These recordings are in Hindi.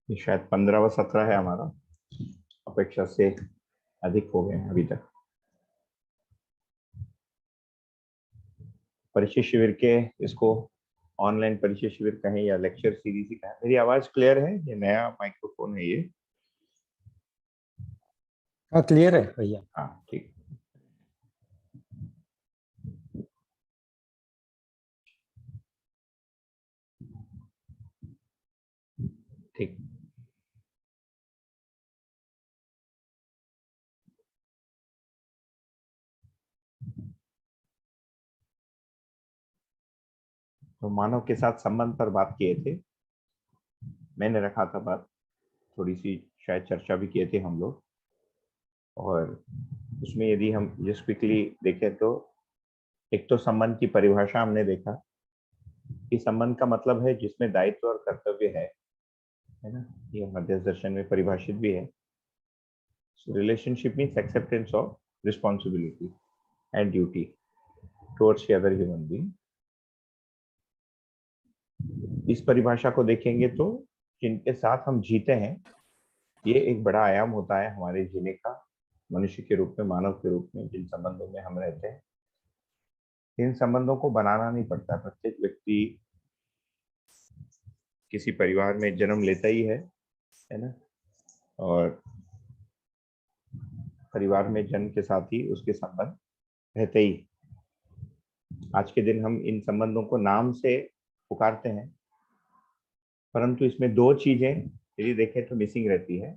ये शायद 15वां सत्र है हमारा, अपेक्षा से अधिक हो गए हैं अभी तक। परिचय शिविर के इसको ऑनलाइन परिचय शिविर कहें या लेक्चर सीरीज ही कहें। मेरी आवाज क्लियर है? ये नया माइक्रोफोन है ये। हाँ, क्लियर है भैया। हाँ ठीक। ठीक। तो मानव के साथ संबंध पर बात किए थे, मैंने रखा था बात, थोड़ी सी शायद चर्चा भी किए थे हम लोग। और उसमें यदि हम जस्ट क्विकली देखें तो एक तो संबंध की परिभाषा हमने देखा कि संबंध का मतलब है जिसमें दायित्व और कर्तव्य है ना। ये मध्यस्थ दर्शन में परिभाषित भी है। Relationship means acceptance of responsibility and duty towards the other human being. इस परिभाषा को देखेंगे तो जिनके साथ हम जीते हैं, ये एक बड़ा आयाम होता है हमारे जीने का, मनुष्य के रूप में, मानव के रूप में जिन संबंधों में हम रहते हैं। इन संबंधों को बनाना नहीं पड़ता, प्रत्येक व्यक्ति किसी परिवार में जन्म लेता ही है ना। और परिवार में जन्म के साथ ही उसके संबंध रहते ही। आज के दिन हम इन संबंधों को नाम से पुकारते हैं, परंतु इसमें दो चीजें यदि देखें तो मिसिंग रहती है।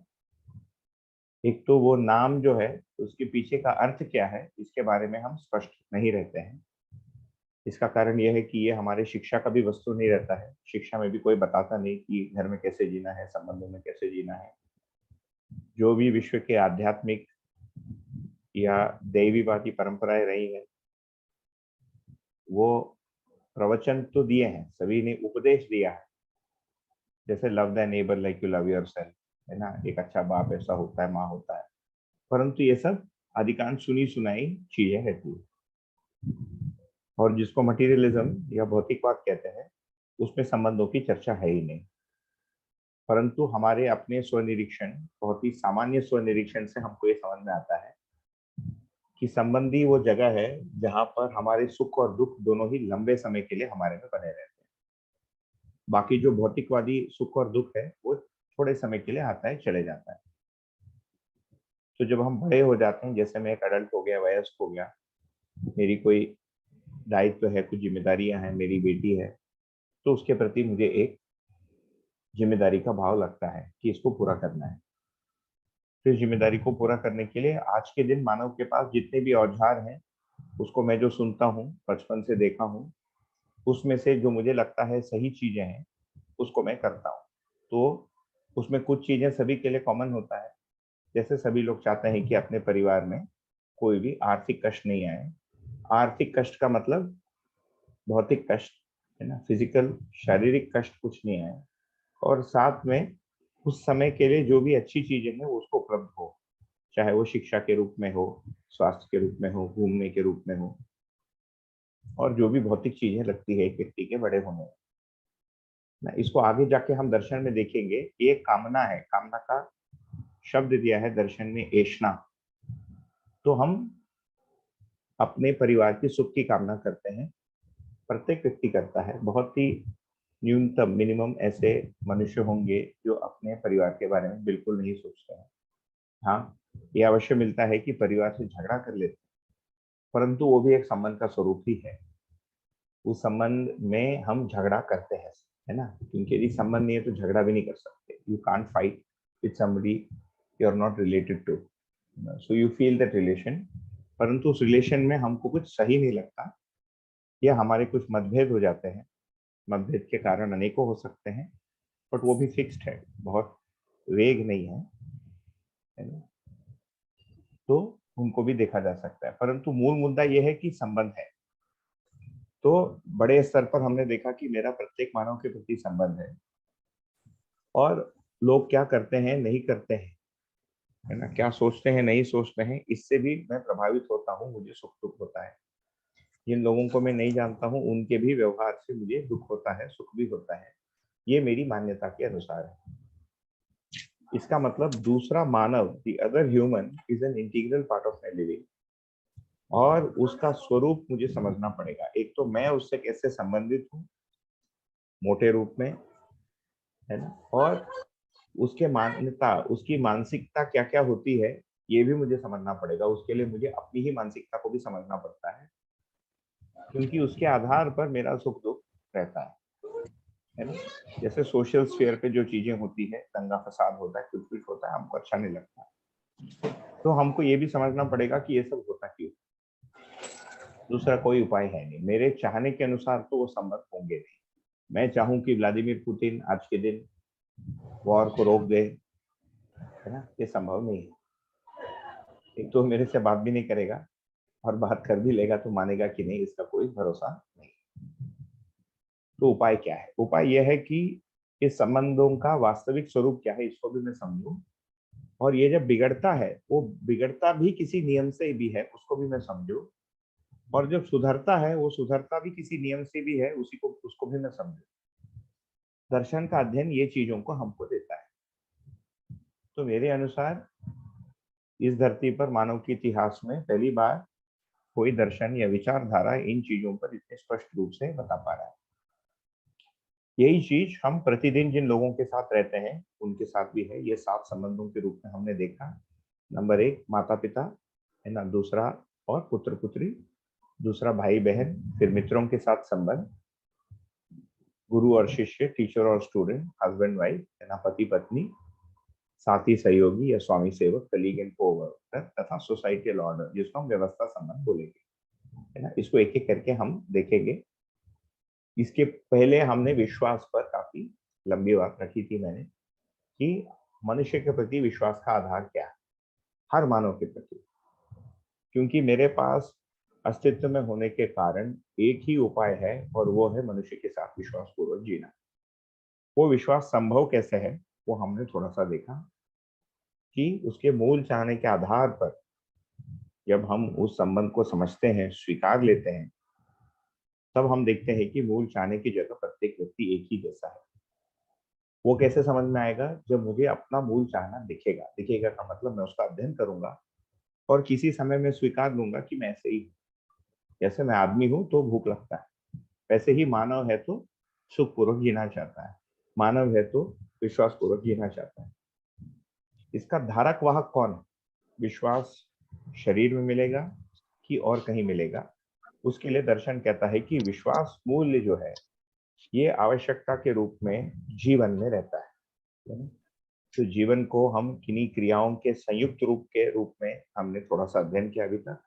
एक तो वो नाम जो है उसके पीछे का अर्थ क्या है, इसके बारे में हम स्पष्ट नहीं रहते हैं। इसका कारण यह है कि ये हमारे शिक्षा का भी वस्तु नहीं रहता है। शिक्षा में भी कोई बताता नहीं कि घर में कैसे जीना है, संबंधों में कैसे जीना है। जो भी विश्व के आध्यात्मिक या दैवीवादी परंपराएं रही है, वो प्रवचन तो दिए हैं, सभी ने उपदेश दिया है, जैसे love the neighbour like you love yourself, है ना। एक अच्छा बाप ऐसा होता है, माँ होता है, परंतु ये सब अधिकांश सुनी सुनाई चीजें रहती है। और जिसको मटीरियलिज्म या भौतिकवाद कहते हैं, उसमें संबंधों की चर्चा है ही नहीं। परंतु हमारे अपने स्वनिरीक्षण, बहुत ही सामान्य स्वनिरीक्षण से हमको ये समझ में आता है कि संबंधी वो जगह है जहां पर हमारे सुख और दुख दोनों ही लंबे समय के लिए हमारे में बने रहते हैं। बाकी जो भौतिकवादी सुख और दुख है वो थोड़े समय के लिए आता है, चले जाता है। तो जब हम बड़े हो जाते हैं, जैसे मैं एक अडल्ट हो गया, वयस्क हो गया, मेरी कोई दायित्व है, कुछ जिम्मेदारियां हैं, मेरी बेटी है, तो उसके प्रति मुझे एक जिम्मेदारी का भाव लगता है कि इसको पूरा करना है। तो इस जिम्मेदारी को पूरा करने के लिए आज के दिन मानव के पास जितने भी औजार हैं, उसको मैं जो सुनता हूँ, बचपन से देखा हूँ, उसमें से जो मुझे लगता है सही चीजें हैं उसको मैं करता हूँ। तो उसमें कुछ चीजें सभी के लिए कॉमन होता है। जैसे सभी लोग चाहते हैं कि अपने परिवार में कोई भी आर्थिक कष्ट नहीं आए। आर्थिक कष्ट का मतलब भौतिक कष्ट, है ना, फिजिकल शारीरिक कष्ट कुछ नहीं आए। और साथ में उस समय के लिए जो भी अच्छी चीजें हैं वो उसको उपलब्ध हो, चाहे वो शिक्षा के रूप में हो, स्वास्थ्य के रूप में हो, घूमने के रूप में हो, और जो भी भौतिक चीजें लगती है एक व्यक्ति के बड़े होने में ना। इसको आगे जाके हम दर्शन में देखेंगे कि एक कामना है, कामना का शब्द दिया है दर्शन में एषणा। तो हम अपने परिवार की सुख की कामना करते हैं, प्रत्येक व्यक्ति करता है। बहुत ही न्यूनतम मिनिमम ऐसे मनुष्य होंगे जो अपने परिवार के बारे में बिल्कुल नहीं सोचते हैं। हाँ, ये अवश्य मिलता है कि परिवार से झगड़ा कर लेते हैं, परंतु वो भी एक संबंध का स्वरूप ही है। उस संबंध में हम झगड़ा करते हैं, है ना, क्योंकि यदि संबंध नहीं है तो झगड़ा भी नहीं कर सकते। You can't fight with somebody you are not related to, so you feel that relation. परंतु उस रिलेशन में हमको कुछ सही नहीं लगता, या हमारे कुछ मतभेद हो जाते हैं। मतभेद के कारण अनेकों हो सकते हैं, बट वो भी फिक्स्ड है, बहुत वेग नहीं है ना। तो उनको भी देखा जा सकता है, परंतु मूल मुद्दा यह है कि संबंध है। तो बड़े स्तर पर हमने देखा कि मेरा प्रत्येक मानव के प्रति संबंध है, और लोग क्या करते हैं, नहीं करते हैं, है ना, क्या सोचते हैं, नहीं सोचते हैं, इससे भी मैं प्रभावित होता हूँ, मुझे सुख दुख होता है। जिन लोगों को मैं नहीं जानता हूँ उनके भी व्यवहार से मुझे दुख होता है, सुख भी होता है। ये मेरी मान्यता के अनुसार है। इसका मतलब दूसरा मानव, the other human is an integral part of my living, और उसका स्वरूप मुझे समझना पड़ेगा। एक तो मैं उससे कैसे संबंधित हूँ मोटे रूप में, है ना, और उसके मान्यता, उसकी मानसिकता क्या क्या होती है, ये भी मुझे समझना पड़ेगा। उसके लिए मुझे अपनी ही मानसिकता को भी समझना पड़ता है, क्योंकि उसके आधार पर मेरा सुख दुख रहता है ना। जैसे सोशल स्फीयर पे जो चीजें होती है, दंगा फसाद होता है, कुछ कुछ होता है, हमको अच्छा नहीं लगता, तो हमको ये भी समझना पड़ेगा कि ये सब होता क्यों। दूसरा कोई उपाय है नहीं, मेरे चाहने के अनुसार तो वो संभव होंगे नहीं। मैं चाहूं कि व्लादिमीर पुतिन आज के दिन वॉर को रोक दे, है ना, ये संभव नहीं है। एक तो मेरे से बात भी नहीं करेगा, और बात कर भी लेगा तो मानेगा कि नहीं, इसका कोई भरोसा नहीं। तो उपाय क्या है? उपाय यह है कि इस संबंधों का वास्तविक स्वरूप क्या है, इसको भी मैं समझूं, और ये जब बिगड़ता है, वो बिगड़ता भी किसी नियम से भी है, उसको भी मैं समझूं, और जब सुधरता है, वो सुधरता भी किसी नियम से भी है, उसी को, उसको भी मैं समझूं। दर्शन का अध्ययन ये चीजों को हमको देता है। तो मेरे अनुसार इस धरती पर मानव के इतिहास में पहली बार कोई दर्शन या विचारधारा इन चीजों पर इतने स्पष्ट रूप से बता पा रहा है। यही चीज हम प्रतिदिन जिन लोगों के साथ रहते हैं उनके साथ भी है। ये 7 संबंधों के रूप में हमने देखा। नंबर 1 माता पिता, है ना, दूसरा और पुत्र पुत्री, दूसरा भाई बहन, फिर मित्रों के साथ संबंध, गुरु और शिष्य, टीचर और स्टूडेंट, हस्बैंड वाइफ, है ना, पति पत्नी, साथी सहयोगी या स्वामी सेवक, कलीग एंड कोवर्कर, तथा सोसाइटियल ऑर्डर, जिसको हम व्यवस्था संबंध बोलेंगे, है ना। इसको एक एक करके हम देखेंगे। इसके पहले हमने विश्वास पर काफी लंबी बात रखी थी मैंने, कि मनुष्य के प्रति विश्वास का आधार क्या है, हर मानव के प्रति। क्योंकि मेरे पास अस्तित्व में होने के कारण एक ही उपाय है, और वो है मनुष्य के साथ विश्वास पूर्वक जीना। वो विश्वास संभव कैसे है, वो हमने थोड़ा सा देखा, कि उसके मूल चाहने के आधार पर जब हम उस संबंध को समझते हैं, स्वीकार लेते हैं, तब हम देखते हैं कि मूल चाहने की जगह प्रत्येक व्यक्ति एक ही जैसा है। वो कैसे समझ में आएगा? जब मुझे अपना मूल चाहना दिखेगा। दिखेगा का मतलब मैं उसका अध्ययन करूंगा, और किसी समय में स्वीकार लूंगा कि मैं ऐसे ही हूँ। जैसे मैं आदमी हूं तो भूख लगता है, वैसे ही मानव है तो सुखपूर्वक जीना चाहता है, मानव है तो विश्वास पूर्वक जीना चाहता है। इसका धारक वाहक कौन है? विश्वास शरीर में मिलेगा कि और कहीं मिलेगा? उसके लिए दर्शन कहता है कि विश्वास मूल्य जो है, ये आवश्यकता के रूप में जीवन में रहता है ना? तो जीवन को हम किन्हीं क्रियाओं के संयुक्त रूप के रूप में हमने थोड़ा सा अध्ययन किया अभी तक,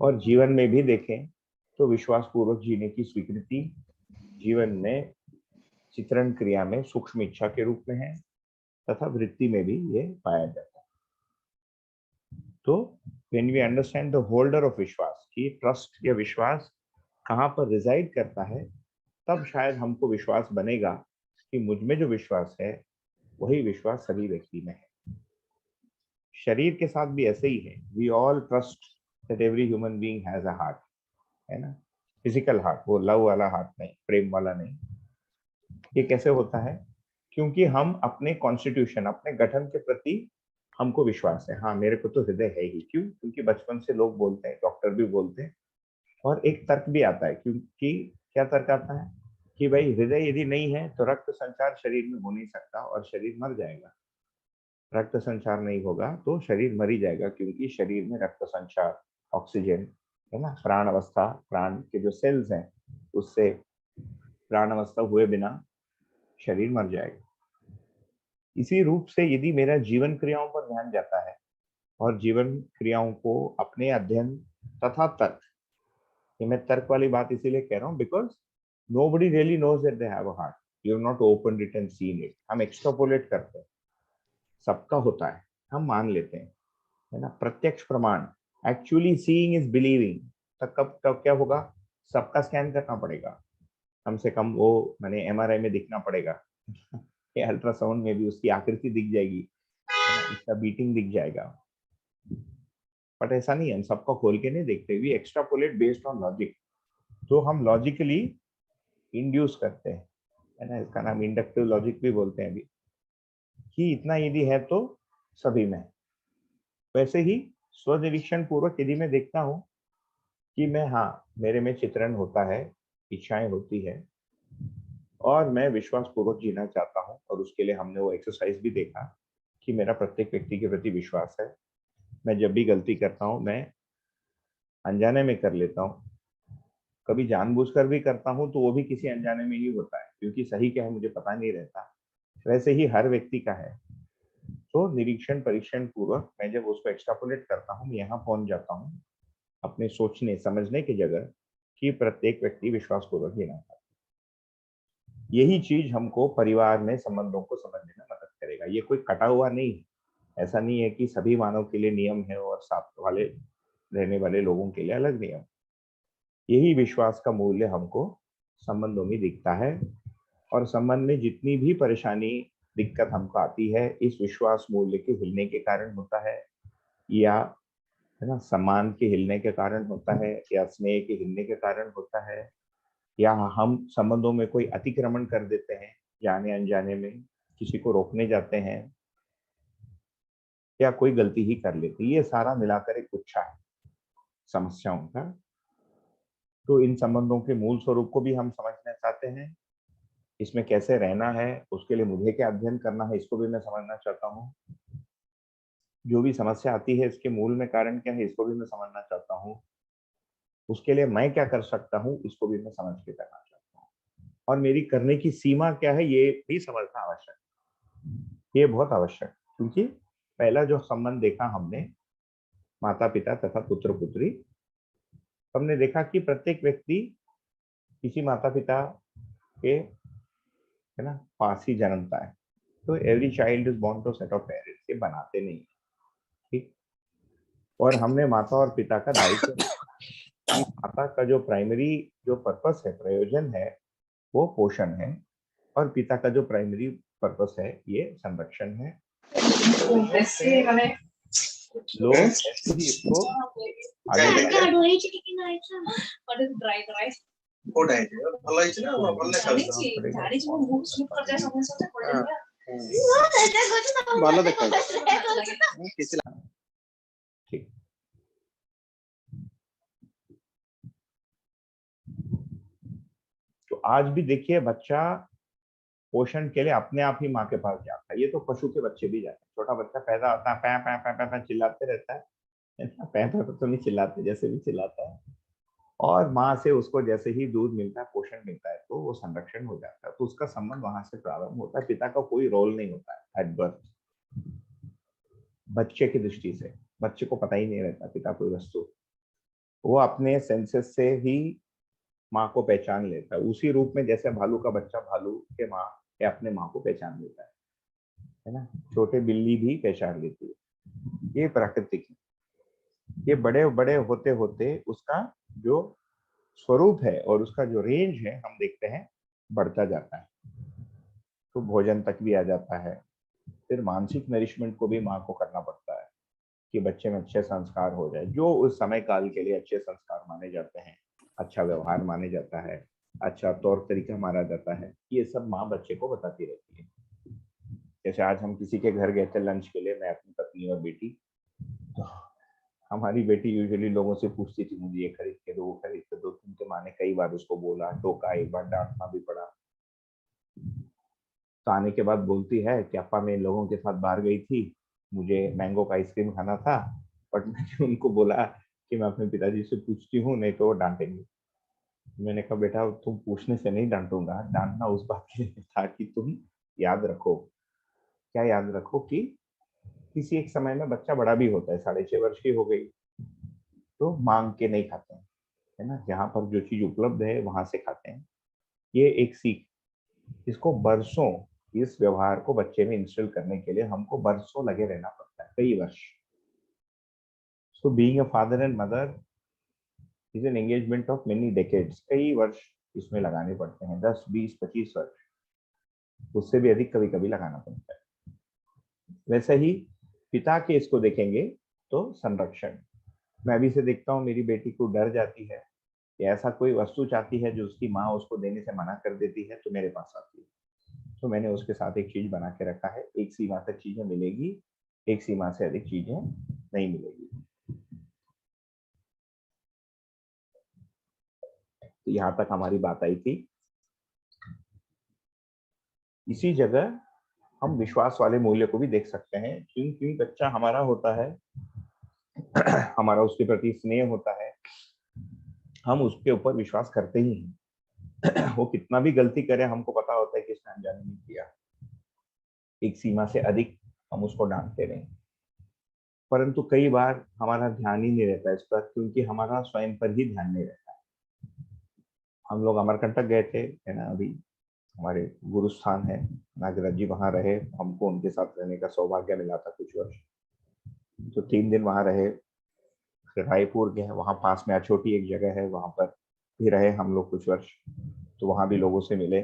और जीवन में भी देखें तो विश्वास पूर्वक जीने की स्वीकृति जीवन में चित्रण क्रिया में सूक्ष्म इच्छा के रूप में है, तथा वृत्ति में भी ये पाया जाता है। तो when we understand the holder of विश्वास, कि ट्रस्ट या विश्वास कहाँ पर रिजाइड करता है, तब शायद हमको विश्वास बनेगा कि मुझ में जो विश्वास है वही विश्वास सभी व्यक्ति में है। शरीर के साथ भी ऐसे ही है। We all trust that every human being has a heart, है ना, फिजिकल हार्ट, वो लव वाला हार्ट नहीं, प्रेम वाला नहीं। ये कैसे होता है? क्योंकि हम अपने कॉन्स्टिट्यूशन, अपने गठन के प्रति हमको विश्वास है। हाँ, मेरे को तो हृदय है ही। क्यों? क्योंकि बचपन से लोग बोलते हैं, डॉक्टर भी बोलते हैं, और एक तर्क भी आता है। क्योंकि क्या तर्क आता है? कि भाई हृदय यदि नहीं है तो रक्त संचार शरीर में हो नहीं सकता, और शरीर मर जाएगा। रक्त संचार नहीं होगा तो शरीर मर ही जाएगा, क्योंकि शरीर में रक्त संचार, ऑक्सीजन, है ना, प्राण अवस्था, प्राण के जो सेल्स हैं, उससे प्राण अवस्था हुए बिना शरीर मर जाएगा। इसी रूप से यदि मेरा जीवन क्रियाओं पर ध्यान जाता है, और जीवन क्रियाओं को अपने अध्ययन तथा तर्क, ये मैं तर्क वाली बात इसीलिए कह रहा हूँ because nobody really knows that they have a heart. You have not opened it and seen it. हम एक्सट्रापोलेट करते हैं, सबका होता है, हम मान लेते हैं, है ना। प्रत्यक्ष प्रमाण, एक्चुअली सीइंग इज बिलीविंग, तब कब कब क्या होगा? सबका स्कैन करना पड़ेगा, कम से कम वो मैंने एमआरआई में दिखना पड़ेगा या अल्ट्रासाउंड में भी उसकी आकृति दिख जाएगी, है ना, इसका बीटिंग दिख जाएगा। बट ऐसा नहीं है, हम सबका खोल के नहीं देखते। We extrapolate based on logic. तो हम लॉजिकली इंड्यूस करते हैं, है ना, इसका नाम इंडक्टिव लॉजिक भी बोलते हैं अभी, कि इतना यदि है तो सभी में। वैसे ही स्वनिरीक्षण पूर्वक यदि मैं देखता हूँ कि मैं, हाँ, मेरे में चित्रण होता है, इच्छाएं होती है, और मैं विश्वास पूर्वक जीना चाहता हूँ, और उसके लिए हमने वो एक्सरसाइज भी देखा कि मेरा प्रत्येक व्यक्ति के प्रति विश्वास है। मैं जब भी गलती करता हूँ मैं अनजाने में कर लेता हूँ, कभी जानबूझकर भी करता हूँ तो वो भी किसी अनजाने में ही होता है, क्योंकि सही क्या है मुझे पता नहीं रहता। वैसे ही हर व्यक्ति का है। तो निरीक्षण परीक्षण पूर्वक मैं जब उसको एक्सट्रापोलेट करता हूँ, मैं यहाँ पहुंच जाता हूँ अपने सोचने समझने की जगह कि प्रत्येक व्यक्ति विश्वास पूर्वक जीना चाहता है। यही चीज हमको परिवार में संबंधों को समझने में मदद करेगा। ये कोई कटा हुआ नहीं है, ऐसा नहीं है कि सभी मानव के लिए नियम है और साथ वाले रहने वाले लोगों के लिए अलग नियम। यही विश्वास का मूल्य हमको संबंधों में दिखता है, और संबंध में जितनी भी परेशानी दिक्कत हमको आती है इस विश्वास मूल्य के हिलने के कारण होता है, या, है ना, सम्मान के हिलने के कारण होता है, या स्नेह के हिलने के कारण होता है, या हम संबंधों में कोई अतिक्रमण कर देते हैं, जाने अनजाने में किसी को रोकने जाते हैं, या कोई गलती ही कर लेते हैं। ये सारा मिलाकर एक गुच्छा है समस्याओं का। तो इन संबंधों के मूल स्वरूप को भी हम समझना चाहते हैं, इसमें कैसे रहना है, उसके लिए मुझे क्या अध्ययन करना है, इसको भी मैं समझना चाहता हूँ। जो भी समस्या आती है इसके मूल में कारण क्या है, इसको भी मैं समझना चाहता हूँ। उसके लिए मैं क्या कर सकता हूँ, इसको भी मैं समझ के करना चाहता हूँ। और मेरी करने की सीमा क्या है, ये भी समझना आवश्यक है। ये बहुत आवश्यक, क्योंकि पहला जो संबंध देखा हमने, माता पिता तथा पुत्र पुत्री, हमने देखा कि प्रत्येक व्यक्ति किसी माता पिता के, है ना, पास ही जन्मता है। तो every child is born to set of parents, ये बनाते नहीं, ठीक। और हमने माता और पिता का दायित्व, माता का जो प्राइमरी जो पर्पस है, प्रयोजन है, वो पोषण है, और पिता का जो प्राइमरी पर्पस है ये संरक्षण है। लोग ऐसे ही इसको आगे ठीक। तो आज भी देखिए बच्चा पोषण के लिए अपने आप ही माँ के पास जाता है। ये तो पशु के बच्चे भी जाते हैं। छोटा बच्चा पैदा होता है, पै पै पै पै पै चिल्लाते रहता है, पै पै तो नहीं चिल्लाते, जैसे भी चिल्लाता है, और माँ से उसको जैसे ही दूध मिलता है, पोषण मिलता है, तो वो संरक्षण हो जाता है। तो उसका संबंध वहां से प्रारंभ होता है। पिता का कोई रोल नहीं होता है एट बर्थ। बच्चे की दृष्टि से बच्चे को पता ही नहीं रहता पिता कोई वस्तु, वो अपने सेंसेस से ही माँ को पहचान लेता है, उसी रूप में जैसे भालू का बच्चा भालू के माँ या अपने माँ को पहचान लेता है ना। छोटे बिल्ली भी पहचान लेती है। ये प्राकृतिक है। ये बड़े बड़े होते होते उसका जो स्वरूप है और उसका जो रेंज है हम देखते हैं बढ़ता जाता है। तो भोजन तक भी आ जाता है। फिर मानसिक नरिशमेंट को भी माँ को करना पड़ता है कि बच्चे में अच्छे संस्कार हो जाए, जो उस समय काल के लिए अच्छे संस्कार माने जाते हैं, अच्छा व्यवहार माने जाता है, अच्छा तौर तरीका माना जाता है। ये सब माँ बच्चे को बताती रहती है। जैसे आज हम किसी के घर गए थे लंच के लिए, मैं, अपनी पत्नी और बेटी, तो हमारी बेटी यूजुअली लोगों से पूछती थी मुझे ये खरीद के दो, वो खरीद के दो। तुम तो माँ ने कई बार उसको बोला, टोका, एक बार डांटना भी पड़ा। तो आने के बाद बोलती है कि अपा मैं लोगों के साथ बाहर गई थी, मुझे मैंगो का आइसक्रीम खाना था, बट मैंने उनको बोला कि मैं अपने पिताजी से पूछती हूँ, नहीं तो वो डांटेंगे। मैंने कहा बेटा तुम पूछने से नहीं डांटूंगा, डांटना उस बात के लिए था कि तुम याद रखो। क्या याद रखो कि किसी एक समय में बच्चा बड़ा भी होता है, 6.5 वर्ष की हो गई, तो मांग के नहीं खाते हैं, है ना, जहाँ पर जो चीज उपलब्ध है वहां से खाते हैं। ये एक सीख, इसको बरसों, इस व्यवहार को बच्चे में इंस्टॉल करने के लिए हमको बरसों लगे रहना पड़ता है, कई वर्ष। So being a father and mother is an engagement of many decades. कई वर्ष इसमें लगाने पड़ते हैं, 10, 20, 25 वर्ष, उससे भी अधिक कभी कभी लगाना पड़ता है। वैसे ही पिता के इसको देखेंगे तो संरक्षण, मैं अभी से देखता हूँ मेरी बेटी को डर जाती है कि ऐसा कोई वस्तु चाहती है जो उसकी माँ उसको देने से मना कर देती है तो मेरे पास आती है। तो मैंने उसके साथ एक चीज बना के रखा है, एक सीमा तक चीजें मिलेगी, एक सीमा से अधिक चीजें नहीं मिलेगी। तो यहाँ तक हमारी बात आई थी। इसी जगह हम विश्वास वाले मूल्य को भी देख सकते हैं, क्योंकि बच्चा हमारा होता है, हमारा उसके प्रति स्नेह होता है, हम उसके ऊपर विश्वास करते ही हैं। वो कितना भी गलती करे हमको पता होता है कि इसने अनजाने में किया, एक सीमा से अधिक हम उसको डांटते रहे। परंतु कई बार हमारा ध्यान ही नहीं रहता इस पर, क्योंकि हमारा स्वयं पर ही ध्यान नहीं रहता। हम लोग अमरकंटक गए थे, है ना, अभी हमारे गुरु स्थान है नागराज जी, वहां रहे, हमको उनके साथ रहने का सौभाग्य मिला था कुछ वर्ष। तो 3 दिन वहां रहे। फिर रायपुर गए, वहां पास में अछोटी एक जगह है, वहां पर भी रहे हम लोग कुछ वर्ष। तो वहां भी लोगों से मिले।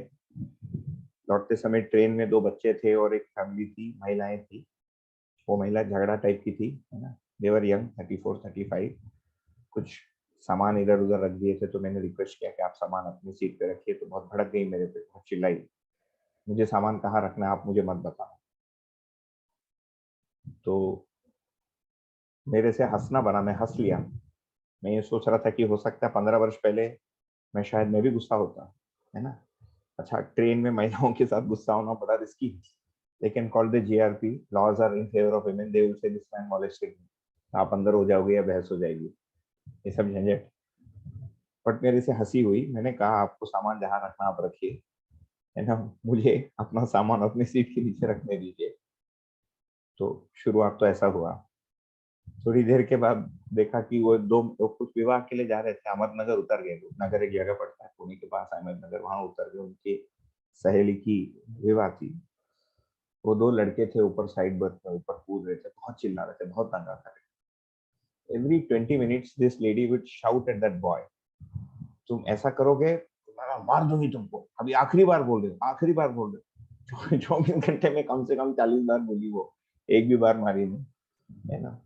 लौटते समय ट्रेन में 2 बच्चे थे और एक फैमिली थी, महिलाएं थी। वो महिला झगड़ा टाइप की थी, है ना, देवर यंग, 34-35। कुछ सामान इधर उधर रख दिए थे, तो मैंने रिक्वेस्ट किया कि आप सामान अपनी सीट पे रखिए, तो बहुत भड़क गई मेरे पे, बहुत चिल्लाई, मुझे सामान कहाँ रखना है आप मुझे मत बताओ। तो मेरे से हंसना बना, मैं हंस लिया। मैं ये सोच रहा था कि हो सकता है 15 वर्ष पहले मैं भी गुस्सा होता, है ना। अच्छा, ट्रेन में महिलाओं के साथ गुस्सा होना बड़ा रिस्की है। They can call the GRP, laws are in favor of women, they will say this man molested me, आप अंदर हो जाओगे या बहस हो जाएगी, ये सब झंझट। बट मेरे से हंसी हुई, मैंने कहा आपको सामान जहां रखना आप रखिए, है ना, मुझे अपना सामान अपनी सीट के नीचे रखने दीजिए। तो शुरुआत तो ऐसा हुआ। थोड़ी देर के बाद देखा कि वो कुछ विवाह के लिए जा रहे थे, अहमदनगर उतर गए। नगर एक जगह पड़ता है पुणे के पास, अहमदनगर, वहां उतर गए। उनकी सहेली की विवाह थी। वो 2 लड़के थे ऊपर साइड बर्थ में, ऊपर कूद रहे थे, बहुत चिल्ला रहे थे, बहुत दंगा कर रहे थे। Every 20 minutes this lady would shout at that boy, तुम ऐसा करोगे तुम्हारा मार दूंगी तुमको, अभी आखिरी बार बोल रहे हो, आखिरी बार बोल रहे हो। 24 घंटे में कम से कम 40 बार बोली वो, एक भी बार मारी नहीं, है ना।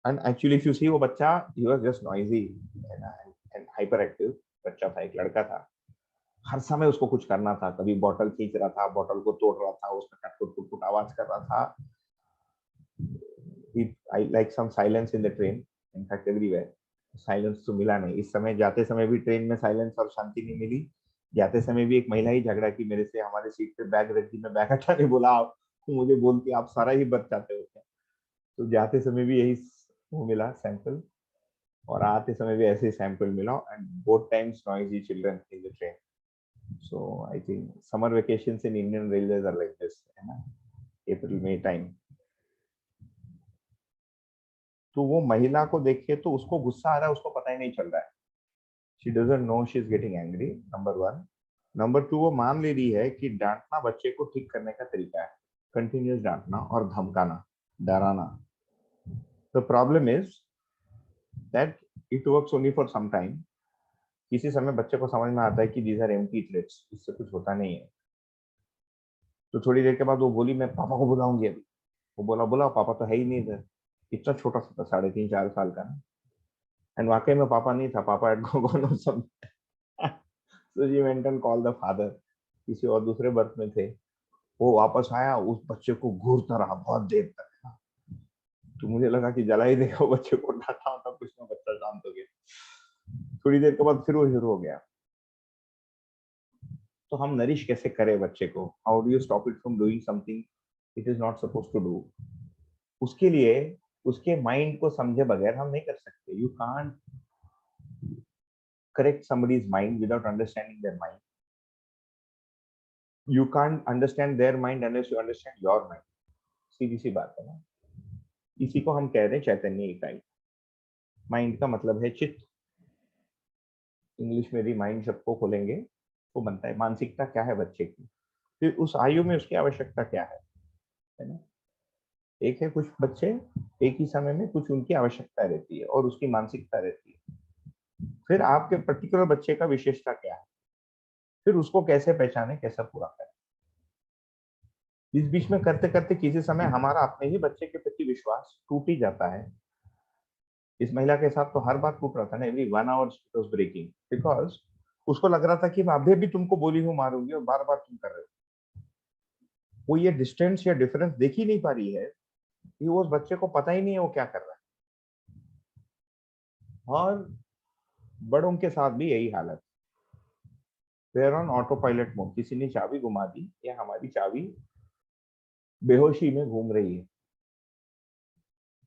एंड एक्चुअली इफ यू सी, वो बच्चा ही वाज जस्ट नॉइजी, है ना, एंड हाइपर एक्टिव बच्चा था, एक लड़का था। हर समय उसको कुछ करना था, कभी बॉटल खींच रहा था, बॉटल को तोड़ रहा था, उसमें टुट टुट टुट आवाज कर रहा था। I like some silence in the train, in fact everywhere. Silence तो मिला नहीं इस समय, जाते समय भी ट्रेन में साइलेंस और शांति नहीं मिली। जाते समय भी एक महिला ही झगड़ा की मेरे से, हमारे सीट पे बैग रख दी, मैं बैग हटाने बोला, आप मुझे बोलती आप सारा ही बच जाते हो क्या। तो जाते समय भी यही वो मिला सैंपल, और आते समय भी ऐसे ही सैंपल मिला, and both times noisy children in the train. So I think summer vacations in Indian Railways are like this, है ना, अप्रैल मई टाइम। तो वो महिला को देखिए तो उसको गुस्सा आ रहा है, उसको पता ही नहीं चल रहा है। She doesn't know she is getting angry, number 1। Number 2, वो मान ले रही है कि डांटना बच्चे को ठीक करने का तरीका है, कंटिन्यूस डांटना और धमकाना, डराना। The problem is that it works only for some time. किसी समय बच्चे को समझ में आता है कि दीज आर एम्प्टी थ्रेट्स, इससे कुछ होता नहीं है। तो थोड़ी देर के बाद वो बोली मैं पापा को बुलाऊंगी अभी। वो बोला बुलाओ, पापा तो है ही नहीं इधर। इतना छोटा सा था, 3.5-4 साल का ना। एंड वाकई में पापा नहीं था, पापा एट गॉन और सब। So she went and called the father, किसी और दूसरे बर्थ में थे। वो वापस आया, उस बच्चे को घूरता रहा बहुत देर तक। तो मुझे लगा कि जला ही देगा वो बच्चे को, डांटा होता कुछ ना, बच्चा शांत हो गया। थोड़ी देर के बाद फिर वो शुरू हो गया। तो हम नरिश कैसे करें बच्चे को? How do you stop it from doing something it is not suppose to do? उसके लिए उसके माइंड को समझे बगैर हम नहीं कर सकते। You can't correct somebody's mind without understanding their mind. You can't understand their mind unless you understand your mind. सीधी सी बात है ना। इसी को हम कह रहे हैं चैतन्य इकाई। माइंड का मतलब है चित्त। इंग्लिश में भी माइंड शब्द को खोलेंगे तो बनता है मानसिकता क्या है बच्चे की, फिर उस आयु में उसकी आवश्यकता क्या है ना। एक है कुछ बच्चे एक ही समय में कुछ उनकी आवश्यकता रहती है और उसकी मानसिकता रहती है। फिर आपके पर्टिकुलर बच्चे का विशेषता क्या है, फिर उसको कैसे पहचाने, कैसे पूरा करें। इस बीच में करते करते किसी समय हमारा अपने ही बच्चे के प्रति विश्वास टूट ही जाता है। इस महिला के साथ तो हर बार टूट रहा था ना, every 1 hour it was breaking, because उसको लग रहा था कि मैं अभी भी तुमको बोली हूँ मारूंगी और बार बार तुम कर रहे हो। वो ये डिस्टेंस या डिफरेंस देख ही नहीं पा रही है कि वो उस बच्चे को पता ही नहीं है वो क्या कर रहा है। और बड़ों के साथ भी यही हालत, we are on auto pilot mode, किसी ने चाबी घुमा दी या हमारी चाबी बेहोशी में घूम रही है।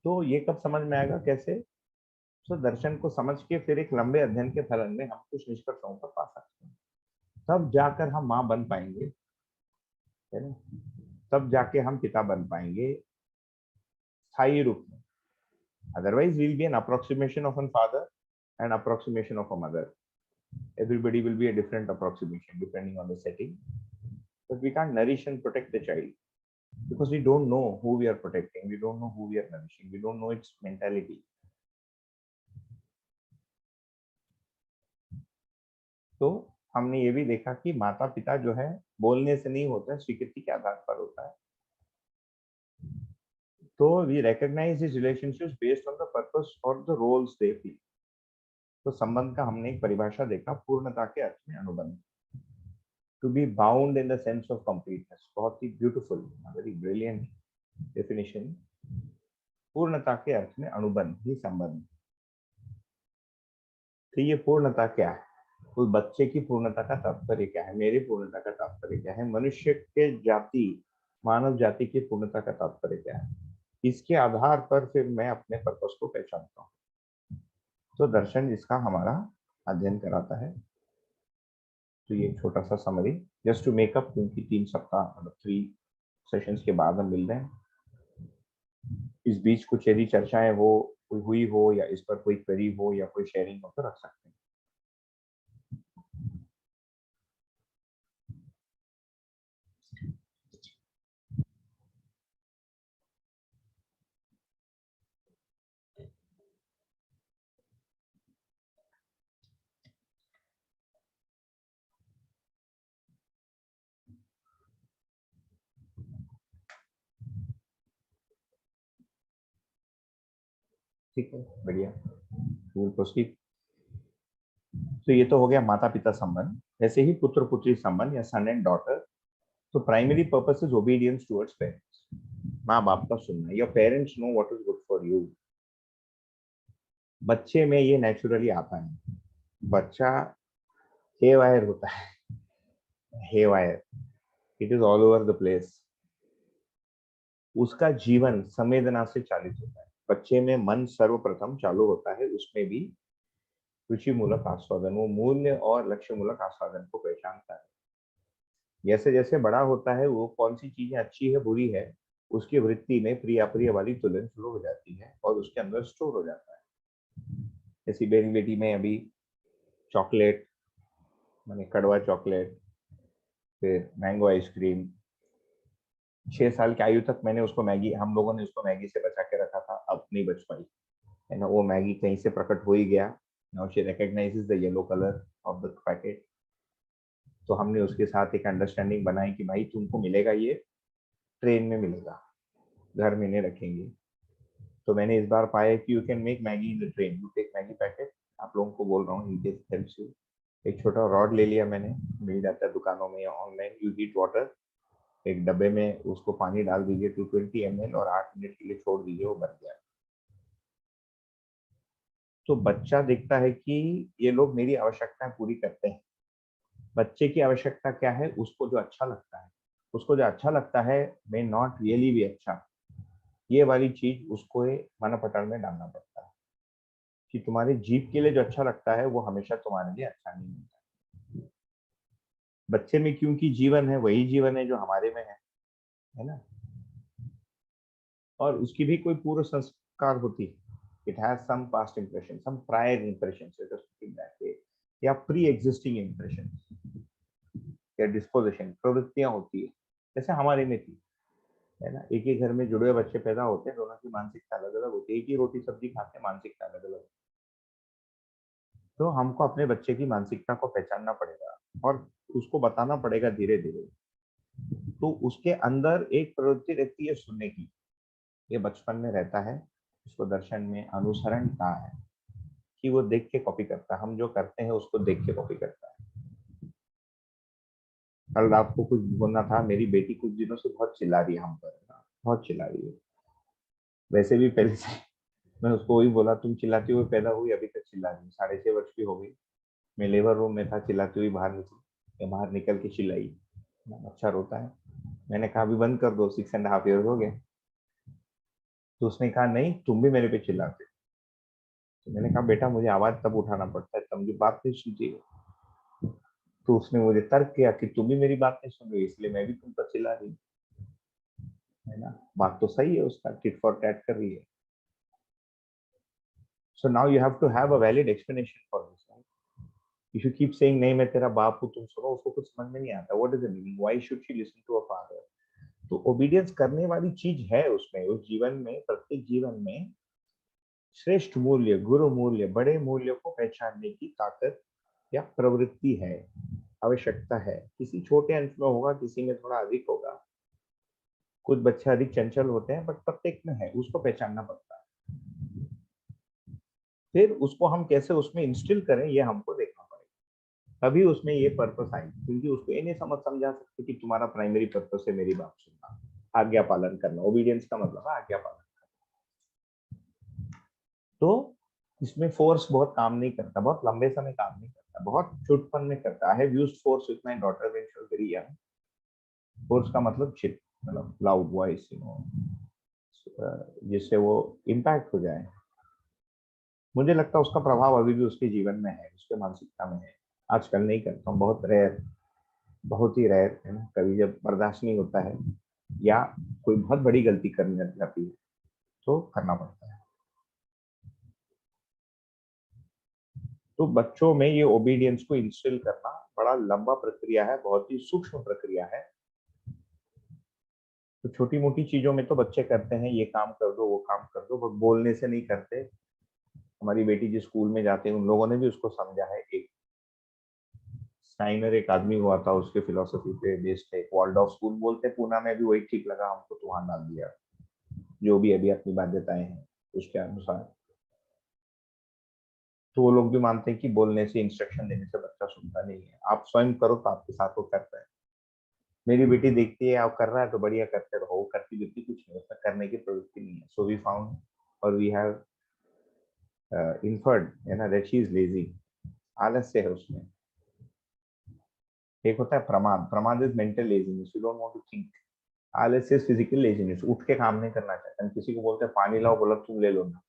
तो ये कब समझ में आएगा कैसे? तो दर्शन को समझ के फिर एक लंबे अध्ययन के फलन में हम कुछ निष्कर्षों पर पा सकते हैं, तब जाकर हम माँ बन पाएंगे, है ना? तब जाके हम पिता बन पाएंगे स्थायी रूप में। Otherwise we'll be an approximation of an father and approximation of a mother. Everybody will be a different approximation depending on the setting, but we can't nourish and protect the child because we don't know who we are protecting, we don't know who we are nourishing, we don't know its mentality. तो हमने ये भी देखा कि माता पिता जो है बोलने से नहीं होता है, स्वीकृति के आधार पर होता है। तो we recognize these relationships based on the purpose or the roles they play. तो संबंध का हमने एक परिभाषा देखा पूर्णता के अर्थ में अनुबंध, to be bound in the sense of completeness, बहुत ही beautiful, very brilliant definition. पूर्णता के अर्थ में अनुबंध ही संबंध। तो ये पूर्णता क्या है? उस बच्चे की पूर्णता का तात्पर्य क्या है? मेरी पूर्णता का तात्पर्य क्या है? मनुष्य के जाति, मानव जाति की पूर्णता का तात्पर्य क्या है? इसके आधार पर फिर मैं अपने पर्पस को पहचानता हूँ। तो दर्शन इसका हमारा अध्ययन कराता है। तो ये छोटा सा समरी जस्ट टू मेकअप, क्योंकि 3 सप्ताह मतलब 3 सेशंस के बाद हम मिल रहे हैं। इस बीच कुछ यदि चर्चाएं हो हुई हो या इस पर कोई क्वेरी हो या कोई शेयरिंग हो तो रख सकते हैं। ठीक है, बढ़िया, विल प्रोसीड। तो ये तो हो गया माता पिता संबंध। वैसे ही पुत्र पुत्री संबंध या सन एंड डॉटर। तो primary purpose is obedience towards parents, माँ बाप का सुनना। Your parents know what is good for you. बच्चे में ये नेचुरली आता है। बच्चा हेवायर होता है, haywire, it is all over the place. उसका जीवन संवेदना से चालित होता है। बच्चे में मन सर्वप्रथम चालू होता है, उसमें भी रुचि मूलक आस्वादन, वो मूल्य और लक्ष्य मूलक आस्वादन को पहचानता है। जैसे जैसे बड़ा होता है वो कौन सी चीजें अच्छी है बुरी है उसकी वृत्ति में प्रिय अप्रिय वाली तुलना शुरू हो जाती है और उसके अंदर स्टोर हो जाता है। जैसी मेरी बेटी में अभी चॉकलेट, माने कड़वा चॉकलेट, फिर मैंगो आइसक्रीम, 6 साल की आयु तक मैंने उसको मैगी, हम लोगों ने उसको मैगी से बचा के रखा था, अब नहीं बच पाई, है ना। वो मैगी कहीं से प्रकट हो ही गया। Now she recognises the yellow colour of the packet. तो हमने उसके साथ एक अंडरस्टैंडिंग बनाई कि भाई तुमको मिलेगा, ये ट्रेन में मिलेगा, घर में नहीं रखेंगे। तो मैंने इस बार पाया कि you can make Maggi in the train. You take Maggi packet, आप लोगों को बोल रहा हूँ इन केस हेल्प्स यू। एक छोटा रॉड ले लिया मैंने, मिल जाता है दुकानों में या ऑनलाइन। यू हीट वाटर, एक डब्बे में उसको पानी डाल दीजिए 220 ml और 8 मिनट के लिए छोड़ दीजिए, वो बन गया। तो बच्चा देखता है कि ये लोग मेरी आवश्यकताएं पूरी करते हैं। बच्चे की आवश्यकता क्या है? उसको जो अच्छा लगता है, उसको जो अच्छा लगता है मे नॉट रियली भी अच्छा, ये वाली चीज उसको मन पटल में डालना पड़ता है कि तुम्हारे जीभ के लिए जो अच्छा लगता है वो हमेशा तुम्हारे लिए अच्छा नहीं होता। बच्चे में क्योंकि जीवन है, वही जीवन है जो हमारे में है ना। और उसकी भी कोई पूर्व संस्कार होती है, it has some past impression, some prior impression, या प्री एग्जिस्टिंग इंप्रेशन या डिस्पोजिशन, प्रवृत्तियां होती है जैसे हमारे में थी, है ना। एक ही घर में जुड़े हुए बच्चे पैदा होते हैं, दोनों की मानसिकता अलग अलग होती है, एक ही रोटी सब्जी खाते हैं, मानसिकता अलग अलग। तो हमको अपने बच्चे की मानसिकता को पहचानना पड़ेगा और उसको बताना पड़ेगा धीरे धीरे। तो उसके अंदर एक प्रवृत्ति रहती है सुनने की, ये बचपन में रहता है, उसको दर्शन में अनुसरण कहा है कि वो देख के कॉपी करता है, हम जो करते हैं उसको देख के कॉपी करता है। कल रात को कुछ बोलना था, मेरी बेटी कुछ दिनों से बहुत चिल्ला रही है हम पर, बहुत चिल्ला रही है। वैसे भी पहले से मैं उसको वही बोला, तुम चिल्लाती हुई पैदा हुई, अभी तक चिल्ला रही, 6.5 वर्ष की हो गई। मैं लेबर रूम में था, चिल्लाती हुई बाहर निकली, या बाहर निकल के चिल्लाई, अच्छा रोता है। मैंने कहा अभी बंद कर दो, 6.5 years हो गए। तो उसने कहा नहीं, तुम भी मेरे पे चिल्लाते। तो मैंने कहा बेटा मुझे आवाज तब उठाना पड़ता है तब मुझे बात नहीं सुनती है। तो उसने मुझे तर्क किया कि तुम भी मेरी बात नहीं सुन रही, इसलिए मैं भी तुम पर चिल्ला रही हूँ, है ना। बात तो सही है उसका, टिट फॉर टैट कर रही है। So now you have to have a valid explanation for this, right. If you keep saying नहीं मैं तेरा बाप हूँ तुम सुनो, उसको कुछ समझ में नहीं आता, what is the meaning, why should she listen to a father. तो ओबीडियंस करने वाली चीज है उसमें, उस जीवन में, प्रत्येक जीवन में श्रेष्ठ मूल्य, गुरु मूल्य, बड़े मूल्य को पहचानने की ताकत या प्रवृत्ति है, आवश्यकता है। किसी छोटे अंश में होगा, किसी में थोड़ा अधिक होगा। कुछ बच्चे अधिक चंचल होते हैं, बट प्रत्येक में है, उसको पहचानना पड़ता है। फिर उसको हम कैसे उसमें इंस्टिल करें, ये हमको देखना पड़ेगा। तभी उसमें ये पर्पस आएगी, क्योंकि उसको ये नहीं समझा सकते कि तुम्हारा प्राइमरी पर्पस है मेरी बात सुनना, आज्ञा पालन करना। ओबीडियंस का मतलब है आज्ञा पालन। तो इसमें फोर्स बहुत काम नहीं करता, बहुत लंबे समय काम नहीं करता, बहुत छुटपन में करता है। Used force with my daughter when she was very young. Force का मतलब चिप, मतलब लाउड वॉइस, जिससे वो इम्पैक्ट हो जाए। मुझे लगता है उसका प्रभाव अभी भी उसके जीवन में है, उसके मानसिकता में है। आजकल नहीं करता हूँ, बहुत रेयर, बहुत ही रेयर है ना, कभी जब बर्दाश्त नहीं होता है या कोई बहुत बड़ी गलती करने लग जाती है तो करना पड़ता है। तो बच्चों में ये ओबीडियंस को इंस्टिल करना बड़ा लंबा प्रक्रिया है, बहुत ही सूक्ष्म प्रक्रिया है। तो छोटी मोटी चीजों में तो बच्चे करते हैं, ये काम कर दो वो काम कर दो, बट बोलने से नहीं करते। हमारी बेटी जिस स्कूल में जाते हैं उन लोगों ने भी उसको समझा है। एक स्टाइनर एक आदमी हुआ था, उसके फिलोसफी पे बेस्ड है, वॉल्डॉर्फ स्कूल बोलते हैं, पूना में भी वही ठीक लगा हमको तो वहां डाल दिया, जो भी अभी अपनी बाध्यताएं हैं उसके अनुसार। तो वो लोग भी मानते हैं कि बोलने से, इंस्ट्रक्शन देने से बच्चा सुनता नहीं है, आप स्वयं करो तो आपके साथ वो करता है। मेरी बेटी देखती है आप कर रहा है तो बढ़िया, करते रहो, वो करती गिरती कुछ नहीं, उसका करने की प्रवृत्ति नहीं है। सो वी फाउंड और वी हैव इन्फर्ड, है ना, दैट शी इज लेजी। आलस्य है उसमें। एक होता है प्रमाद, प्रमाद is mental laziness, you don't want to think. आलस्य इज फिजिकल लेजीनेस, उठ के काम नहीं करना चाहता। हम किसी को बोलते हैं पानी लाओ, बोला तुम ले लो ना,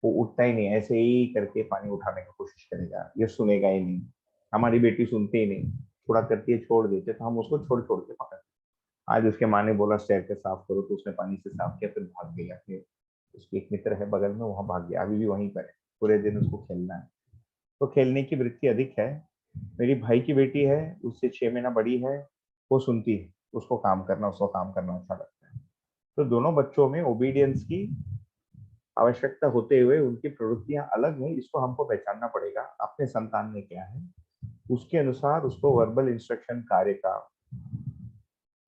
वो उठता ही नहीं, ऐसे ही करके पानी उठाने की कोशिश करेगा, ये सुनेगा ही नहीं। हमारी बेटी सुनती ही नहीं, थोड़ा करती है छोड़ देते, तो हम उसको छोड़ छोड़ के पकड़ते। आज उसके माँ ने बोला स्टेयर के साफ करो, तो उसने पानी से साफ किया, फिर भाग गई अपने, उसकी एक मित्र है बगल में, वहां भाग गया, अभी भी वहीं पर है। पूरे दिन उसको खेलना है, तो खेलने की वृत्ति अधिक है। मेरी भाई की बेटी है, उससे 6 महीना बड़ी है, वो सुनती है, उसको काम करना, उसको काम करना अच्छा लगता है। तो दोनों बच्चों में ओबीडियंस की आवश्यकता होते हुए उनकी प्रवृत्तियां अलग हैं, इसको हमको पहचानना पड़ेगा। अपने संतान में क्या है, उसके अनुसार उसको वर्बल इंस्ट्रक्शन, कार्य का,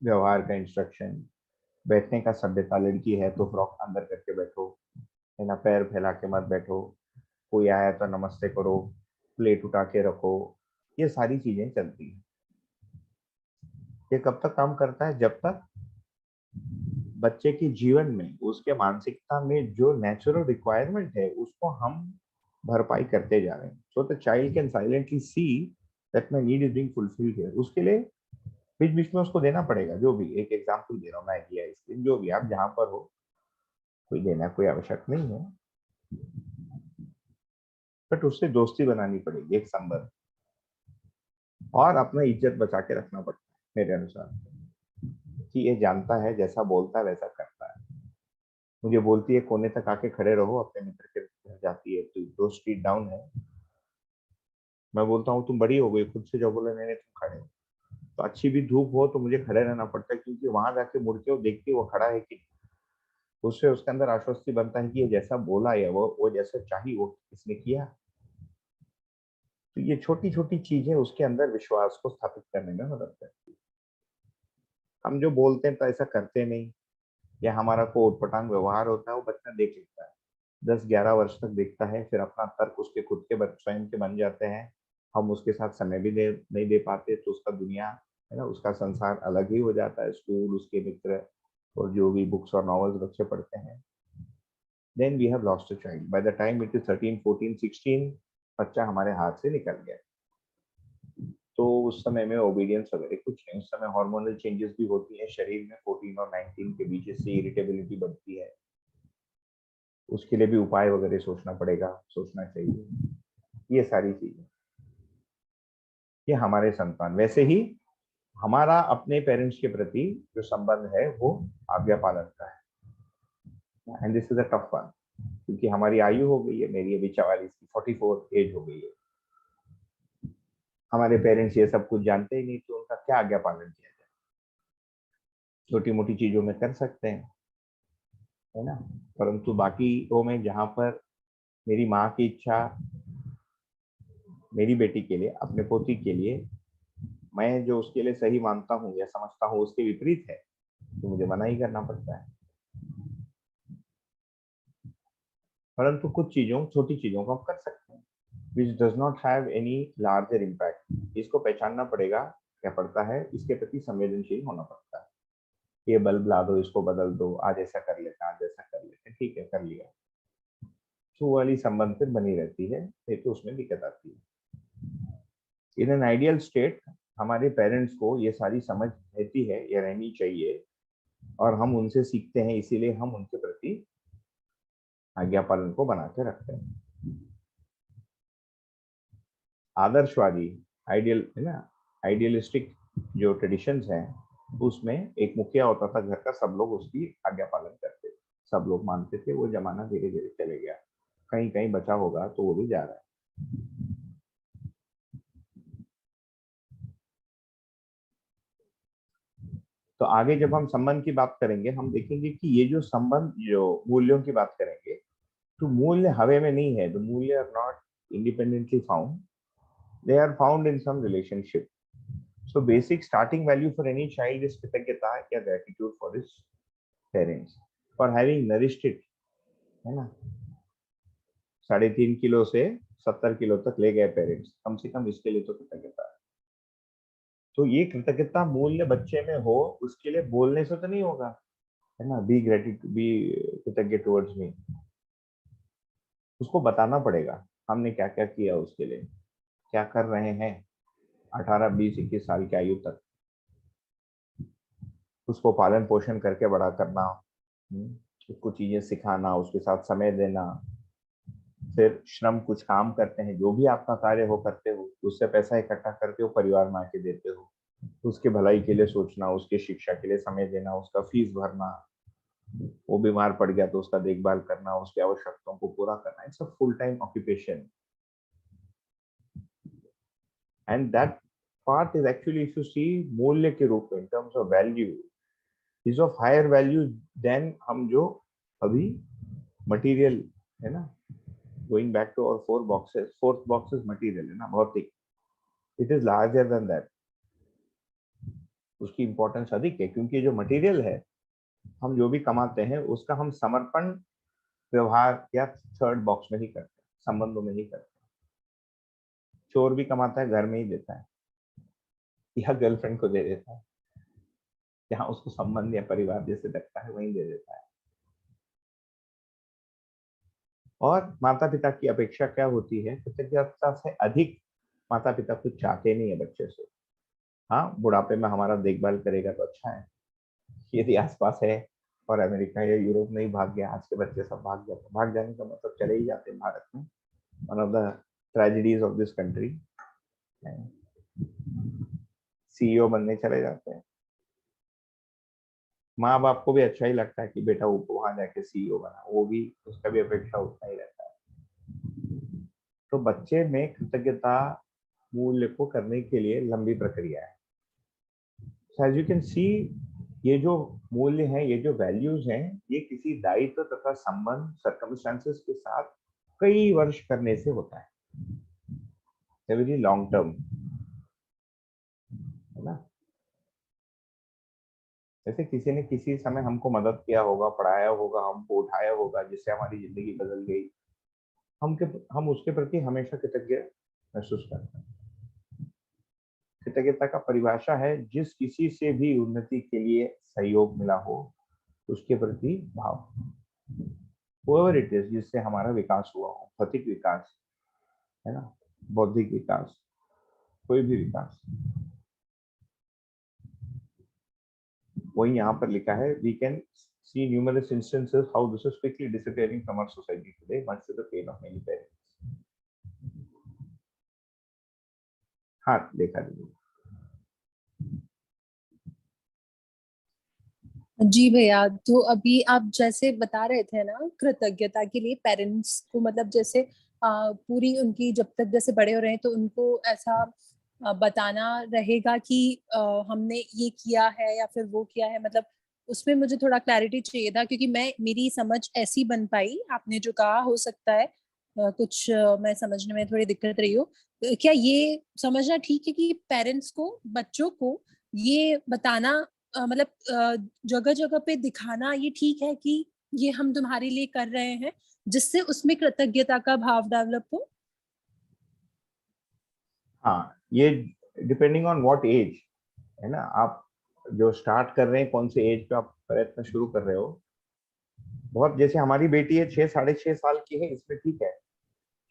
व्यवहार का इंस्ट्रक्शन, बैठने का सभ्यता, लड़की है तो फ्रॉक अंदर करके बैठो, है ना, पैर फैला के मत बैठो, कोई आया तो नमस्ते करो, प्लेट उठा के रखो, ये सारी चीजें चलती हैं। ये कब तक काम करता है, जब तक बच्चे के जीवन में, उसके मानसिकता में जो नेचुरल रिक्वायरमेंट है उसको हम भरपाई करते जा रहे हैं। So the child can silently see that my need is being fulfilled here. उसके लिए बीच बीच में उसको देना पड़ेगा, जो भी, एक एग्जांपल दे रहा हूँ, मैगी आइसक्रीम, जो भी, आप जहां पर हो, कोई देना कोई आवश्यक नहीं है, बट उससे दोस्ती बनानी पड़ेगी, एक संबंध, और अपना इज्जत बचा के रखना पड़ता है मेरे अनुसार। कि ये जानता है, जैसा बोलता है वैसा करता है। मुझे बोलती है कोने तक आके खड़े रहो, अपने मित्र के घर जाती है तो 2 स्ट्रीट डाउन है, मैं बोलता हूँ तुम बड़ी हो गई, खुद से जो बोले, नहीं नहीं तुम खड़े हो। तो अच्छी भी धूप हो तो मुझे खड़े रहना पड़ता है, क्योंकि वहां जाके मुड़ के वो देखती है वो खड़ा है कि नहीं। उससे उसके अंदर आश्वस्ति बनता है कि ये जैसा बोला या वो जैसा चाहिए वो इसने किया। तो ये छोटी छोटी चीजें उसके अंदर विश्वास को स्थापित करने में मदद करती है। हम जो बोलते हैं तो ऐसा करते नहीं, या हमारा को उटपटांग व्यवहार होता है, वो बच्चा देख लेता है। 10-11 वर्ष तक देखता है, फिर अपना तर्क उसके खुद के स्वयं के बन जाते हैं। हम उसके साथ समय भी नहीं दे पाते, तो उसका दुनिया है ना, उसका संसार अलग ही हो जाता है। स्कूल, उसके मित्र और जो भी बुक्स और नॉवेल्स बच्चे पढ़ते हैं, then we have lost a child. By the time it is 13, 14, 16, बच्चा हमारे हाथ से निकल गया। तो उस समय में ओबीडियंस वगैरह कुछ नहीं, उस समय हार्मोनल चेंजेस भी होती है शरीर में। 14 और 19 के बीच से इरिटेबिलिटी बढ़ती है, उसके लिए भी उपाय वगैरह सोचना पड़ेगा, सोचना चाहिए, ये सारी चीजें। ये हमारे संतान। वैसे ही हमारा अपने पेरेंट्स के प्रति जो संबंध है वो आज्ञा पालन का है। And this is a tough one, क्योंकि हमारी आयु हो गई है, मेरी अभी 44 की 44 एज हो गई है। हमारे पेरेंट्स ये सब कुछ जानते ही नहीं, तो उनका क्या आज्ञा पालन किया जाए। छोटी मोटी चीजों में कर सकते हैं, है ना, परंतु बाकी वो में जहाँ पर मेरी माँ की इच्छा मेरी बेटी के लिए, अपने पोती के लिए, मैं जो उसके लिए सही मानता हूँ या समझता हूँ उसके विपरीत है, तो मुझे मना ही करना पड़ता है। परंतु कुछ चीजों, छोटी चीजों को हम कर सकते हैं, which does not have any larger impact. इसको पहचानना पड़ेगा, क्या पड़ता है, इसके प्रति संवेदनशील होना पड़ता है। ये बल्ब ला दो, इसको बदल दो, आज ऐसा कर लेते, आज ऐसा कर लेते, ठीक है कर लिया, तो वाली संबंध फिर बनी रहती है, नहीं तो उसमें दिक्कत आती है। इन एन आइडियल स्टेट हमारे पेरेंट्स को ये सारी समझ रहती है या रहनी चाहिए, और हम उनसे सीखते हैं, इसीलिए हम उनके प्रति आज्ञा पालन को बना के रखते हैं। आदर्शवादी, आइडियल है ना, आइडियलिस्टिक जो ट्रेडिशंस हैं, उसमें एक मुखिया होता था घर का, सब लोग उसकी आज्ञा पालन करते थे, सब लोग मानते थे। वो जमाना धीरे धीरे चले गया, कहीं कहीं बचा होगा तो वो भी जा रहा है। तो आगे जब हम संबंध की बात करेंगे, हम देखेंगे कि ये जो संबंध, जो मूल्यों की बात करेंगे, तो मूल्य हवा में नहीं है। द मूल्य are not independently found, they are found in some relationship. So basic starting value for any child is कृतज्ञता या gratitude for his parents for having nourished it, है ना। 3.5 किलो से 70 किलो तक ले गए पेरेंट्स, कम से कम इसके लिए तो कृतज्ञता है। तो ये कृतज्ञता मूल्य बच्चे में हो, उसके लिए बोलने से तो नहीं होगा, है ना, बी ग्रेटिट्यूड, बी कृतज्ञ टुवर्ड्स मी। उसको बताना पड़ेगा हमने क्या क्या किया उसके लिए, क्या कर रहे हैं 18, 20, 21 साल की आयु तक। उसको पालन पोषण करके बड़ा करना, उसको चीजें सिखाना, उसके साथ समय देना, फिर श्रम, कुछ काम करते हैं, जो भी आपका कार्य हो करते हो, उससे पैसा इकट्ठा करते हो, परिवार में आके देते हो, उसके भलाई के लिए सोचना, उसके शिक्षा के लिए समय देना, उसका फीस भरना, वो बीमार पड़ गया तो उसका देखभाल करना, उसकी आवश्यकताओं को पूरा करना। It's a full time occupation, and that part is actually, if you see, मूल्य के रूप में, in terms of value, is of higher value than हम जो अभी मटेरियल, है ना, गोइंग बैक टू और 4 boxes, fourth box is material, है ना, भौतिक। It is larger than that, उसकी इंपॉर्टेंस अधिक है, क्योंकि जो मटेरियल है, हम जो भी कमाते हैं उसका हम समर्पण व्यवहार या थर्ड बॉक्स में ही करते हैं, संबंधों में ही करते हैं। चोर भी कमाता है, घर में ही देता है, या गर्लफ्रेंड को दे देता है, जहां उसको संबंध या परिवार जैसे लगता है वहीं दे देता है। और माता पिता की अपेक्षा क्या होती है, कृतज्ञता से अधिक माता पिता कुछ चाहते नहीं है बच्चे से। हाँ, बुढ़ापे में हमारा देखभाल करेगा तो अच्छा है, यदि आसपास है और अमेरिका या यूरोप नहीं भाग गया, आज के बच्चे सब भाग जाते, भाग जाने का मतलब चले ही जाते हैं भारत में। One of the tragedies of this country, CEO बनने चले जाते हैं। माँ बाप को भी अच्छा ही लगता है कि बेटा वो वहां जाके सीईओ बना, वो भी, उसका भी अपेक्षा उतना ही रहता है। तो बच्चे में कृतज्ञता मूल्य को करने के लिए लंबी प्रक्रिया है। एज यू कैन सी, ये जो मूल्य हैं, ये जो वैल्यूज हैं, ये किसी दायित्व तथा संबंध, सर्कमस्टांसेस के साथ कई वर्ष करने से होता है, वेरी लॉन्ग टर्म, है ना। जैसे किसी ने किसी समय हमको मदद किया होगा, पढ़ाया होगा, हमको उठाया होगा, जिससे हमारी जिंदगी बदल गई, हम उसके प्रति हमेशा कृतज्ञ महसूस करते हैं। कृतज्ञता का परिभाषा है जिस किसी से भी उन्नति के लिए सहयोग मिला हो उसके प्रति भाव, whoever it is, जिससे हमारा विकास हुआ हो, भौतिक विकास है ना, बौद्धिक विकास, कोई भी विकास। वही यहाँ पर लिखा है, we can see numerous instances how this is quickly disappearing from our society today, much to the pain of many parents. हाँ, देखा दीजिए। जी भैया, तो अभी आप जैसे बता रहे थे ना कृतज्ञता के लिए पेरेंट्स को, मतलब जैसे पूरी उनकी जब तक जैसे बड़े हो रहे हैं तो उनको ऐसा बताना रहेगा कि हमने ये किया है या फिर वो किया है, मतलब उसमें मुझे थोड़ा क्लैरिटी चाहिए था, क्योंकि मेरी समझ ऐसी बन पाई, आपने जो कहा हो सकता है कुछ मैं समझने में थोड़ी दिक्कत रही हो। क्या ये समझना ठीक है कि पेरेंट्स को बच्चों को ये बताना, मतलब जगह जगह पे दिखाना ये ठीक है कि ये हम तुम्हारे लिए कर रहे हैं, जिससे उसमें कृतज्ञता का भाव डेवलप हो? हाँ, ये डिपेंडिंग ऑन व्हाट एज है ना, आप जो स्टार्ट कर रहे हैं, कौन से एज पे आप प्रयत्न शुरू कर रहे हो। बहुत, जैसे हमारी बेटी है 6 साढ़े 6 साल की है, इसमें ठीक है,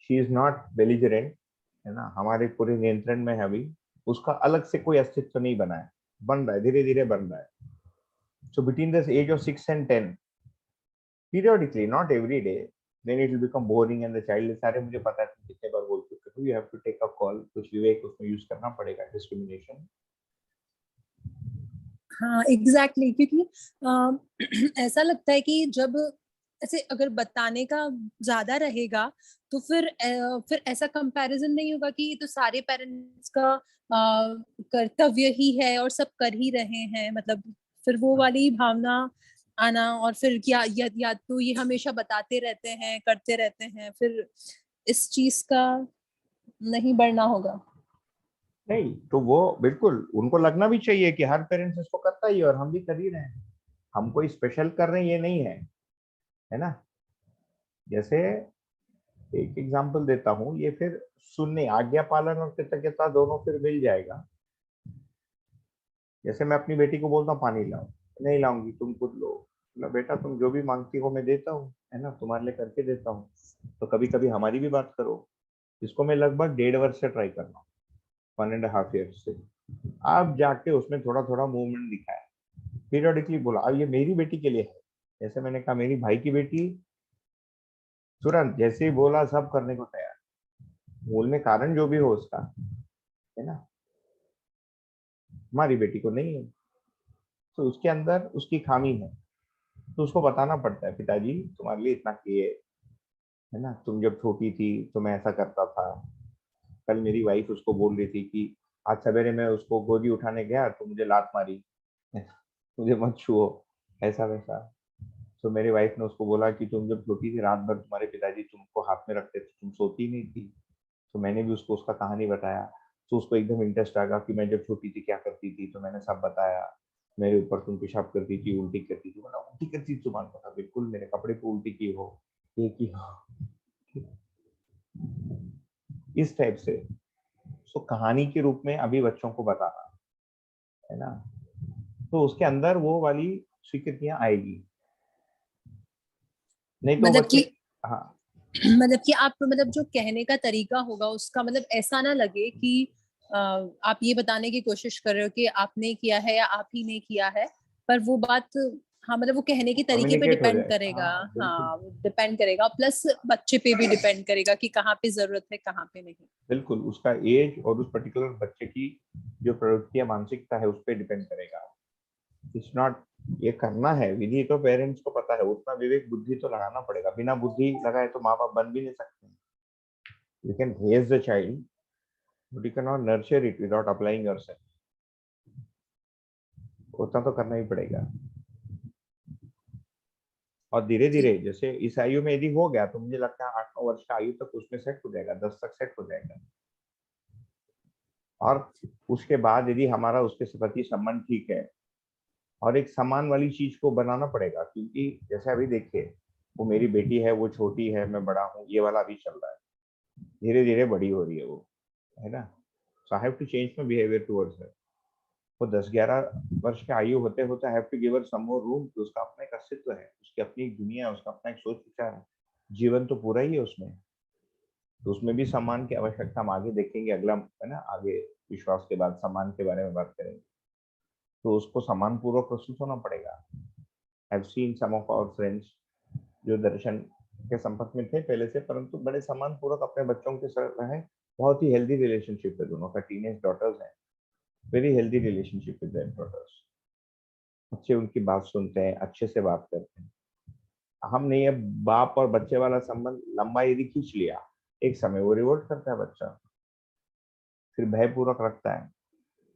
शी इज नॉट बेलिजरेंट है ना, हमारे पूरे नियंत्रण में है अभी, उसका अलग से कोई अस्तित्व नहीं बना है, बन रहा है, धीरे धीरे बन रहा है। So between this age of 6 and 10, periodically, not every day, then it will become boring and the child is, सारे मुझे पता है तुम कितने बार बोल चुके हो, you have to take a call, कुछ विवेक उसमें यूज करना पड़ेगा, डिस्क्रिमिनेशन। हाँ एग्जैक्टली क्योंकि ऐसा लगता है कि जब ऐसे अगर बताने का ज्यादा रहेगा तो फिर ऐसा कंपैरिजन नहीं होगा कि ये तो सारे पेरेंट्स का कर्तव्य ही है और सब कर ही रहे हैं, मतलब फिर वो वाली भावना आना, और फिर या तो ये हमेशा बताते रहते हैं, करते रहते हैं, फिर इस चीज का नहीं बढ़ना होगा। नहीं तो वो बिल्कुल उनको लगना भी चाहिए कि हर पेरेंट्स इसको करता ही है और हम भी कर ही रहे हैं, हम कोई स्पेशल कर रहे हैं ये नहीं है ना। जैसे एक एग्जांपल देता हूँ, ये फिर सुनने, आज्ञा पालन और कृतज्ञता दोनों फिर मिल जाएगा। जैसे मैं अपनी बेटी को बोलता हूँ पानी लाओ, नहीं लाऊंगी, तुम खुद लो। बेटा तुम जो भी मांगती हो मैं देता हूँ, है ना, तुम्हारे लिए करके देता हूँ, तो कभी कभी हमारी भी बात करो। इसको मैं लगभग 1.5 वर्ष से ट्राई कर रहा हूँ, 1.5 years से। अब जाके उसमें थोड़ा थोड़ा मूवमेंट दिखा है, पीरियडिकली बोला। अब ये मेरी बेटी के लिए है, जैसे मैंने कहा मेरी भाई की बेटी तुरंत जैसे ही बोला सब करने को तैयार, बोलने कारण जो भी हो उसका, है ना। हमारी बेटी को नहीं है, तो उसके अंदर उसकी खामी है, तो उसको बताना पड़ता है, पिताजी तुम्हारे लिए इतना किए, है ना, तुम जब छोटी थी तो मैं ऐसा करता था। कल मेरी वाइफ उसको बोल रही थी कि आज सवेरे मैं उसको गोदी उठाने गया तो मुझे लात मारी, मुझे मत छुओ, ऐसा वैसा। तो मेरी वाइफ ने उसको बोला कि तुम जब छोटी थी रात भर तुम्हारे पिताजी तुमको हाथ में रखते थे, तुम सोती नहीं थी। तो मैंने भी उसको उसका कहानी बताया, तो उसको एकदम इंटरेस्ट आ गया कि मैं जब छोटी थी क्या करती थी, तो मैंने सब बताया। मेरे ऊपर तुम पेशाब करती थी, उल्टी करती थी, बोला उल्टी करती थी तुम्हारा पता, बिल्कुल मेरे कपड़े पे उल्टी की हो, ये की हो, इस टाइप से। सो कहानी के रूप में अभी बच्चों को बताना, है ना, तो उसके अंदर वो वाली स्वीकृतियां आएगी, नहीं तो मतलब बच्चे। कि हाँ, मतलब कि आप, मतलब जो कहने का तरीका होगा उसका, मतलब ऐसा ना लगे कि आप ये बताने की कोशिश कर रहे हो कि आपने किया है या आप ही ने किया है, पर वो बात, हाँ मतलब वो कहने के तरीके पे कम्युनिकेट हो डिपेंड जाएगा, करेगा। हाँ बिल्कुल। हाँ डिपेंड करेगा, प्लस बच्चे पे भी डिपेंड करेगा कि कहाँ पे जरूरत है कहाँ पे नहीं। बिल्कुल उसका एज और उस पर्टिकुलर बच्चे की जो प्रवृत्ति या मानसिकता है उस पर डिपेंड करेगा। इट्स नॉट, ये करना है विधि तो पेरेंट्स को पता है, उतना विवेक बुद्धि तो लगाना पड़ेगा, बिना बुद्धि लगाए तो माँ बाप बन भी नहीं सकते। You can raise the child but you can not nurture it without applying yourself, उतना तो करना ही पड़ेगा। और धीरे धीरे ठीक। जैसे इस आयु में यदि हो गया तो मुझे लगता है 8-9 वर्ष का आयु तक उसमें सेट हो जाएगा, 10 तक सेट हो जाएगा। और उसके बाद यदि हमारा उसके प्रति संबंध ठीक है और एक सम्मान वाली चीज को बनाना पड़ेगा, क्योंकि जैसे अभी देखिए, वो मेरी बेटी है, वो छोटी है, मैं बड़ा हूँ, ये वाला अभी चल रहा है, धीरे धीरे बड़ी हो रही है वो, है ना। So I have to change my behaviour towards her. वो 10-11 वर्ष के आयु होते होते I have to give her some more room, कि उसका अपना एक अस्तित्व है, उसकी अपनी एक दुनिया है, उसका अपना एक सोच विचार है, जीवन तो पूरा ही है उसमें। तो उसमें भी सम्मान की आवश्यकता हम आगे देखेंगे, अगला है ना, आगे विश्वास के बाद सम्मान के बारे में बात करेंगे। तो उसको सम्मान पूर्वक प्रस्तुत होना पड़ेगा। I have seen some of our friends जो दर्शन के संपर्क में थे पहले से, परंतु बड़े सम्मान पूर्वक अपने बच्चों के साथ रहे। बहुत ही हेल्दी रिलेशनशिप है दोनों का, टीनेज डॉटर्स हैं, very healthy relationship with their daughters. बच्चे उनकी बात सुनते हैं, अच्छे से बात करते हैं। हमने ये बाप और बच्चे वाला संबंध लंबा यदि खींच लिया, एक समय वो रिवोल्ट करता है बच्चा, फिर भयपूर्वक रखता है,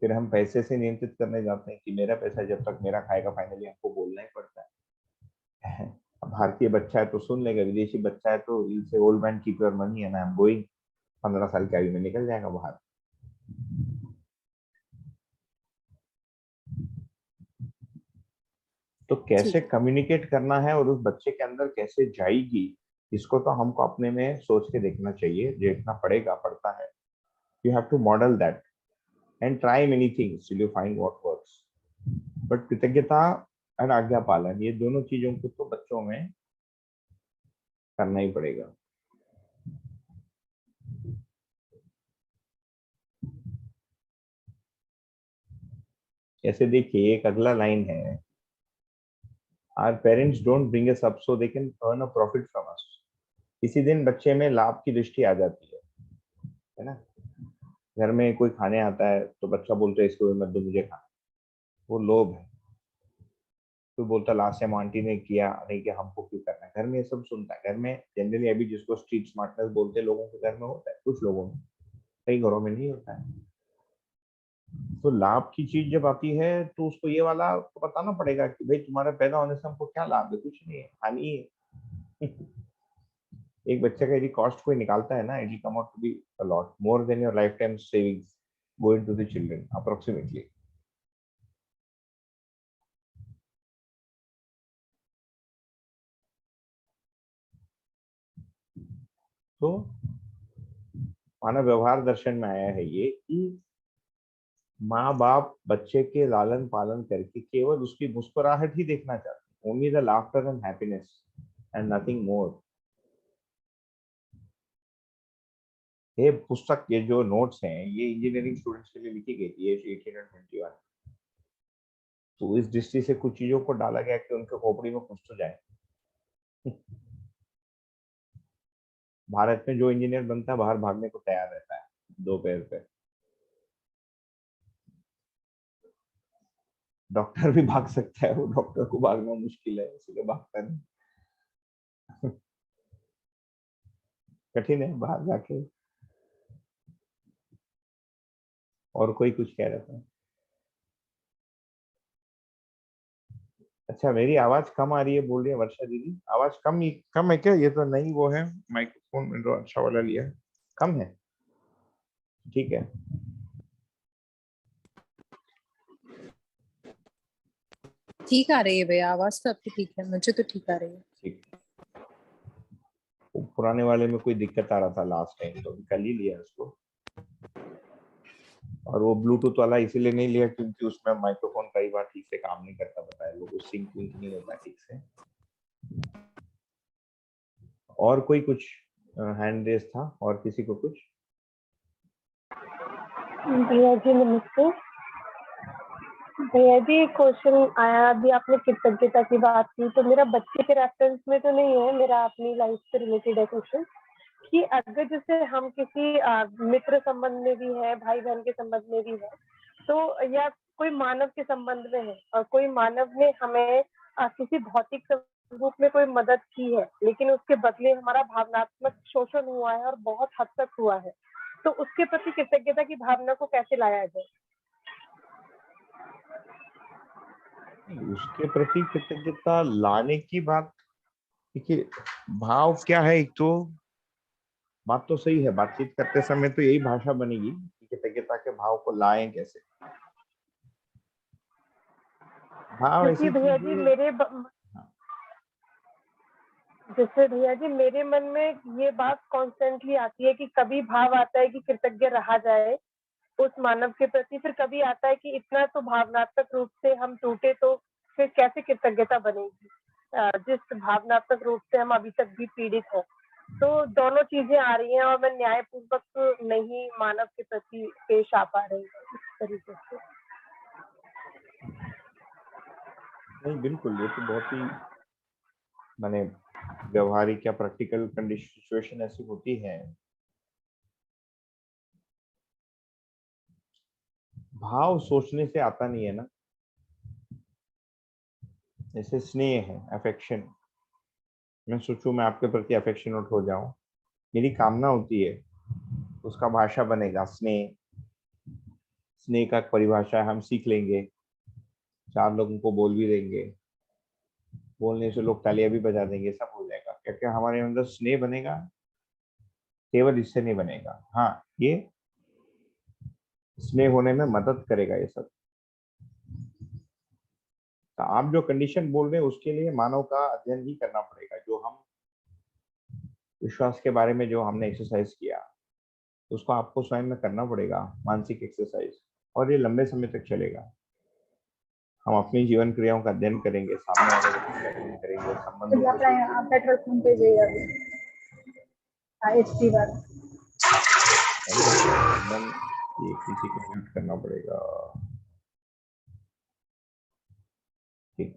फिर हम पैसे से नियंत्रित करने जाते हैं कि मेरा पैसा जब तक मेरा खाएगा, फाइनली हमको बोलना ही पड़ता है। अब भारतीय बच्चा है तो सुन लेगा, विदेशी बच्चा है तो से old man keep your money and I am going, 15 साल की आयु में निकल जाएगा बाहर। तो कैसे कम्युनिकेट करना है और उस बच्चे के अंदर कैसे जाएगी, इसको तो हमको अपने में सोच के देखना चाहिए, देखना पड़ेगा, पड़ता है। You have to model that and try many things till you find what works. But कृतज्ञता और आज्ञा पालन, ये दोनों चीजों को तो बच्चों में करना ही पड़ेगा। ऐसे देखिए, एक अगला लाइन है, our parents don't bring us up so they can earn a profit from us. इसी दिन बच्चे में लाभ की दृष्टि आ जाती है ना। घर में कोई खाने आता है तो बच्चा बोलता है इसको मत दो, मुझे खाना, वो लोभ है। तो बोलता लास्ट टाइम आंटी ने किया नहीं कि हमको क्यों करना है। घर में ये सब सुनता है, घर में जनरली अभी जिसको स्ट्रीट स्मार्टनेस बोलते हैं, लोगों के घर में होता है, कुछ लोगों में, कई घरों में नहीं होता है। तो लाभ की चीज जब आती है तो उसको ये वाला तो बताना पड़ेगा कि भाई तुम्हारे पैदा होने से हमको क्या लाभ है, कुछ नहीं है, हानि है। एक बच्चे का यदि कॉस्ट कोई निकालता है ना, it will come out to be a lot more than your life time savings going to the children approximately. तो मानव व्यवहार दर्शन में आया है ये कि माँ बाप बच्चे के लालन पालन करके केवल उसकी मुस्कुराहट ही देखना चाहते हैं, only the laughter and happiness and nothing more. ये पुस्तक, ये जो नोट्स हैं, ये इंजीनियरिंग स्टूडेंट्स के लिए लिखी गई थी, ये 1821। तो इस दृष्टि से कुछ चीजों को डाला गया कि उनके खोपड़ी में कुछ तो जाए। भारत में जो इंजीनियर बनता है बाहर भागने को तैयार रहता है, दो पैर पे। डॉक्टर भी भाग सकता है, वो डॉक्टर को भागना मुश्किल है, इसलिए भागता नहीं। कठिन है बाहर जाके। और कोई कुछ कह रहा था? अच्छा, मेरी आवाज कम आ रही है बोल रही है वर्षा दीदी, आवाज कम है क्या? ये तो नहीं, वो है माइक्रोफोन में जो अच्छा वाला लिया है, कम है, ठीक है। ठीक आ रही है भैया आवाज तो आपकी, ठीक है, मुझे तो ठीक आ रही है। ठीक। पुराने वाले में कोई दिक्कत आ रहा था लास्ट टाइम, तो कल ही लिया उसको। और वो ब्लूटूथ वाला इसीलिए नहीं लिया क्योंकि उसमें माइक्रोफोन कई बार ठीक से काम नहीं करता, बताया लोगों, सिंक विंक नहीं होता ठीक से। और कोई कुछ हैंड रेस था और किसी को कुछ? भैया जी नमस्ते। भैया जी क्वेश्चन आया, अभी आपने कृतज्ञता की बात की, तो मेरा बच्चे के रेफरेंस में तो नहीं है, मेरा अपनी लाइफ से रिलेटेड है क्वेश्चन कि अगर जैसे हम किसी मित्र संबंध में भी है, भाई बहन के संबंध में भी है, तो या कोई मानव के संबंध में है और कोई मानव ने हमें किसी भौतिक रूप में कोई मदद की है, लेकिन उसके बदले हमारा भावनात्मक शोषण हुआ है और बहुत हद तक हुआ है, तो उसके प्रति कृतज्ञता की भावना को कैसे लाया जाए? उसके प्रति कृतज्ञता लाने की बात, देखिए भाव क्या है, एक तो बात तो सही है, बातचीत करते समय तो यही भाषा बनेगी कि कृतज्ञता के भाव को लाएं कैसे। हाँ क्योंकि वैसी भैया जी चीजें। हाँ, जैसे भैया जी मेरे मन में ये बात कॉन्स्टेंटली आती है कि कभी भाव आता है कि कृतज्ञ रहा जाए उस मानव के प्रति, फिर कभी आता है कि इतना तो भावनात्मक रूप से हम टूटे तो फिर कैसे कृतज्ञता बनेगी, जिस भावनात्मक रूप से हम अभी तक भी पीड़ित हैं। तो दोनों चीजें आ रही हैं और मैं न्यायपूर्वक नहीं मानव के प्रति पेश आ पा रही हूँ इस तरीके से। नहीं बिल्कुल, ये तो बहुत ही माने व्यवहारिक या प्रैक्टिकल कंडीशन सिचुएशन ऐसी होती है। भाव सोचने से आता नहीं है ना, जैसे स्नेह है, अफेक्शन, मैं सोचूं मैं आपके प्रति अफेक्शनेट हो जाऊं, मेरी कामना होती है, उसका भाषा बनेगा स्नेह। स्नेह का परिभाषा हम सीख लेंगे, 4 लोगों को बोल भी देंगे, बोलने से लोग तालियां भी बजा देंगे, सब हो जाएगा। क्या क्या हमारे अंदर स्नेह बनेगा? केवल इससे नहीं बनेगा। हाँ, ये स्नेह होने में मदद करेगा ये सब। तो आप जो कंडीशन बोल रहे हैं उसके लिए मानव का अध्ययन ही करना पड़ेगा। जो हम विश्वास के बारे में जो हमने एक्सरसाइज किया, उसको आपको स्वयं में करना पड़ेगा, मानसिक एक्सरसाइज, और ये लंबे समय तक चलेगा। हम अपनी जीवन क्रियाओं का अध्ययन करेंगे, सामने वाले व्यक्ति का अध्ययन करेंगे, संबंधों को सोचेंगे। पेट्रोल पंप पे जाइए HP वाला। अरे संबंध, ये किसी को म्यूट करना पड़ेगा। ठीक,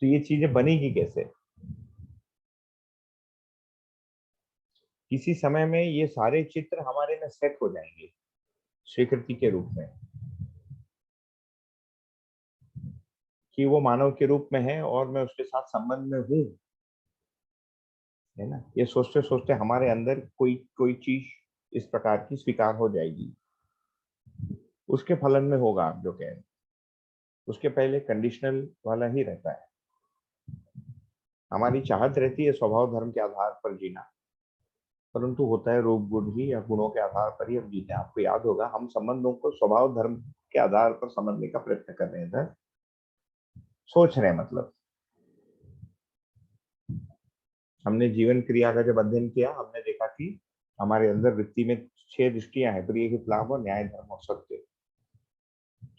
तो ये चीजें बनेगी कैसे? किसी समय में ये सारे चित्र हमारे में सेट हो जाएंगे स्वीकृति के रूप में, कि वो मानव के रूप में है और मैं उसके साथ संबंध में हूँ, है ना। ये सोचते सोचते हमारे अंदर कोई कोई चीज इस प्रकार की स्वीकार हो जाएगी। उसके फलन में होगा आप जो कह रहे हैं, उसके पहले कंडीशनल वाला ही रहता है। हमारी चाहत रहती है स्वभाव धर्म के आधार पर जीना, परंतु होता है रूप गुण ही या गुणों के आधार पर ही हम जीते हैं। आपको याद होगा हम संबंधों को स्वभाव धर्म के आधार पर समझने का प्रयत्न कर रहे थे, सोच रहे हैं मतलब। हमने जीवन क्रिया का जब अध्ययन किया, हमने देखा कि हमारे अंदर वृत्ति में 6 दृष्टियां हैं, प्रिय, हित, लाभ और न्याय, धर्म और सत्य।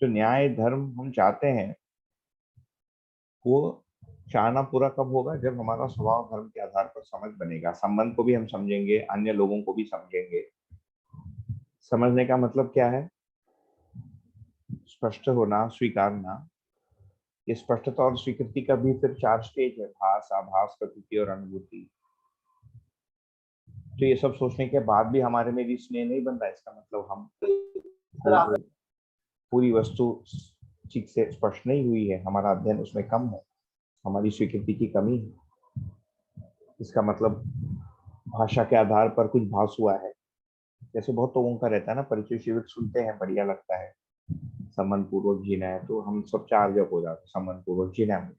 जो न्याय धर्म हम चाहते हैं, वो चाहना पूरा कब होगा? जब हमारा स्वभाव धर्म के आधार पर समझ बनेगा। संबंध को भी हम समझेंगे, अन्य लोगों को भी समझेंगे। समझने का मतलब क्या है? स्पष्ट होना, स्वीकारना। ये स्पष्टता और स्वीकृति का भी फिर 4 स्टेज है: भास, आभास, प्रतीति और अनुभूति। तो ये सब सोचने के बाद भी हमारे में भी स्नेह नहीं बन रहा है, इसका मतलब हम पूरी वस्तु ठीक से स्पष्ट नहीं हुई है, हमारा अध्ययन उसमें कम है, हमारी स्वीकृति की कमी है। इसका मतलब भाषा के आधार पर कुछ भास हुआ है। जैसे बहुत लोगों का रहता है ना, परिचय शिविर सुनते हैं, बढ़िया लगता है, संबंध पूर्वक जीना है, तो हम सब चार्ज अप हो जाते हैं संबंध पूर्वक जीना है।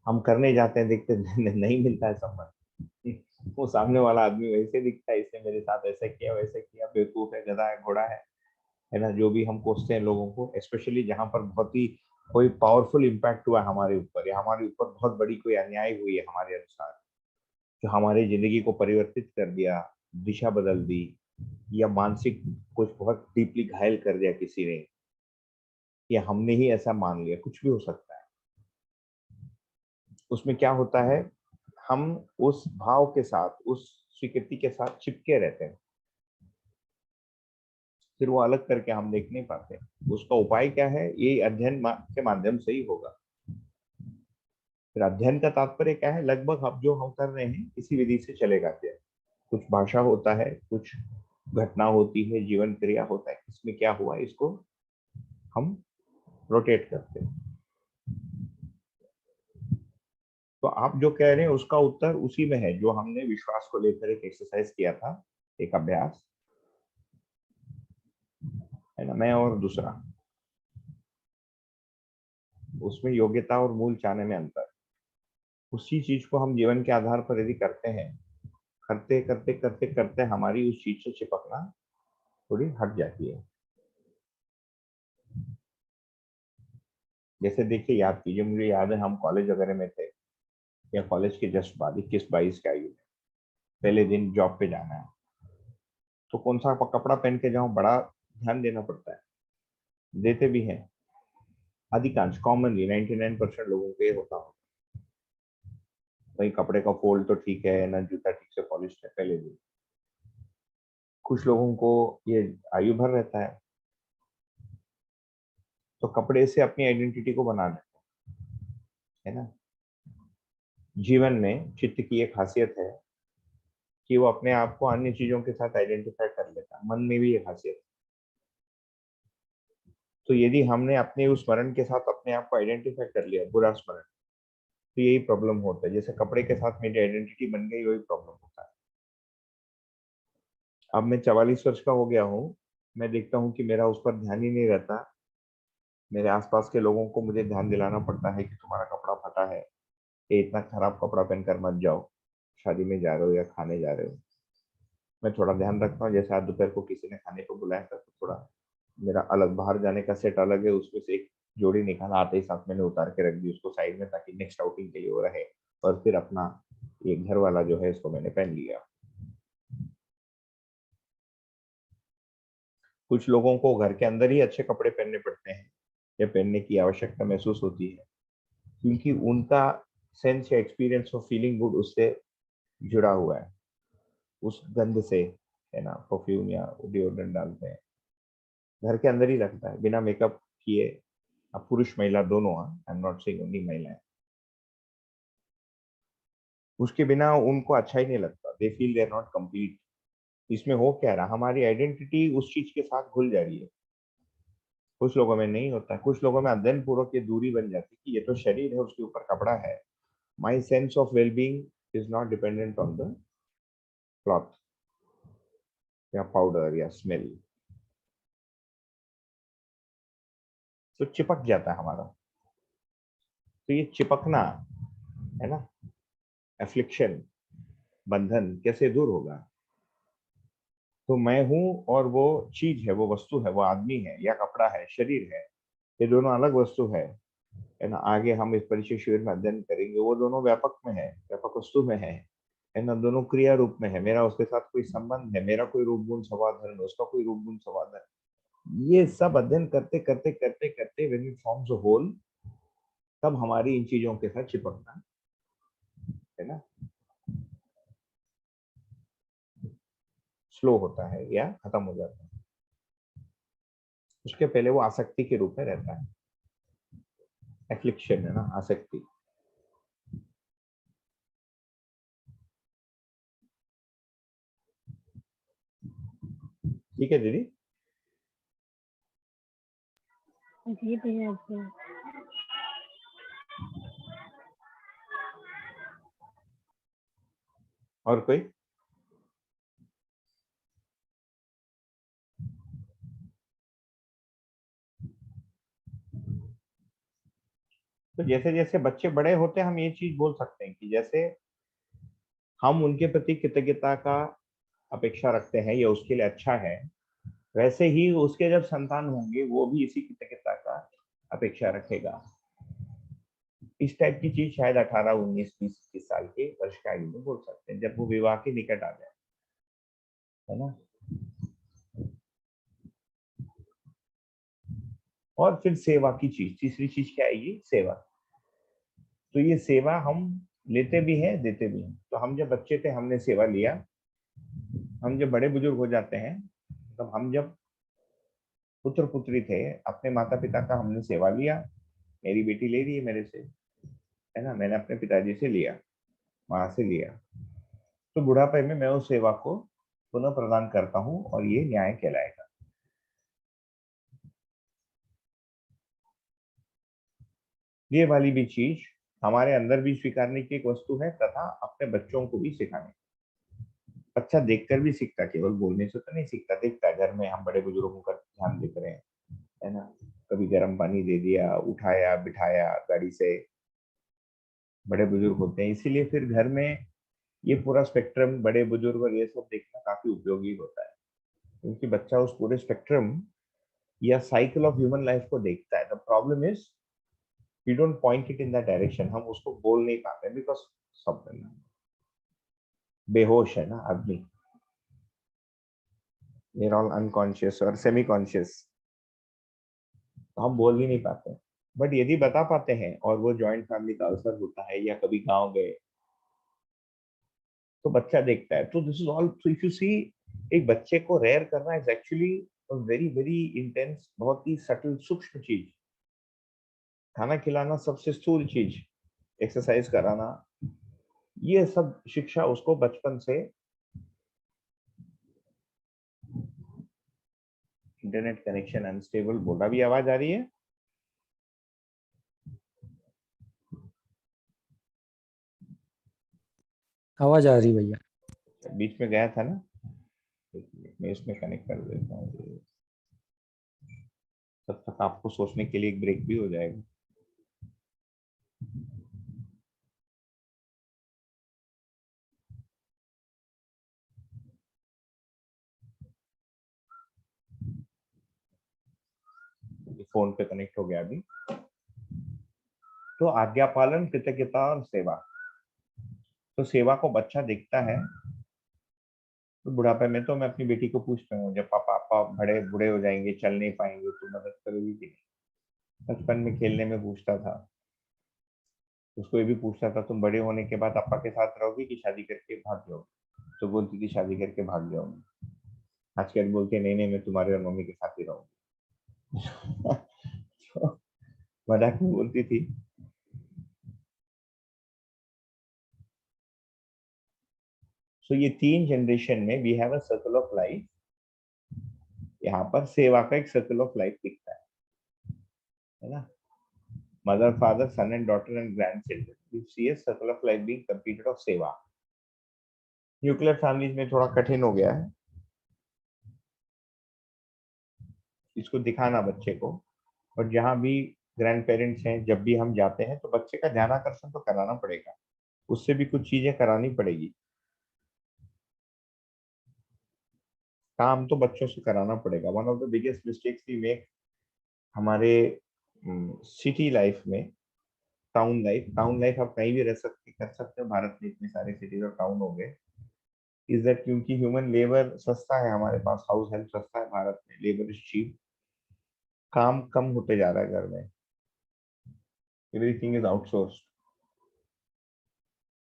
हम करने जाते हैं, देखते नहीं मिलता है संबंध। वो सामने वाला आदमी वैसे दिखता है, इसने मेरे साथ ऐसा किया वैसे किया, बेवकूफ है, गधा है, घोड़ा है ना। जो भी हम कोसते हैं लोगों को, स्पेशली जहां पर बहुत ही कोई पावरफुल इम्पैक्ट हुआ हमारे ऊपर, या हमारे ऊपर बहुत बड़ी कोई अन्याय हुई है हमारे अनुसार, जो हमारी जिंदगी को परिवर्तित कर दिया, दिशा बदल दी, या मानसिक कुछ बहुत डीपली घायल कर दिया किसी ने, या हमने ही ऐसा मान लिया, कुछ भी हो सकता है। उसमें क्या होता है, हम उस भाव के साथ, उस स्वीकृति के साथ चिपके रहते हैं, फिर वो अलग करके हम देख नहीं पाते। उसका उपाय क्या है? ये अध्ययन के माध्यम से ही होगा। फिर अध्ययन का तात्पर्य क्या है? लगभग अब जो हम कर रहे हैं इसी विधि से चलेगा। अध्ययन कुछ भाषा होता है, कुछ घटना होती है, जीवन क्रिया होता है, इसमें क्या हुआ इसको हम रोटेट करते हैं। तो आप जो कह रहे हैं उसका उत्तर उसी में है जो हमने विश्वास को लेकर एक एक्सरसाइज किया था, एक अभ्यास है ना, मैं और दूसरा। उसमें योग्यता और मूल चाहने में अंतर। उसी चीज को हम जीवन के आधार पर यदि करते हैं, करते करते करते करते हमारी उस चीज से चिपकना थोड़ी हट जाती है। जैसे देखिए, याद कीजिए, मुझे याद है हम कॉलेज वगैरह में थे या कॉलेज के जस्ट बाद 21-22 की आयु में, पहले दिन जॉब पे जाना है, तो कौन सा कपड़ा पहन के जाऊं, बड़ा ध्यान देना पड़ता है, देते भी हैं। अधिकांश कॉमनली 99% लोगों के होता हो, भाई कपड़े का फोल्ड तो ठीक है ना, जूता ठीक से पॉलिश है पहले दिन। कुछ लोगों को ये आयु भर रहता है, तो कपड़े से अपनी आइडेंटिटी को बना लेते हैं, है ना। जीवन में चित्त की एक खासियत है कि वो अपने आप को अन्य चीजों के साथ आइडेंटिफाई कर लेता है, मन में भी ये खासियत है। तो यदि हमने अपने उस स्मरण के साथ अपने आप को आइडेंटिफाई कर लिया, बुरा स्मरण, तो यही प्रॉब्लम होता है। जैसे कपड़े के साथ मेरी आइडेंटिटी बन गई, वही प्रॉब्लम होता है। अब मैं 44 वर्ष का हो गया हूँ, मैं देखता हूँ कि मेरा उस पर ध्यान ही नहीं रहता। मेरे आसपास के लोगों को मुझे ध्यान दिलाना पड़ता है कि तुम्हारा कपड़ा फटा है, ये इतना खराब कपड़ा पहनकर मत जाओ, शादी में जा रहे हो या खाने जा रहे हो। मैं थोड़ा ध्यान रखता हूँ, जैसे आज दोपहर को किसी ने खाने को बुलाया था, तो थोड़ा मेरा अलग बाहर जाने का सेट अलग है, उसमें से एक जोड़ी निकाला, आते ही साथ मैंने उतार के रख दी उसको साइड में, ताकि नेक्स्ट आउटिंग के लिए वो रहे। और फिर अपना ये घर वाला जो है इसको मैंने पहन लिया। कुछ लोगों को घर के अंदर ही अच्छे कपड़े पहनने पड़ते हैं या पहनने की आवश्यकता महसूस होती है, क्योंकि उनका सेंस या एक्सपीरियंस ऑफ फीलिंग गुड उससे जुड़ा हुआ है, उस गंध से, है ना। परफ्यूम या डिओड्रेंट डालते हैं, घर के अंदर ही लगता है बिना मेकअप किए। अब पुरुष महिला दोनों, I am not saying only महिलाएं, उसके बिना उनको अच्छा ही नहीं लगता, they feel they are not complete. इसमें हो क्या रहा, हमारी आइडेंटिटी उस चीज के साथ घुल जा रही है। कुछ लोगों में नहीं होता, कुछ लोगों में अध्ययन पूर्वक ये दूरी बन जाती है कि ये तो शरीर है, उसके ऊपर कपड़ा है। My sense of wellbeing is not dependent on the cloth या पाउडर या स्मेल। तो चिपक जाता है हमारा। तो ये चिपकना, है ना, एफ्लिक्शन, बंधन कैसे दूर होगा। तो मैं हूं और वो चीज है, वो वस्तु है, वो आदमी है या कपड़ा है, शरीर है, ये दोनों अलग वस्तु है ना। आगे हम इस परिचय शिविर में अध्ययन करेंगे, वो दोनों व्यापक में है, व्यापक वस्तु में है ना। दोनों क्रिया रूप में है, मेरा उसके साथ कोई संबंध है, मेरा कोई रूप गुण समाधान, उसका कोई रूप गुण समाधान। ये सब अध्ययन करते करते करते करते when it forms a whole, तब हमारी इन चीजों के साथ चिपकना, है ना, स्लो होता है या खत्म हो जाता है। उसके पहले वो आसक्ति के रूप में रहता है, एफ्लिक्शन, है ना, आसक्ति। ठीक है दीदी। जी भैया जी। और कोई? तो जैसे जैसे बच्चे बड़े होते हैं, हम ये चीज बोल सकते हैं कि जैसे हम उनके प्रति कृतज्ञता का अपेक्षा रखते हैं, या उसके लिए अच्छा है, वैसे ही उसके जब संतान होंगे वो भी इसी कृतज्ञता का अपेक्षा रखेगा। इस टाइप की चीज शायद 18, 19, 20, 21 साल के वर्ष की आयु में बोल सकते हैं, जब वो विवाह के निकट आ जाए, है ना। और फिर सेवा की चीज, तीसरी चीज क्या आएगी, सेवा। तो ये सेवा हम लेते भी हैं, देते भी हैं। तो हम जब बच्चे थे हमने सेवा लिया, हम जब बड़े बुजुर्ग हो जाते हैं, तब हम जब पुत्र पुत्री थे, अपने माता पिता का हमने सेवा लिया। मेरी बेटी ले रही है मेरे से, है ना, मैंने अपने पिताजी से लिया, माँ से लिया। तो बुढ़ापे में मैं उस सेवा को पुनः प्रदान करता हूँ, और ये न्याय कहलाएगा। ये वाली भी चीज हमारे अंदर भी स्वीकारने की एक वस्तु है, तथा अपने बच्चों को भी सिखाने। बच्चा देखकर भी सीखता, केवल बोलने से तो नहीं सीखता, देखता है घर में हम बड़े बुजुर्गों का ध्यान देख रहे हैं, है ना। कभी गर्म पानी दे दिया, उठाया बिठाया गाड़ी से, बड़े बुजुर्ग होते हैं, इसीलिए फिर घर में ये पूरा स्पेक्ट्रम, बड़े बुजुर्ग और ये सब देखना काफी उपयोगी होता है, क्योंकि बच्चा उस पूरे स्पेक्ट्रम या साइकिल ऑफ ह्यूमन लाइफ को देखता है। The problem is we don't point it in that direction, हम उसको बोल नहीं पाते बिकॉज सब बेहोश है ना आदमी, वी आर ऑल अनकॉन्शियस और सेमी कॉन्शियस, तो हम बोल ही नहीं पाते। बट यदि बता पाते हैं और वो जॉइंट फैमिली का अवसर होता है या कभी गांव गए तो बच्चा देखता है, तो this is all, so if you see, एक बच्चे को रेयर करना is actually very very intense, बहुत ही सटल सूक्ष्म चीज। खाना खिलाना सबसे स्थूल चीज, एक्सरसाइज कराना, ये सब शिक्षा उसको बचपन से। इंटरनेट कनेक्शन अनस्टेबल, बोला भी आवाज आ रही है? आवाज आ रही भैया। बीच में गया था ना, मैं इसमें कनेक्ट कर देता हूँ, तब तक आपको सोचने के लिए एक ब्रेक भी हो जाएगा। फोन पे कनेक्ट हो गया अभी। तो आज्ञा पालन, कृतज्ञता और सेवा। तो सेवा को बच्चा देखता है, तो बुढ़ापे में तो मैं अपनी बेटी को पूछता हूँ, जब पापा पापा बड़े बूढ़े हो जाएंगे, चल नहीं पाएंगे, तो मदद करोगी कि नहीं? बचपन में खेलने में पूछता था, उसको ये भी पूछता था तुम बड़े होने के बाद पापा के साथ रहोगी कि शादी करके भाग जाओगी? तो बोलती थी शादी करके भाग जाऊंगी। आजकल बोलते नहीं नहीं, मैं तुम्हारे और मम्मी के साथ ही रहूंगी। तो मजाक में बोलती थी। सो ये 3 जनरेशन में we have a circle of life. यहाँ पर सेवा का एक सर्कल ऑफ लाइफ दिखता है ना? Mother father son and daughter and grand children, you see a circle of life being completed of seva. Nuclear families में थोड़ा कठिन हो गया है इसको दिखाना बच्चे को, और जहाँ भी ग्रैंड पेरेंट्स हैं, जब भी हम जाते हैं तो बच्चे का ध्यान आकर्षण तो कराना पड़ेगा, उससे भी कुछ चीजें करानी पड़ेगी, काम तो बच्चों से कराना पड़ेगा। One of the biggest mistakes we make हमारे सिटी लाइफ में, टाउन लाइफ आप कहीं भी रह सकते कर सकते हो, भारत में इतने सारे सिटीज और टाउन हो गए, इज दैट क्योंकि ह्यूमन लेबर सस्ता है हमारे पास, हाउस हेल्प सस्ता है भारत में, लेबर इज चीप, काम कम होते जा रहा है घर में, एवरीथिंग इज आउटसोर्स्ड,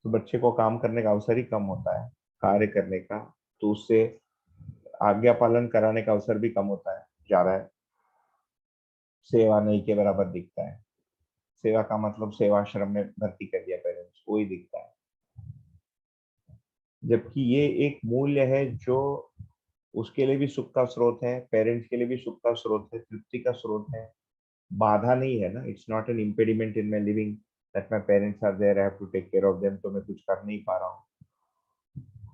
तो बच्चे को काम करने का अवसर ही कम होता है, कार्य करने का, तो उससे आज्ञा पालन कराने का अवसर भी कम होता है जा रहा है, सेवा नहीं के बराबर दिखता है। सेवा का मतलब सेवाश्रम में भर्ती कर दिया पेरेंट्स, वही दिखता है, जबकि ये एक मूल्य है जो उसके लिए भी सुख का स्रोत है, पेरेंट्स के लिए भी सुख का स्रोत है, तृप्ति का स्रोत है, बाधा नहीं है ना। It's not an impediment in my living that my parents are there, I have to take care of them, तो मैं कुछ कर नहीं पा रहा हूँ।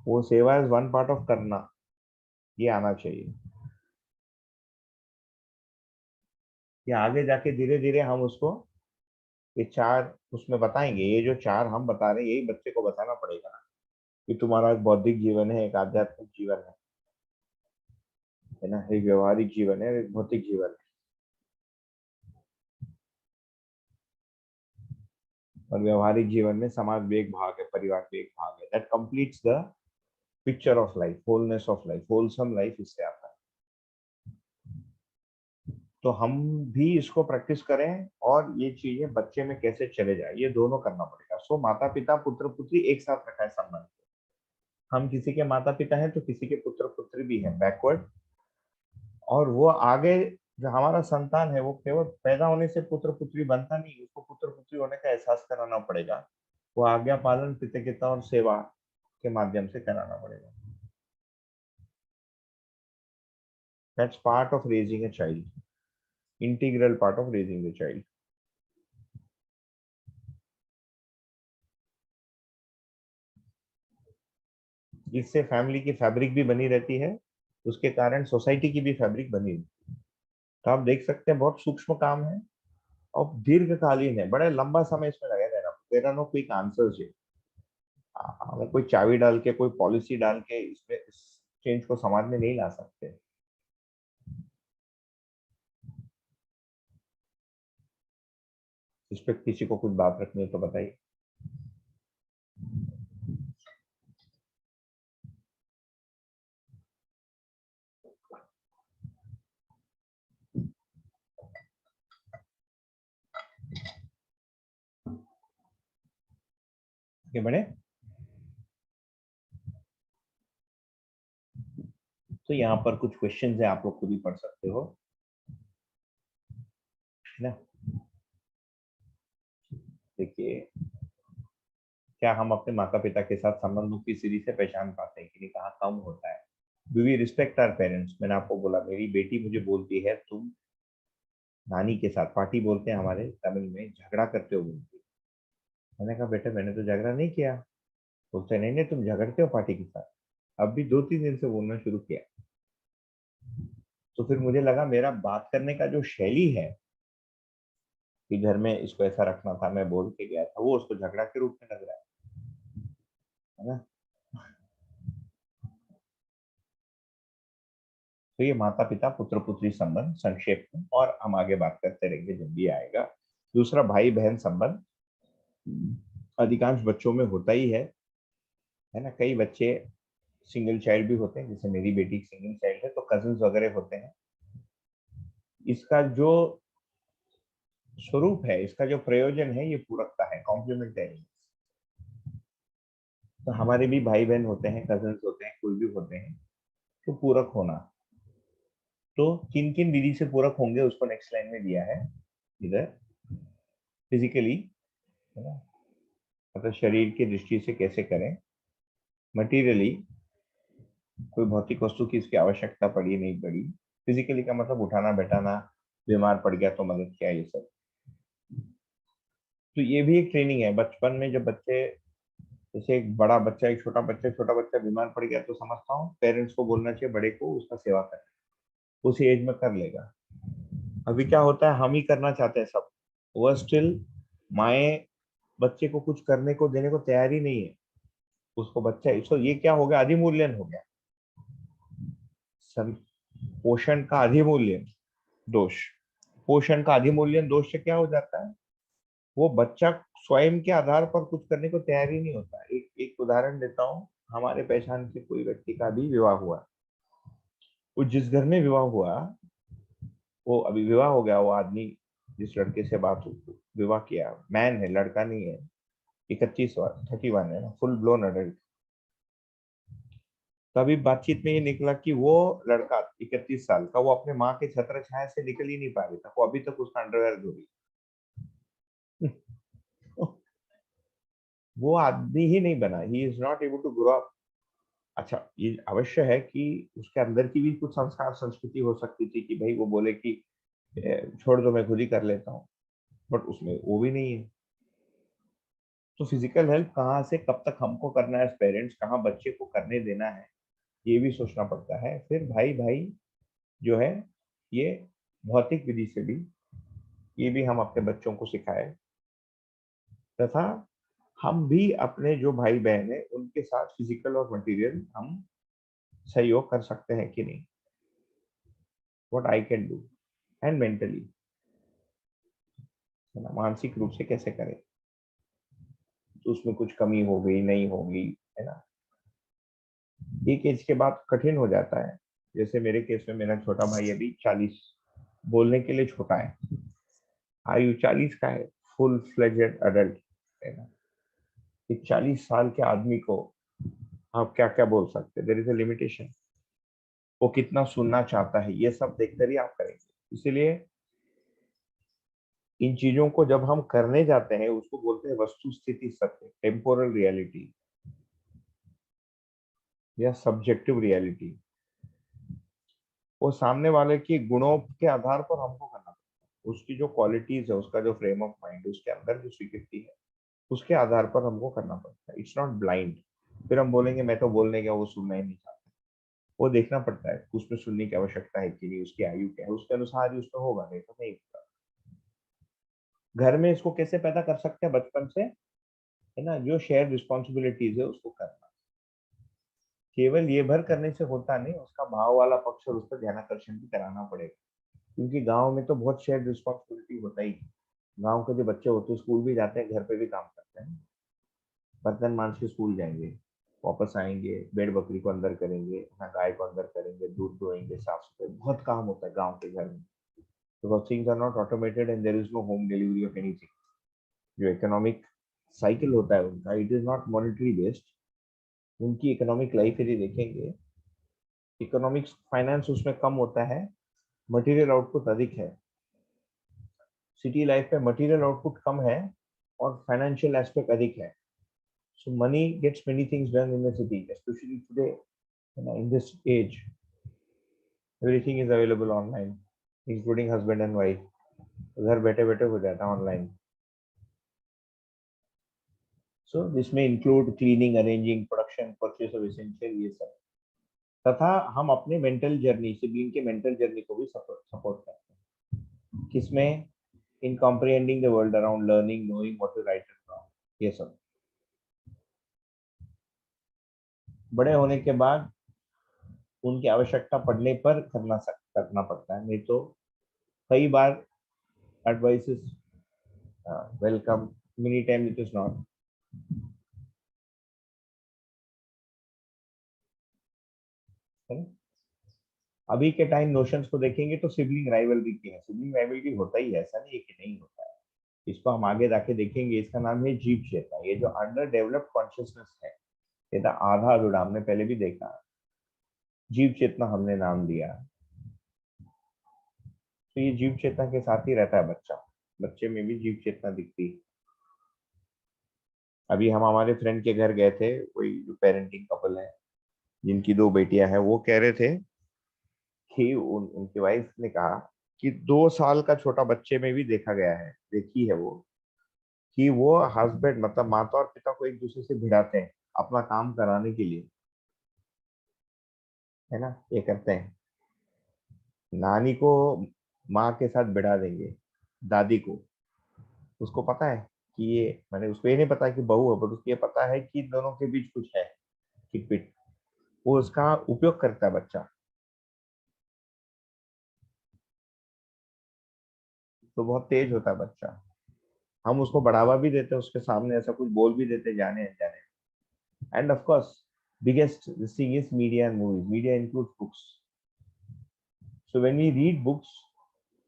वो सेवा इज वन पार्ट ऑफ करना, ये आना चाहिए। ये आगे जाके धीरे धीरे हम उसको ये 4 उसमें बताएंगे, ये जो 4 हम बता रहे हैं यही बच्चे को बताना पड़ेगा ना, कि तुम्हारा एक बौद्धिक जीवन है, एक आध्यात्मिक जीवन है ना, एक व्यवहारिक जीवन है, एक भौतिक जीवन है, और व्यवहारिक जीवन में समाज भी एक भाग है, परिवार भी एक भाग है, that completes the picture of life, wholeness of life, wholesome life इससे आता है। तो हम भी इसको प्रैक्टिस करें और ये चीजें बच्चे में कैसे चले जाए, ये दोनों करना पड़ेगा। सो माता पिता पुत्र पुत्री एक साथ रखा है संबंध, हम किसी के माता पिता हैं तो किसी के पुत्र पुत्री भी हैं बैकवर्ड, और वो आगे जो हमारा संतान है वो केवल पैदा होने से पुत्र पुत्री बनता नहीं, उसको पुत्र पुत्री होने का एहसास कराना पड़ेगा, वो आज्ञा पालन, कृतज्ञता और सेवा के माध्यम से कराना पड़ेगा। That's part of raising a child, integral part of raising the child. इससे फैमिली की फैब्रिक भी बनी रहती है, उसके कारण सोसाइटी की भी फैब्रिक बनी रहती है। तो आप देख सकते हैं बहुत सूक्ष्म काम है और दीर्घकालीन है, बड़े लंबा समय इसमें लगेगा ना, there are no quick answers है। हम कोई चाबी डाल के, कोई पॉलिसी डाल के इसमें इस चेंज को समाज में नहीं ला सकते। इस पे किसी को कुछ बात रखनी है तो बताइए। आगे बढ़े। तो यहाँ पर कुछ क्वेश्चंस है, आप लोग खुद ही पढ़ सकते हो, है ना। देखिए, क्या हम अपने माता पिता के साथ संबंधों की सीढ़ी से पहचान पाते हैं कि नहीं, कहाँ कम होता है। Do we respect our parents. मैंने आपको बोला, मेरी बेटी मुझे बोलती है तुम नानी के साथ, पार्टी बोलते हैं हमारे तमिल में, झगड़ा करते हो बोलती है। मैंने कहा बेटा मैंने तो झगड़ा नहीं किया। बोलते नहीं नहीं तुम झगड़ते हो पार्टी के साथ। अब भी 2-3 दिन से बोलना शुरू किया। तो फिर मुझे लगा मेरा बात करने का जो शैली है कि घर में इसको ऐसा रखना था, मैं बोल के गया था, वो उसको झगड़ा के रूप में लग रहा है ना। तो ये माता पिता पुत्र पुत्री संबंध संक्षेप में, और हम आगे बात करते रहेंगे जब भी आएगा। दूसरा, भाई बहन संबंध अधिकांश बच्चों में होता ही है ना। कई बच्चे सिंगल चाइल्ड भी होते हैं, जैसे मेरी बेटी सिंगल चाइल्ड है, तो कजिन्स वगैरह होते हैं। इसका जो स्वरूप है, इसका जो प्रयोजन है, ये पूरकता है, कॉम्प्लीमेंटरी। तो हमारे भी भाई बहन होते हैं, कजिन्स होते हैं, कोई भी होते हैं, तो पूरक होना। तो किन किन विधि से पूरक होंगे उसको नेक्स्ट लाइन में दिया है इधर। फिजिकली, है ना, मतलब शरीर की दृष्टि से कैसे करें। मटीरियली, कोई भौतिक वस्तु की इसकी आवश्यकता पड़ी नहीं पड़ी। फिजिकली का मतलब उठाना बैठाना, बीमार पड़ गया तो मदद किया, ये सब। तो ये भी एक ट्रेनिंग है बचपन में। जब बच्चे, जैसे एक बड़ा बच्चा, एक छोटा बच्चा बीमार पड़ गया, तो समझता हूँ पेरेंट्स को बोलना चाहिए बड़े को उसका सेवा करें, उसी एज में कर लेगा। अभी क्या होता है, हम ही करना चाहते हैं सब, वो स्टिल माए बच्चे को कुछ करने को देने को तैयार ही नहीं है। उसको बच्चा, इसको ये क्या हो गया, अधिमूल्यन हो गया। सब पोषण का अधिमूल्यन दोष। पोषण का अधिमूल्यन दोष से क्या हो जाता है, वो बच्चा स्वयं के आधार पर कुछ करने को तैयार ही नहीं होता। एक उदाहरण देता हूँ, हमारे पहचान के कोई व्यक्ति का भी विवाह हुआ। वो जिस घर में विवाह हुआ, वो अभी विवाह हो गया, वो आदमी जिस लड़के से बात विवाह किया, मैन है, लड़का नहीं है, 31 है ना, फुल ब्लोन अडल्ट। तभी बातचीत में ये निकला कि वो लड़का 31 साल का, वो अपने माँ के छत्र छाया से निकल ही नहीं पा रहा था, वो अभी तक उसका अंडरवेयर धोरी। वो आदमी ही नहीं बना, he is not able to grow up. अच्छा, ये अवश्य है कि उसके अंदर की भी कुछ संस्कार संस्कृति हो सकती थी कि भाई वो बोले कि छोड़ दो मैं खुद ही कर लेता हूँ, बट उसमें वो भी नहीं है। तो फिजिकल हेल्प कहाँ से कब तक हमको करना है, पेरेंट्स कहाँ बच्चे को करने देना है, ये भी सोचना पड़ता है। फिर भाई भाई जो है, ये भौतिक विधि से भी, ये भी हम अपने बच्चों को सिखाए, तथा हम भी अपने जो भाई बहन है उनके साथ फिजिकल और मटेरियल हम सहयोग कर सकते हैं कि नहीं, what I can do, and mentally, है ना, मानसिक रूप से कैसे करें। तो उसमें कुछ कमी हो गई नहीं होगी, है ना। एक एज के बाद कठिन हो जाता है। जैसे मेरे केस में मेरा छोटा भाई अभी 40, बोलने के लिए छोटा है, आयु 40 का है, फुल फ्लेजेड अडल्ट, है ना। एक 40 साल के आदमी को आप क्या क्या बोल सकते हैं, देयर इज अ लिमिटेशन। वो कितना सुनना चाहता है, ये सब देखकर ही आप करेंगे। इसीलिए इन चीजों को जब हम करने जाते हैं, उसको बोलते हैं वस्तु स्थिति सत्य, टेम्पोरल रियलिटी या सब्जेक्टिव रियलिटी। वो सामने वाले के गुणों के आधार पर हमको करना पड़ता है, उसकी जो क्वालिटीज है, उसका जो फ्रेम ऑफ माइंड, उसके अंदर जो स्वीकृति है, उसके आधार पर हमको करना पड़ता है। It's not blind. फिर हम बोलेंगे मैं तो बोलने गया, वो सुनना ही नहीं चाहता। वो देखना पड़ता है उसमें सुनने की आवश्यकता है कि नहीं, उसकी आयु क्या है, उसके अनुसार ही उसमें होगा, नहीं तो नहीं होगा। घर में इसको कैसे पैदा कर सकते हैं बचपन से, है ना, जो शेयर रिस्पॉन्सिबिलिटीज है उसको करना। केवल ये भर करने से होता नहीं, उसका भाव वाला पक्ष और उस पर ध्यान आकर्षण भी कराना पड़ेगा, क्योंकि गांव में तो बहुत शेयर रिस्पॉन्सिबिलिटी होता ही। गांव के जो बच्चे होते हैं स्कूल भी जाते हैं, घर पे भी काम करते हैं, बर्तन मांज के स्कूल जाएंगे, वापस आएंगे, भेड़ बकरी को अंदर करेंगे, हाँ गाय को अंदर करेंगे, दूध दुहेंगे, साफ सफाई, बहुत काम होता है गांव के घर में। Because things are not automated and there is no home delivery of anything. जो इकोनॉमिक साइकिल होता है उनका, it is not monetary based. उनकी इकोनॉमिक लाइफ यदि देखेंगे, इकोनॉमिक्स फाइनेंस उसमें कम होता है, मटेरियल आउटपुट अधिक है। सिटी लाइफ में मटेरियल आउटपुट कम है और फाइनेंशियल एस्पेक्ट अधिक है। So money gets many things done in the city, especially today, in this age. Everything is available online, including husband and wife. घर बैठे बैठे हो जाता है online. So this may include cleaning, arranging, production, purchase of essential, ये सब। तथा हम अपने मेंटल जर्नी, सिबलिंग के मेंटल जर्नी को भी सपोर्ट करते हैं। किसमें? In comprehending the world around, learning, knowing what to right and wrong, ये सब। बड़े होने के बाद उनकी आवश्यकता पड़ने पर करना पड़ता है, नहीं तो कई बार advice is welcome, many times it is not. है ना? अभी के टाइम नोशंस को देखेंगे तो सिबलिंग राइवलरी की है। सिबलिंग राइवलरी होता ही है, ऐसा नहीं है कि नहीं होता है। इसको हम आगे जाके देखेंगे। इसका नाम है जीव चेतना। ये जो अंडर डेवलप्ड कॉन्शियसनेस है, ये था आधा अधूरा, हमने पहले भी देखा। जीव चेतना हमने नाम दिया। तो ये जीव चेतना के साथ ही रहता है बच्चा। बच्चे में भी जीव चेतना दिखती है। अभी हम हमारे फ्रेंड के घर गए थे, कोई जो पेरेंटिंग कपल है जिनकी 2 बेटियां हैं, वो कह रहे थे कि उनकी वाइफ ने कहा कि 2 साल का छोटा बच्चे में भी देखा गया है, देखी है वो, कि वो हस्बैंड मतलब माता और पिता को एक दूसरे से भिड़ाते हैं अपना काम कराने के लिए, है ना। ये करते हैं, नानी को माँ के साथ भिड़ा देंगे, दादी को। उसको पता है कि ये, मैंने उसको ये नहीं पता कि बहू है, पर उसको ये पता है कि दोनों के बीच कुछ है, खिटपिट। वो उसका उपयोग करता है बच्चा। तो बहुत तेज होता है बच्चा। हम उसको बढ़ावा भी देते हैं, उसके सामने ऐसा कुछ बोल भी देते, जाने अनजाने। And of course, biggest this thing is media and movies. Media includes books. So when we read books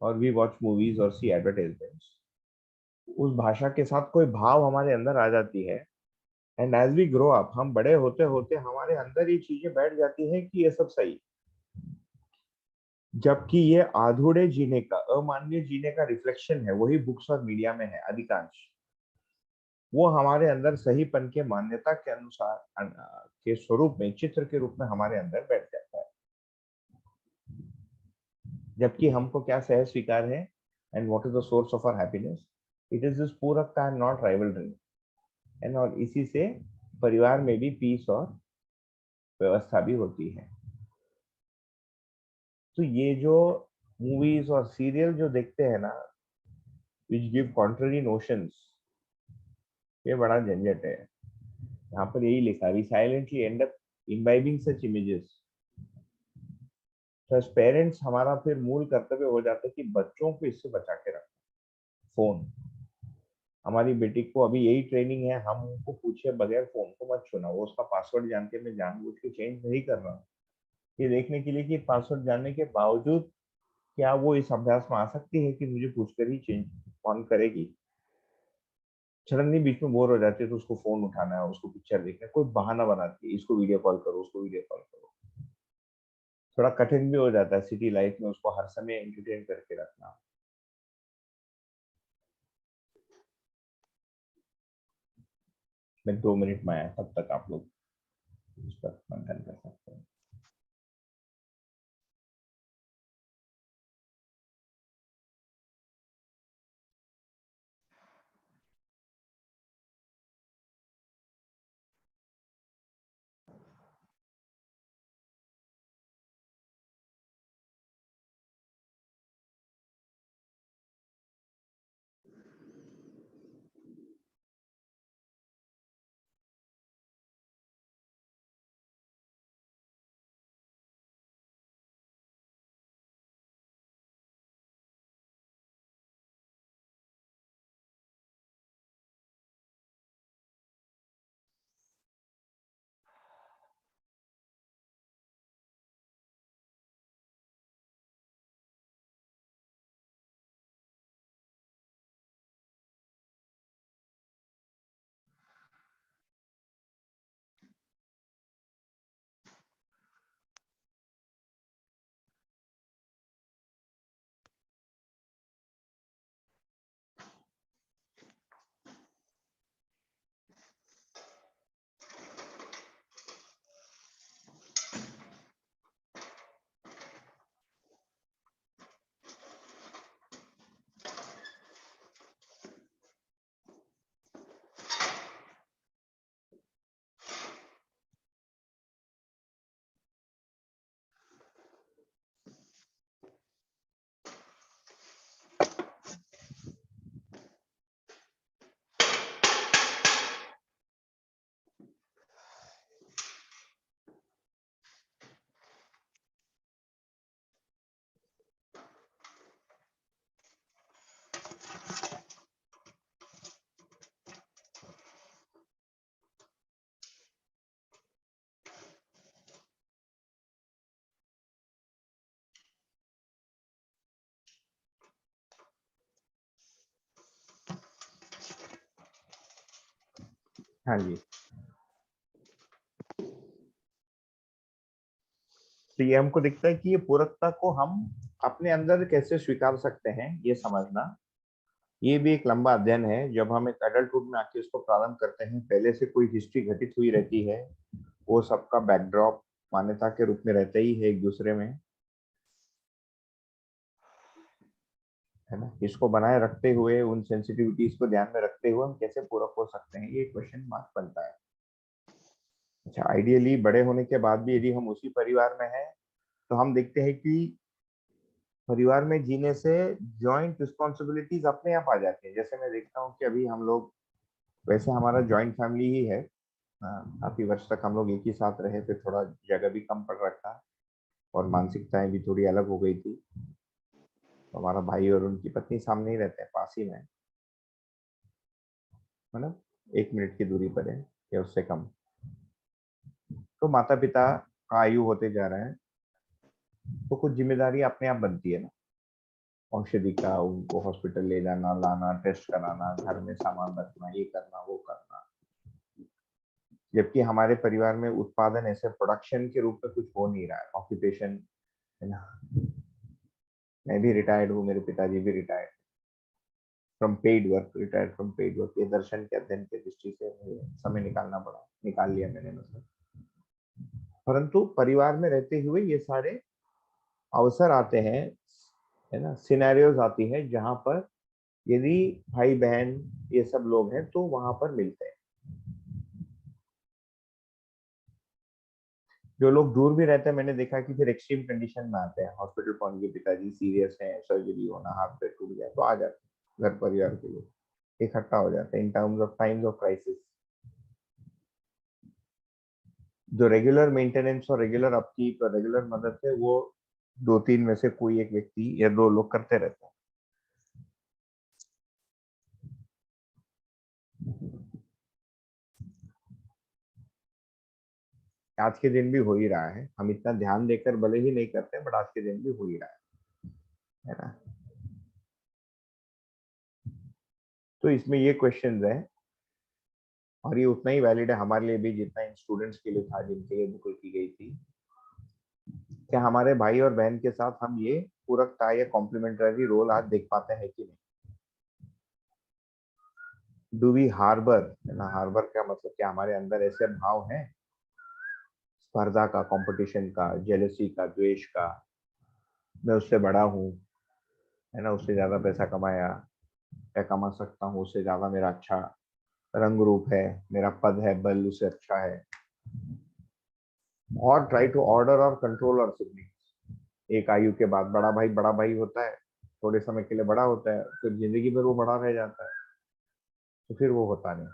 or we watch movies or see advertisements, उस भाषा के साथ कोई भाव हमारे अंदर आ जाती है। And as we grow up, हम बड़े होते होते हमारे अंदर ये चीजें बैठ जाती हैं कि ये सब सही, जबकि ये अधूरे जीने का, अमान्य जीने का रिफ्लेक्शन है। वही बुक्स और मीडिया में है अधिकांश। वो हमारे अंदर सहीपन के मान्यता के अनुसार के स्वरूप में, चित्र के रूप में हमारे अंदर बैठ जाता है। जबकि हमको क्या सहज स्वीकार है, and what is the source of our happiness? It is this पूरकता एंड नॉट राइवलरी। एंड और इसी से परिवार में भी पीस और व्यवस्था भी होती है। तो ये जो मूवीज और सीरियल जो देखते हैं ना, विच गिव कॉन्ट्ररी नोशंस, ये बड़ा झंझट है। यहाँ पर यही लिखा, we silently end up imbibing such images. तो एज पेरेंट्स हमारा फिर मूल कर्तव्य हो जाता है कि बच्चों को इससे बचा के रखना। फोन, हमारी बेटी को अभी यही ट्रेनिंग है, हम उनको पूछे बगैर फोन को मत छूना। वो उसका पासवर्ड जान के, मैं जानबूझ के चेंज नहीं कर रहा हूँ, ये देखने के लिए कि पासवर्ड जानने के बावजूद क्या वो इस अभ्यास में आ सकती है कि मुझे पूछकर ही चेंज ऑन करेगी। सडनली बीच में बोर हो जाती है तो उसको फोन उठाना है, उसको पिक्चर देखना है, कोई बहाना बनाती है, इसको वीडियो कॉल करो, उसको वीडियो कॉल करो। थोड़ा कठिन भी हो जाता है सिटी लाइफ में उसको हर समय एंटरटेन करके रखना। मैं 2 मिनट में आया, तब तक आप लोग इस पर मंथन कर सकते हैं। हाँ जी, तो ये हमको दिखता है कि ये पूरकता को हम अपने अंदर कैसे स्वीकार सकते हैं, ये समझना, ये भी एक लंबा अध्ययन है। जब हम एक एडल्टहुड में आके इसको प्रारंभ करते हैं, पहले से कोई हिस्ट्री घटित हुई रहती है, वो सबका बैकड्रॉप मान्यता के रूप में रहता ही है एक दूसरे में, है ना। इसको बनाए रखते हुए, उन सेंसिटिविटीज को ध्यान में रखते हुए हम कैसे पूरक हो सकते हैं, ये क्वेश्चन मार्क बनता है। अच्छा, आइडियली बड़े होने के बाद भी यदि हम उसी परिवार में हैं, तो हम देखते हैं कि परिवार में जीने से जॉइंट रिस्पॉन्सिबिलिटीज अपने आप आ जाती है। जैसे मैं देखता हूँ कि अभी हम लोग, वैसे हमारा जॉइंट फैमिली ही है, काफी वर्ष तक हम लोग एक ही साथ रहे, फिर थोड़ा जगह भी कम पड़ रखा और मानसिकताएं भी थोड़ी अलग हो गई थी। तो हमारा भाई और उनकी पत्नी सामने ही रहते हैं, पास ही में, मतलब 1 मिनट की दूरी पर है या उससे कम। तो माता पिता का आयु होते जा रहा है, तो कुछ जिम्मेदारी अपने आप बनती है ना, औषधि का, उनको हॉस्पिटल ले जाना, लाना, टेस्ट कराना, घर में सामान रखना, ये करना वो करना। जबकि हमारे परिवार में उत्पादन ऐसे प्रोडक्शन के रूप में कुछ हो नहीं रहा है, ऑक्यूपेशन, है ना। मैं भी रिटायर्ड हूँ, मेरे पिताजी भी retired from paid work, retired from paid work. ये दर्शन के अध्ययन की दृष्टि से मुझे समय निकालना पड़ा, निकाल लिया मैंने, मतलब। परंतु परिवार में रहते हुए ये सारे अवसर आते हैं, है ना, सिनेरियोज आती है, जहां पर यदि भाई बहन ये सब लोग हैं तो वहां पर मिलते हैं। जो लोग दूर भी रहते हैं, मैंने देखा कि फिर एक्सट्रीम कंडीशन में आते हैं, हॉस्पिटल पहुंच गए, पिताजी सीरियस हैं, सर्जरी होना, हाथ पैर टूट गया, तो आ जाते हैं घर परिवार के लोग, इकट्ठा हो जाते हैं इन terms of times of crisis. जो रेगुलर मेंटेनेंस और रेगुलर अपकीप और रेगुलर मदद है, वो 2-3 में से कोई एक व्यक्ति या 2 लोग करते रहते हैं। आज के दिन भी हो ही रहा है, हम इतना ध्यान देकर भले ही नहीं करते, बट आज के दिन भी हो ही रहा है ना। तो इसमें ये क्वेश्चन है, और ये उतना ही वैलिड है हमारे लिए भी जितना इन स्टूडेंट्स के लिए था जिनके लिए बुक की गई थी। क्या हमारे भाई और बहन के साथ हम ये पूरकता या कॉम्प्लीमेंटरी रोल आज देख पाते हैं कि नहीं? डू वी हार्बर, है ना, हार्बर का मतलब क्या, हमारे अंदर ऐसे भाव हैं स्पर्धा का, कंपटीशन का, जेलसी का, द्वेष का, मैं उससे बड़ा हूँ, है ना, उससे ज्यादा पैसा कमाया या कमा सकता हूँ, उससे ज्यादा मेरा अच्छा रंग रूप है, मेरा पद है, बल उससे अच्छा है, और ट्राई टू ऑर्डर और कंट्रोल और सिबलिंग्स। एक आयु के बाद बड़ा भाई होता है, थोड़े समय के लिए बड़ा होता है, फिर जिंदगी भर वो बड़ा रह जाता है, तो फिर वो होता नहीं।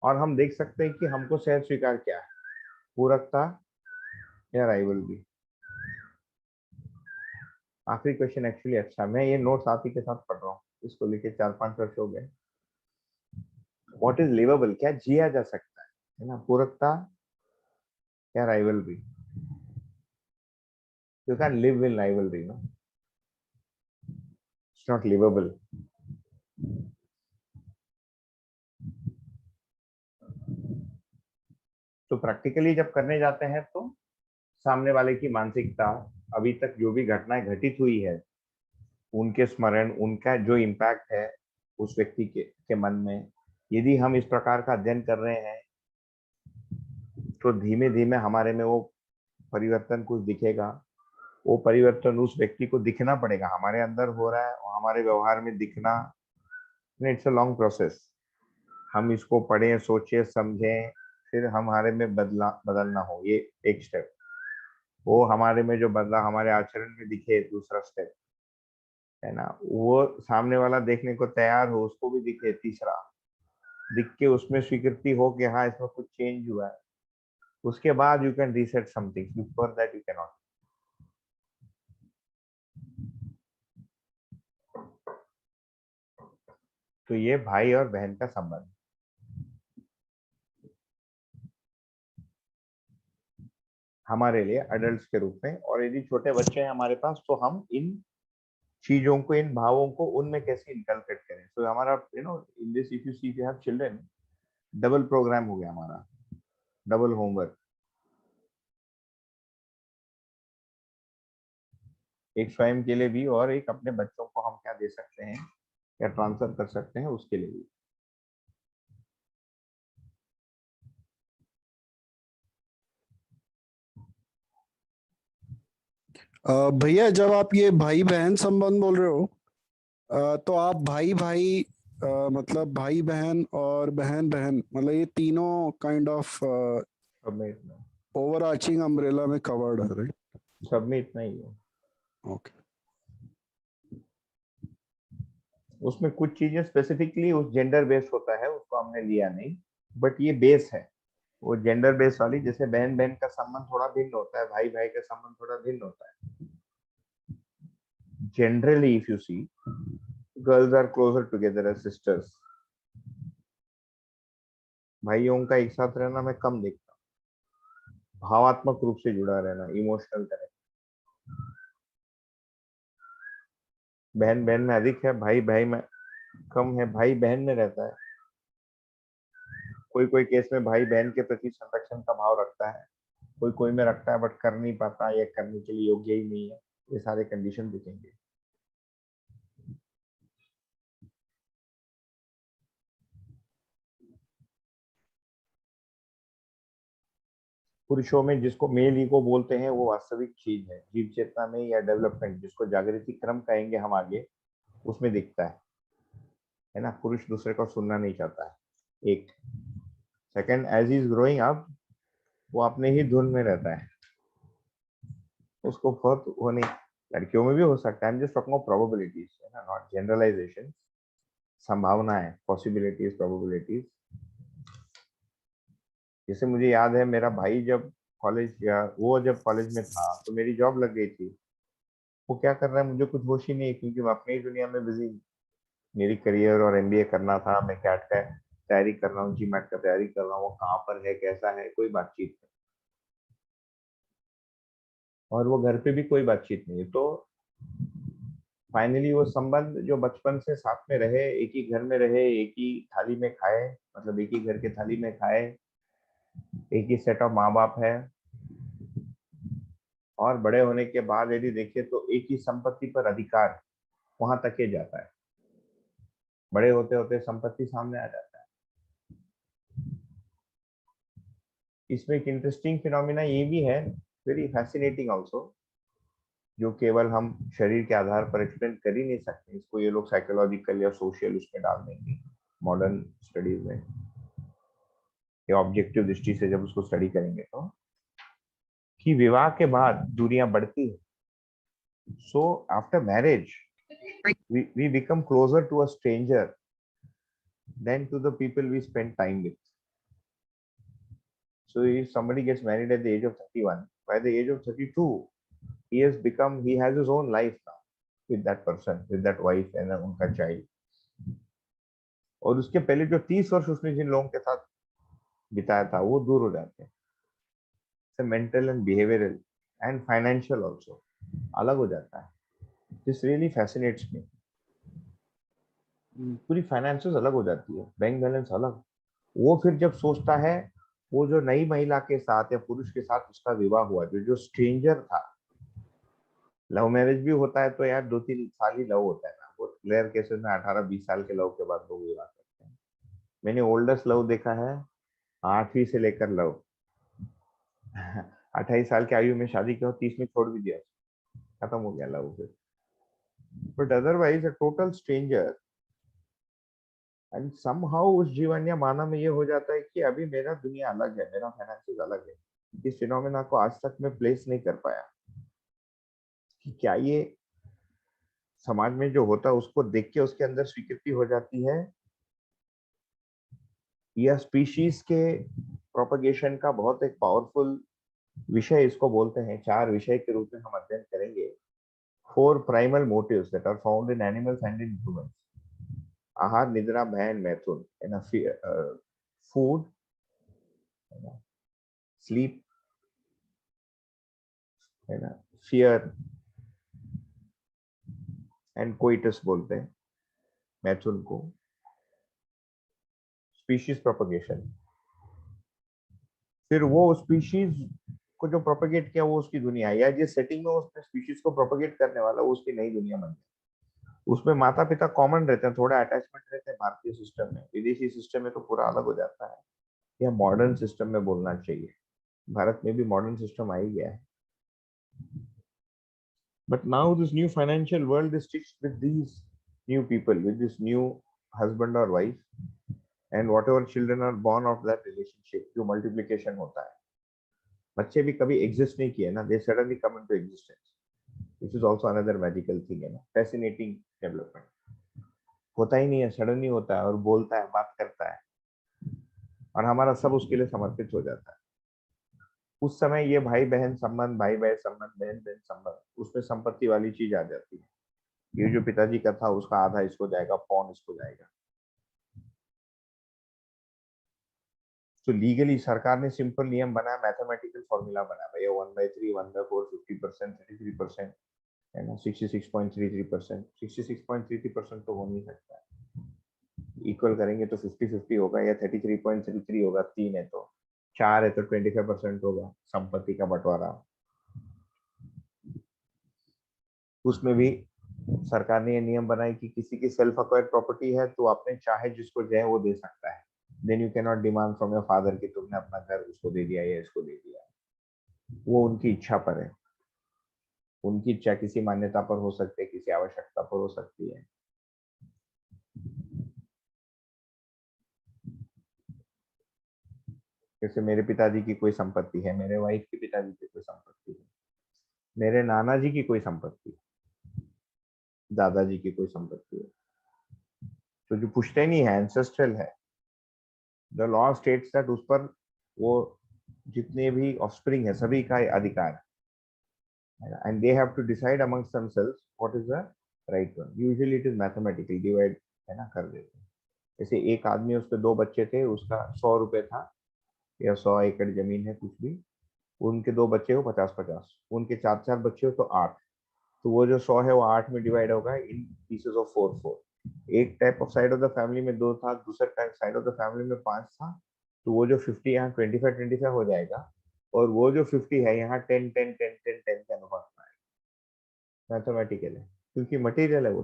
और हम देख सकते हैं कि हमको सहज स्वीकार क्या है, पूरकता या राइवलरी। आखिरी क्वेश्चन एक्चुअली अच्छा, मैं ये नोट्स आप ही के साथ पढ़ रहा हूँ, इसको लेके 4-5 वर्ष हो गए। व्हाट इज लिवेबल, क्या जिया जा सकता है ना, पूरकता या rivalry? You can live in rivalry, no, it's not livable. तो प्रैक्टिकली जब करने जाते हैं, तो सामने वाले की मानसिकता, अभी तक जो भी घटनाएं घटित हुई है, उनके स्मरण, उनका जो इम्पैक्ट है उस व्यक्ति के मन में, यदि हम इस प्रकार का अध्ययन कर रहे हैं, तो धीमे धीमे हमारे में वो परिवर्तन कुछ दिखेगा। वो परिवर्तन उस व्यक्ति को दिखना पड़ेगा, हमारे अंदर हो रहा है और हमारे व्यवहार में दिखना, इट्स अ लॉन्ग प्रोसेस। हम इसको पढ़ें, सोचें, समझें, फिर हमारे में बदलना हो, ये एक स्टेप। वो हमारे में जो बदला हमारे आचरण में दिखे, दूसरा स्टेप, है ना। वो सामने वाला देखने को तैयार हो, उसको भी दिखे, तीसरा। दिख के उसमें स्वीकृति हो कि हाँ इसमें कुछ चेंज हुआ है, उसके बाद you can reset something, before that you can not. तो ये भाई और बहन का संबंध हमारे लिए अडल्ट्स के रूप में, और यदि छोटे बच्चे हैं हमारे पास, तो हम इन चीजों को, इन भावों को उनमें कैसे इनकलकेट करें। सो हमारा in this if you see you have children, double program हो गया हमारा, डबल होमवर्क। एक स्वयं के लिए भी और एक अपने बच्चों को हम क्या दे सकते हैं या ट्रांसफर कर सकते हैं उसके लिए भी। भैया जब आप ये भाई बहन संबंध बोल रहे हो, तो आप भाई भाई मतलब भाई बहन और बहन बहन, मतलब ये तीनों काइंड ऑफ सब में इतना, ओवर आर्चिंग अम्ब्रेला में कवर्ड है, राइट? सब में इतना ही है। ओके। उसमें कुछ चीजें स्पेसिफिकली उस जेंडर बेस्ड होता है, उसको हमने लिया नहीं, बट ये बेस है वो जेंडर बेस्ड वाली। जैसे बहन बहन का संबंध थोड़ा भिन्न होता है, भाई भाई का संबंध थोड़ा भिन्न होता है। Generally if you see, girls are closer together as sisters. भाइयों का एक साथ रहना मैं कम देखता हूँ, भावात्मक रूप से जुड़ा रहना, इमोशनल कनेक्ट। बहन बहन में अधिक है, भाई भाई में कम है, भाई बहन में रहता है। कोई कोई केस में भाई बहन के प्रति संरक्षण का भाव रखता है, कोई कोई में रखता है बट कर नहीं पाता या करने के लिए योग्य ही नहीं है। ये सारे कंडीशन दिखेंगे। पुरुषों में जिसको मेल ईगो बोलते हैं वो वास्तविक चीज है, जीव चेतना में या डेवलपमेंट, जिसको जागृति क्रम कहेंगे हम आगे, उसमें दिखता है ना। पुरुष दूसरे को सुनना नहीं चाहता है। एक second, as is growing up, वो अपने ही धुन में रहता है, उसको बहुत वो नहीं। लड़कियों में भी हो सकता है, जस्ट टॉकिंग ऑफ प्रोबेबिलिटीज है ना, नॉट जनरलाइजेशन। संभावना है, पॉसिबिलिटीज, प्रोबेबिलिटीज। जैसे मुझे याद है, मेरा भाई जब कॉलेज या वो जब कॉलेज में था तो मेरी जॉब लग गई थी। वो क्या कर रहा है मुझे कुछ होश ही नहीं, क्योंकि मैं अपनी दुनिया में बिजी। मेरी करियर और एमबीए करना था, मैं कैट का तैयारी कर रहा हूँ, जीमैट का तैयारी कर रहा हूँ। वो कहाँ पर है, कैसा है, कोई बातचीत नहीं। और वो घर पे भी कोई बातचीत नहीं। तो फाइनली वो संबंध जो बचपन से साथ में रहे, एक ही घर में रहे, एक ही थाली में खाए, मतलब एक ही घर के थाली में खाए, एक ही सेट ऑफ माँ बाप है, और बड़े होने के बाद यदि देखिए तो एक ही संपत्ति पर अधिकार, वहां तक ही जाता है। बड़े होते होते संपत्ति सामने आ जाता है। इसमें एक इंटरेस्टिंग फिनोमिना ये भी है, वेरी फैसिनेटिंग ऑल्सो, जो केवल हम शरीर के आधार पर एक्सप्लेन कर ही नहीं सकते। इसको ये लोग साइकोलॉजिकल या सोशल उसमें डाल देंगे मॉडर्न स्टडीज में, या ऑब्जेक्टिव दृष्टि से जब उसको स्टडी करेंगे तो, कि विवाह के बाद दूरियां बढ़ती है। So after marriage we become closer to a stranger than to the people we spend time with. So if somebody gets married at the age of 31, by the age of 32, he has his own life now with that person, with that wife and उनका child. और उसके पहले जो 30 वर्ष उसने जिन लोगों के साथ बिताया था वो दूर हो जाते हैं। Mental and behavioural and financial also अलग हो जाता है। This really fascinates me. पूरी फाइनेंसेस अलग हो जाती है, बैंक बैलेंस अलग। वो फिर जब सोचता है, वो जो नई महिला के साथ या पुरुष के साथ उसका विवाह हुआ, जो स्ट्रेंजर था, लव मैरिज भी होता है तो यार 2-3 साल ही लव होता है ना। वो रेयर केसेस में 18-20 साल के लव के बाद लोग विवाह करते हैं। मैंने ओल्डेस्ट लव देखा है 8वीं से लेकर लव 28 साल की आयु में शादी किया, 30 में छोड़ भी दिया, खत्म हो गया लव फिर। But otherwise a total stranger, and somehow उस जीवन या माना में ये हो जाता है कि अभी मेरा दुनिया अलग है, मेरा फाइनेंसेस अलग है। इस फिनोमेना को आज तक मैं प्लेस नहीं कर पाया कि क्या ये समाज में जो होता है उसको देख के उसके अंदर स्वीकृति हो जाती है, या स्पीशीज के प्रोपगेशन का बहुत एक पावरफुल विषय इसको बोलते हैं। 4 विषय के रूप में हम अध्ययन करेंगे। 4 primal motives that are found in animals and in humans. आहार, निद्रा, भयन, मैथुन, फूड, स्लीप, है ना, फियर एंड कोइटस बोलते हैं मैथुन को, स्पीशीज प्रोपगेशन। फिर वो स्पीशीज को जो प्रोपगेट किया वो उसकी दुनिया है, या जिस सेटिंग में उसने स्पीशीज को प्रोपगेट करने वाला वो उसकी नई दुनिया बन गई। उसमें माता पिता कॉमन रहते हैं, थोड़ा अटैचमेंट रहते हैं भारतीय सिस्टम में, विदेशी सिस्टम में तो पूरा अलग हो जाता है, या मॉडर्न सिस्टम में बोलना चाहिए। भारत में भी मॉडर्न सिस्टम आ ही गया है। But now this new financial world is stitched with these new people, with this new husband or wife, and whatever children are born of that relationship, जो multiplication होता है। बच्चे भी कभी एग्जिस्ट नहीं किए ना, they suddenly come into existence, which is also another magical thing है ना, fascinating development। होता ही नहीं है, सडनली होता है और बोलता है, बात करता है, और हमारा सब उसके लिए समर्पित हो जाता है। उस समय ये भाई बहन संबंध, भाई बहन संबंध, बहन बहन संबंध, उसमें संपत्ति वाली चीज आ जाती है। ये जो पिताजी का था उसका आधा इसको जाएगा, पौन इसको जाएगा। तो लीगली सरकार ने सिंपल नियम बनाया, मैथमेटिकल फॉर्मूला बनाया, भैया 1/3, 1/4, 50%, 33% है ना, 66.33%, 66.33% तो हो नहीं सकता है। इक्वल करेंगे तो 50-50 होगा, या 33.33 होगा, 3 है तो 4 है तो 25% होगा संपत्ति का बंटवारा। उसमें भी सरकार ने ये नियम बनाए कि किसी की सेल्फ अक्वायर्ड प्रॉपर्टी है तो अपने चाहे जिसको जाए वो दे सकता है। Then you can not demand from your father कि तुमने अपना घर उसको दे दिया या इसको दे दिया। वो उनकी इच्छा पर है। उनकी इच्छा किसी मान्यता पर हो सकती है, किसी आवश्यकता पर हो सकती है। जैसे मेरे पिताजी की कोई संपत्ति है, मेरे वाइफ के पिताजी की कोई संपत्ति है, मेरे नाना जी की कोई संपत्ति है, दादाजी की कोई संपत्ति है, तो जो पुश्तैनी है, एंसेस्ट्रल है, द लॉ स्टेट्स दैट उस पर वो जितने भी ऑफस्प्रिंग है सभी का अधिकार है, and they have to decide amongst themselves what is the right one. Usually it is mathematically divide है ना, कर देते हैं। जैसे एक आदमी, उसके 2 बच्चे थे, उसका 100 रुपए था या 100 एकड़ जमीन है कुछ भी, उनके 2 बच्चे हो 50-50, उनके 4-4 बच्चे हो तो 8, तो वो जो 100 है वो 8 में डिवाइड होगा इन पीसेस ऑफ 4-4। एक type of side of the family में 2 था, दूसरे type side of the family में 5 था, तो वो जो 50 यहाँ 25-25 हो जाएगा, और वो जो 50 है यहाँ 10-10-10-10-10 के अनुपात में आएगा मैथमेटिकल है, क्योंकि मटेरियल है वो।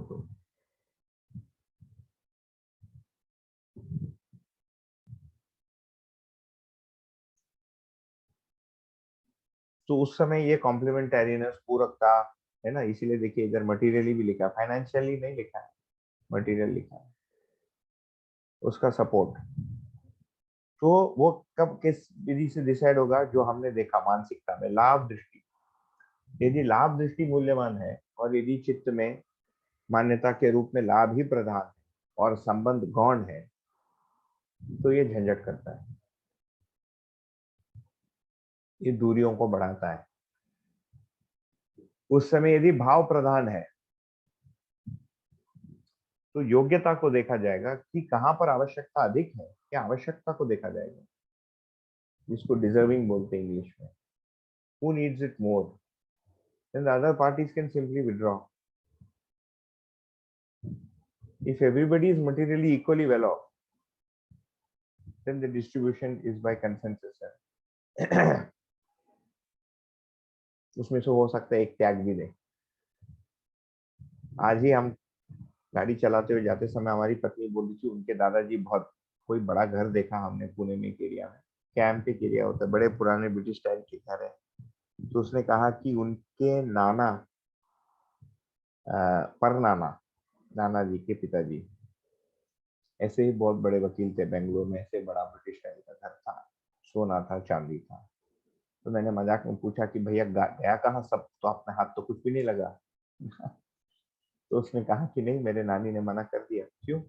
तो उस समय ये कॉम्प्लीमेंटेरियनस, पूरकता है ना, इसीलिए देखिए इधर मटेरियली भी लिखा है, फाइनेंशियली नहीं लिखा है, मटेरियल लिखा है, उसका सपोर्ट। तो वो कब किस विधि से डिसाइड होगा, जो हमने देखा मानसिकता में, लाभ दृष्टि। यदि लाभ दृष्टि मूल्यवान है और यदि चित्त में मान्यता के रूप में लाभ ही प्रधान है और संबंध गौण है, तो ये झंझट करता है, ये दूरियों को बढ़ाता है। उस समय यदि भाव प्रधान है तो योग्यता को देखा जाएगा कि कहां पर आवश्यकता अधिक है, क्या आवश्यकता को देखा जाएगा, जिसको डिजर्विंग बोलते हैं इंग्लिश में। Who needs it more? Then the other parties can simply withdraw. If everybody is materially equally well off, then the distribution is by consensus. उसमें से हो सकता है एक त्याग भी दे। आज ही हम गाड़ी चलाते हुए जाते समय हमारी पत्नी बोल रही थी, उनके दादाजी बहुत कोई बड़ा घर देखा हमने पुणे में एक एरिया में, कैंप एक एरिया होता है, बड़े पुराने ब्रिटिश टाइप के घर है। तो उसने कहा कि उनके नाना पर नाना जी के पिताजी ऐसे ही बहुत बड़े वकील थे बेंगलोर में, ऐसे बड़ा ब्रिटिश टाइप का घर था, सोना था, चांदी था। तो मैंने मजाक में पूछा कि भैया गया कहाँ सब, तो अपने हाथ तो कुछ भी नहीं लगा। तो उसने कहा कि नहीं, मेरे नानी ने मना कर दिया। क्यों?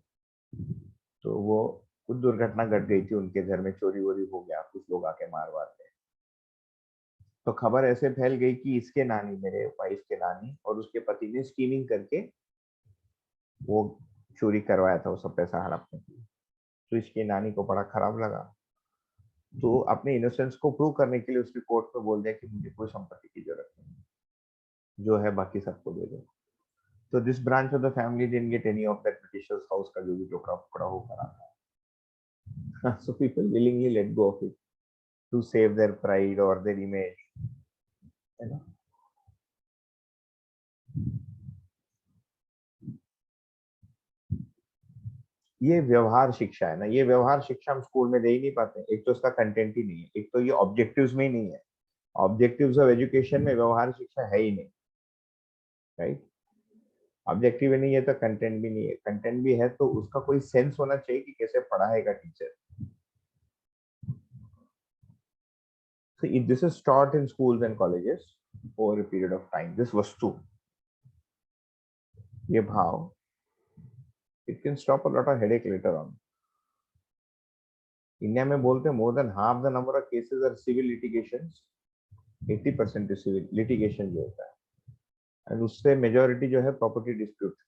तो वो कुछ दुर्घटना घट गई थी उनके घर में, चोरी वोरी हो गया, कुछ लोग आके मार वार गए। तो खबर ऐसे फैल गई कि इसके नानी, मेरे वाइफ के नानी और उसके पति ने स्कीमिंग करके वो चोरी करवाया था, वो सब पैसा हड़पने के लिए। तो इसकी नानी को बड़ा खराब लगा, तो अपने इनोसेंस को प्रूव करने के लिए उसने कोर्ट में बोल दिया कि मुझे कोई संपत्ति की जरूरत नहीं, जो है बाकी सबको दे दो। So this branch of the family didn't get any of that Britishers house का जो भी टुकड़ा होकर आता है. So people willingly let go of it to save their pride or their image, you know. ये व्यवहार शिक्षा है ना, ये व्यवहार शिक्षा हम स्कूल में दे ही नहीं पाते. एक तो उसका कंटेंट ही नहीं है, एक तो ये ऑब्जेक्टिव्स में ही नहीं है. ऑब्जेक्टिव्स ऑफ एजुकेशन में व्यवहार शिक्षा है ही नहीं, राइट. ऑब्जेक्टिव नहीं है तो कंटेंट भी नहीं है. कंटेंट भी है तो उसका कोई सेंस होना चाहिए कि कैसे पढ़ाएगा teacher. So if this is taught in schools and colleges over a period of time, this vastu, ये भाव, it can stop a lot of headache later on. India में बोलते हैं more than half the number of cases are civil litigations, 80% is civil litigation जो होता है, and उससे majority जो है property dispute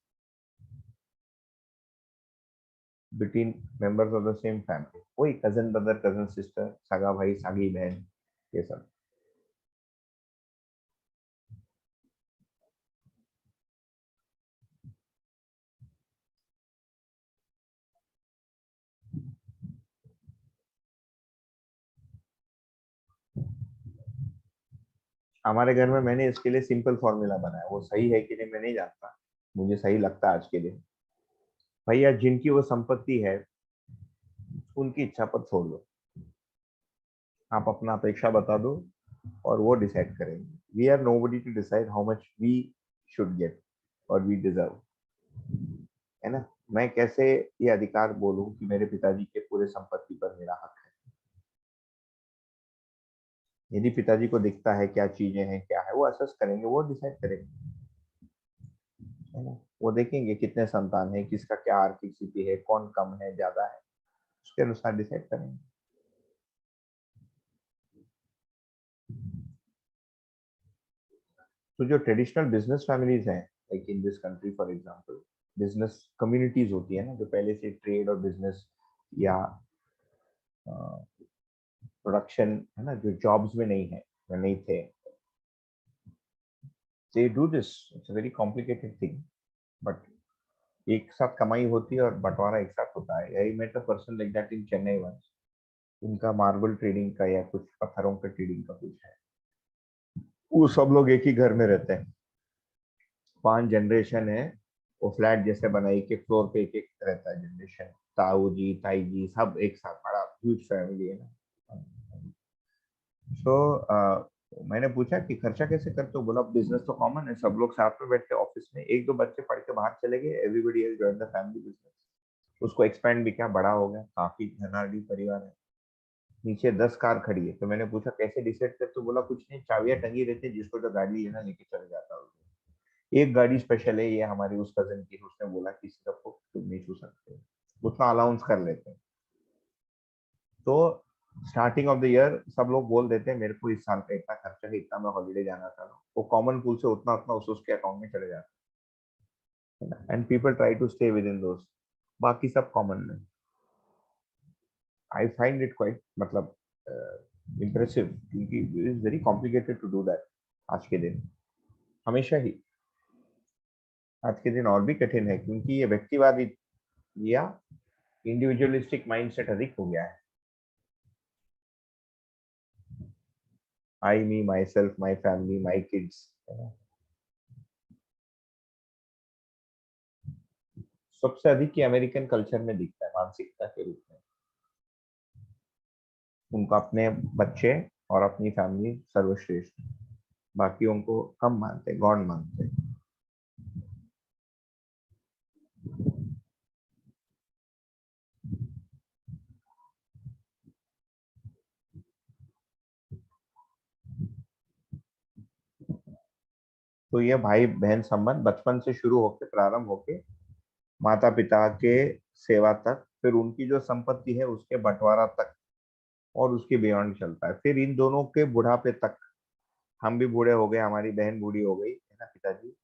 between members of the same family. वही cousin brother, cousin sister, सगा भाई, सागी बहन, ये सब. हमारे घर में मैंने इसके लिए सिंपल फॉर्मूला बनाया. वो सही है कि नहीं मैं नहीं जानता, मुझे सही लगता आज के दिन. भैया जिनकी वो संपत्ति है उनकी इच्छा पर छोड़ दो. आप अपना अपेक्षा बता दो और वो डिसाइड करेंगे. We are nobody to decide how much we should get और वी डिजर्व, है ना. मैं कैसे ये अधिकार बोलूं कि मेरे पिताजी के पूरे संपत्ति पर मेरा हक है. यदि पिताजी को दिखता है क्या चीजें हैं, क्या है, वो असेस करेंगे, वो डिसाइड करेंगे, है ना. वो देखेंगे कितने संतान है, किसका क्या आर्थिक स्थिति है, कौन कम है, ज्यादा है, उसके अनुसार डिसाइड करेंगे. तो जो ट्रेडिशनल बिजनेस फैमिलीज हैं, like in this country for example, business communities होती है ना, जो पहले से ट्रेड और बिजनेस या प्रोडक्शन, है ना, जो जॉब्स में नहीं है, नहीं थे, they do this. It's a very complicated thing, but एक साथ कमाई होती है और बंटवारा एक साथ होता है. I met a person like that in Chennai once. उनका मार्बल ट्रेडिंग का या कुछ पत्थरों का ट्रेडिंग का कुछ है. वो सब लोग एक ही घर में रहते हैं, 5 जनरेशन है. वो फ्लैट जैसे बनाई के फ्लोर पे एक एक रहता है जनरेशन. ताऊ जी, ताई जी सब एक साथ, बड़ा ह्यूज फैमिली है ना. सो मैंने पूछा कि खर्चा कैसे करते हो. बोला बिजनेस तो कॉमन है, सब लोग साथ में बैठते हैं ऑफिस में, 1-2 बच्चे पढ़ के बाहर चले गए, everybody has joined the family business. उसको एक्सपेंड भी क्या, बड़ा हो गया, काफी धनाढ़ी परिवार है. नीचे 10 कार खड़ी है. तो मैंने पूछा कैसे डिसाइड करते. तो बोला कुछ नहीं, चाबियां टंगी रहती है, जिसको जो गाड़ी लेना लेके चले जाता है. एक गाड़ी स्पेशल है, ये हमारी उस कजन की, उसने बोला किसी का तुम नहीं छू सकते, उतना अलाउंस कर लेते हैं. तो स्टार्टिंग ऑफ द ईयर सब लोग बोल देते हैं मेरे को इस साल का इतना खर्चा है, इतना मैं हॉलीडे जाना चाह रहा हूँ. वो कॉमन पूल से उतना उतना उसके अकाउंट में चले जाता है, and people try to stay within those. बाकी सब कॉमन में. आई फाइंड इट क्वाइट मतलब इम्प्रेसिव, क्योंकि it is very complicated to do that. आज के दिन हमेशा ही, आज के दिन और भी कठिन है, क्योंकि ये व्यक्तिवादी या इंडिविजुअलिस्टिक माइंडसेट अधिक हो गया है. I, me, myself, my family, my kids. सबसे अधिक ये अमेरिकन कल्चर में दिखता है मानसिकता के रूप में. उनको अपने बच्चे और अपनी फैमिली सर्वश्रेष्ठ, बाकी उनको कम मानते, गॉड मानते. तो ये भाई बहन संबंध बचपन से शुरू होकर प्रारंभ होके माता पिता के सेवा तक, फिर उनकी जो संपत्ति है उसके बंटवारा तक, और उसके बियॉन्ड चलता है. फिर इन दोनों के बुढ़ापे तक. हम भी बूढ़े हो गए, हमारी बहन बूढ़ी हो गई, है ना पिताजी.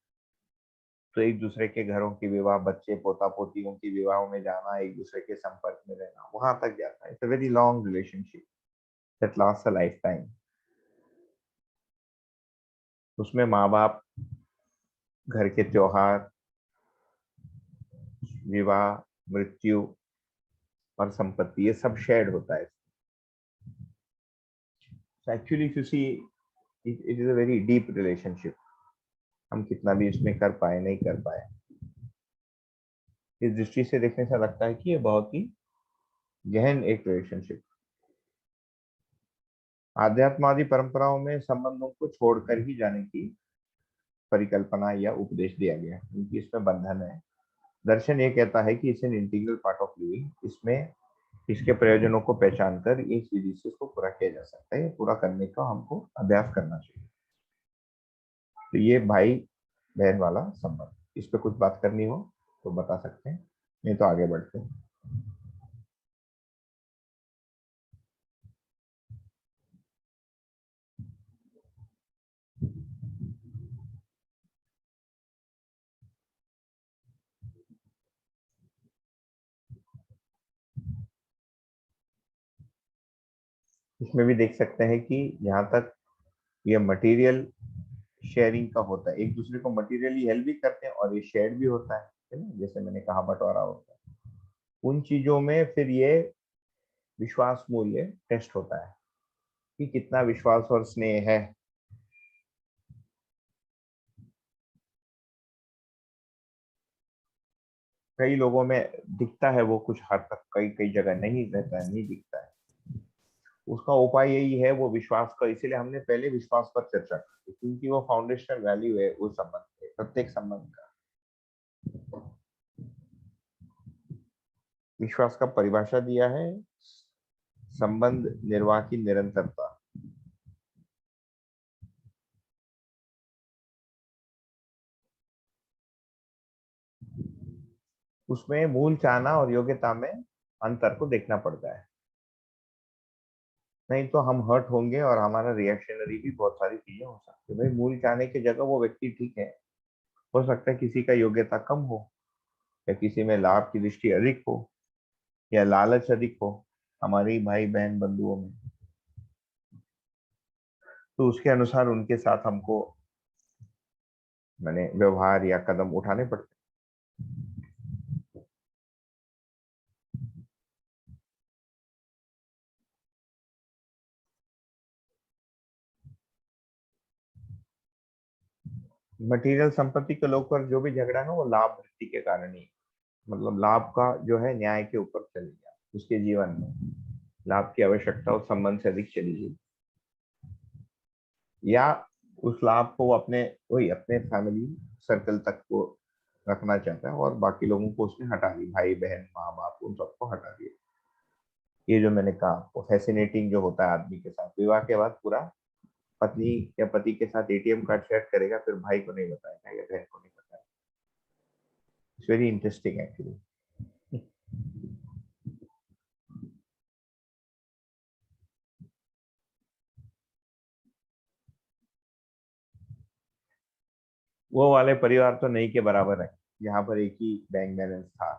तो एक दूसरे के घरों की विवाह, बच्चे पोता पोतियों की विवाहों में जाना, एक दूसरे के संपर्क में रहना, वहां तक जाता है. It's a very long relationship that lasts a life time. उसमें माँ बाप, घर के त्योहार, विवाह, मृत्यु और संपत्ति, ये सब शेयर्ड होता है। Actually if you see, it is a very deep relationship. हम कितना भी इसमें कर पाए नहीं कर पाए, इस दृष्टि से देखने से लगता है कि ये बहुत ही गहन एक रिलेशनशिप। आध्यात्मादि परंपराओं में संबंधों को छोड़कर ही जाने की परिकल्पना या उपदेश दिया गया है, क्योंकि इसमें बंधन है। दर्शन ये कहता है कि it's an integral part of living, इसमें इसके प्रयोजनों को पहचान कर इस विधि से इसको पूरा किया जा सकता है। पूरा करने का हमको अभ्यास करना चाहिए। तो ये भाई बहन वाला संबंध, इस पे कुछ बात करनी हो तो बता सकते हैं, नहीं तो आगे बढ़ते हैं। इसमें भी देख सकते हैं कि जहां तक ये मटेरियल शेयरिंग का होता है, एक दूसरे को मटेरियली हेल्प भी करते हैं और ये शेयर भी होता है ना, जैसे मैंने कहा बंटवारा होता है। उन चीजों में फिर ये विश्वास मूल्य टेस्ट होता है कि कितना विश्वास और स्नेह है। कई लोगों में दिखता है वो कुछ हद तक, कई कई जगह नहीं रहता है, नहीं दिखता है। उसका उपाय यही है, वो विश्वास का। इसीलिए हमने पहले विश्वास पर चर्चा की, क्योंकि वो फाउंडेशनल वैल्यू है उस संबंध के, प्रत्येक संबंध का। विश्वास का परिभाषा दिया है, संबंध निर्वाह की निरंतरता। उसमें मूल चाहना और योग्यता में अंतर को देखना पड़ता है, नहीं तो हम हर्ट होंगे और हमारा रिएक्शनरी भी बहुत सारी चीजें हो सकती है। भाई मूल चाहने की जगह वो व्यक्ति ठीक है, हो सकता है किसी का योग्यता कम हो, या किसी में लाभ की दृष्टि अधिक हो, या लालच अधिक हो हमारी भाई बहन बंधुओं में, तो उसके अनुसार उनके साथ हमको मैंने व्यवहार या कदम उठाने पड़ते। मटेरियल संपत्ति के लोग पर जो भी झगड़ा है वो लाभ वृत्ति के कारण ही, मतलब लाभ का जो है न्याय के ऊपर चले गया, उसके जीवन में लाभ की आवश्यकता उस संबंध से अधिक चली गई, या उस लाभ को अपने वही अपने फैमिली सर्कल तक को रखना चाहता है और बाकी लोगों को उसने हटा दी, भाई बहन माँ बाप उन सबको हटा दिया। ये जो मैंने कहा आपको फैसिनेटिंग जो होता है आदमी के साथ, विवाह के बाद पूरा पत्नी या पति के साथ एटीएम कार्ड शेयर करेगा, फिर भाई को नहीं बताएगा या बहन को नहीं बताएगा। It's very interesting actually. वो वाले परिवार तो नहीं के बराबर है, यहाँ पर एक ही बैंक बैलेंस था।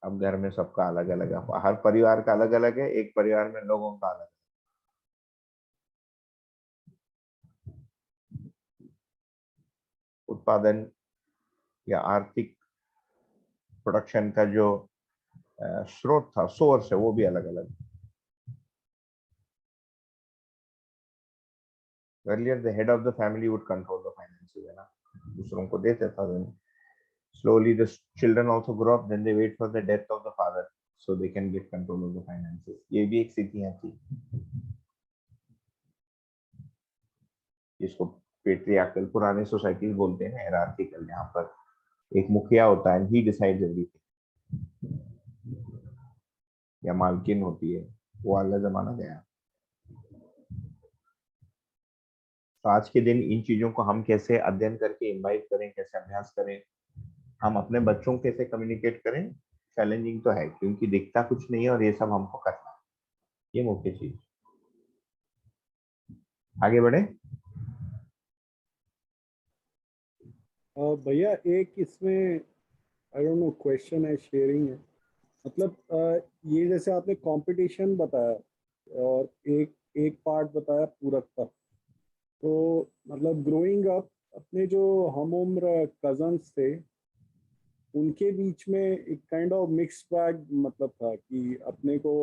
अब घर में सबका अलग अलग है, हर परिवार का अलग अलग है, एक परिवार में लोगों का अलग। उत्पादन या आर्थिक प्रोडक्शन का जो स्रोत था, सोर्स है, वो भी अलग अलग। Earlier the head of the family would control the finances, है ना, दूसरों को देता था। then slowly the children also grow up, then they wait for the death of the father so they can get control of the finances। ये भी एक स्थितियां थी, जिसको पेट्रियार्कल पुराने सोसाइटीज बोलते हैं, हायरार्किकल, यहाँ पर एक मुखिया होता है, ही डिसाइड्स एवरीथिंग, या मालकिन होती है, वो वाला जमाना गया। तो आज के दिन इन चीजों को हम कैसे अध्ययन करके इनवाइट करें, कैसे अभ्यास करें, हम अपने बच्चों को कैसे कम्युनिकेट करें, चैलेंजिंग तो है, क्योंकि दिखता कुछ नहीं है और ये सब हमको करना है, ये मुख्य चीज। आगे बढ़े। भैया एक इसमें आई डोंट नो क्वेश्चन है, शेयरिंग है, मतलब ये जैसे आपने कंपटीशन बताया और एक एक पार्ट बताया पूरक का, तो मतलब ग्रोइंग अप अपने जो हम उम्र कजन्स थे उनके बीच में एक काइंड ऑफ मिक्स बैग मतलब था कि अपने को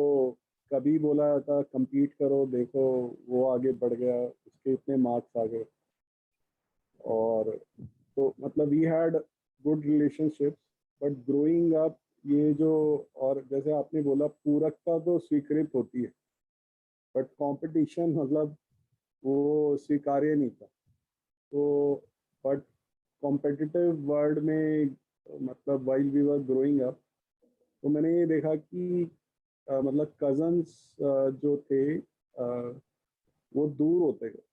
कभी बोला था compete करो, देखो वो आगे बढ़ गया, उसके इतने मार्क्स आ गए, और तो मतलब we had good relationships, but growing up ये जो, और जैसे आपने बोला पूरकता तो स्वीकृत होती है, बट कंपटीशन मतलब वो स्वीकार्य नहीं था। तो बट कॉम्पिटिटिव वर्ल्ड में मतलब while we were growing up, तो मैंने ये देखा कि मतलब कजन्स जो थे वो दूर होते गए।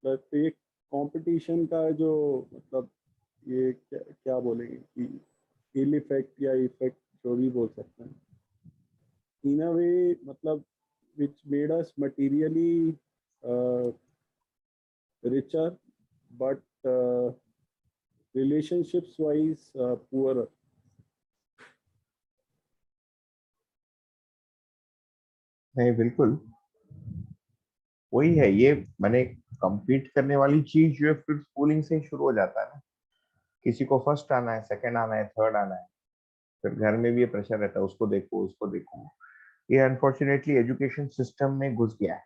तो ये कंपटीशन का जो मतलब ये क्या बोलेंगे कि इल इफेक्ट या इफेक्ट जो भी बोल सकते हैं, इन अ वे मतलब which made us materially richer, but relationships wise poorer. नहीं, बिल्कुल वही है। ये मैंने compete करने वाली चीज जो है फिर स्कूलिंग से ही शुरू हो जाता है ना। किसी को फर्स्ट आना है, सेकंड आना है, थर्ड आना है, फिर घर में भी ये प्रेशर रहता है, उसको देखो उसको देखो। ये अनफॉर्चुनेटली एजुकेशन सिस्टम में घुस गया है।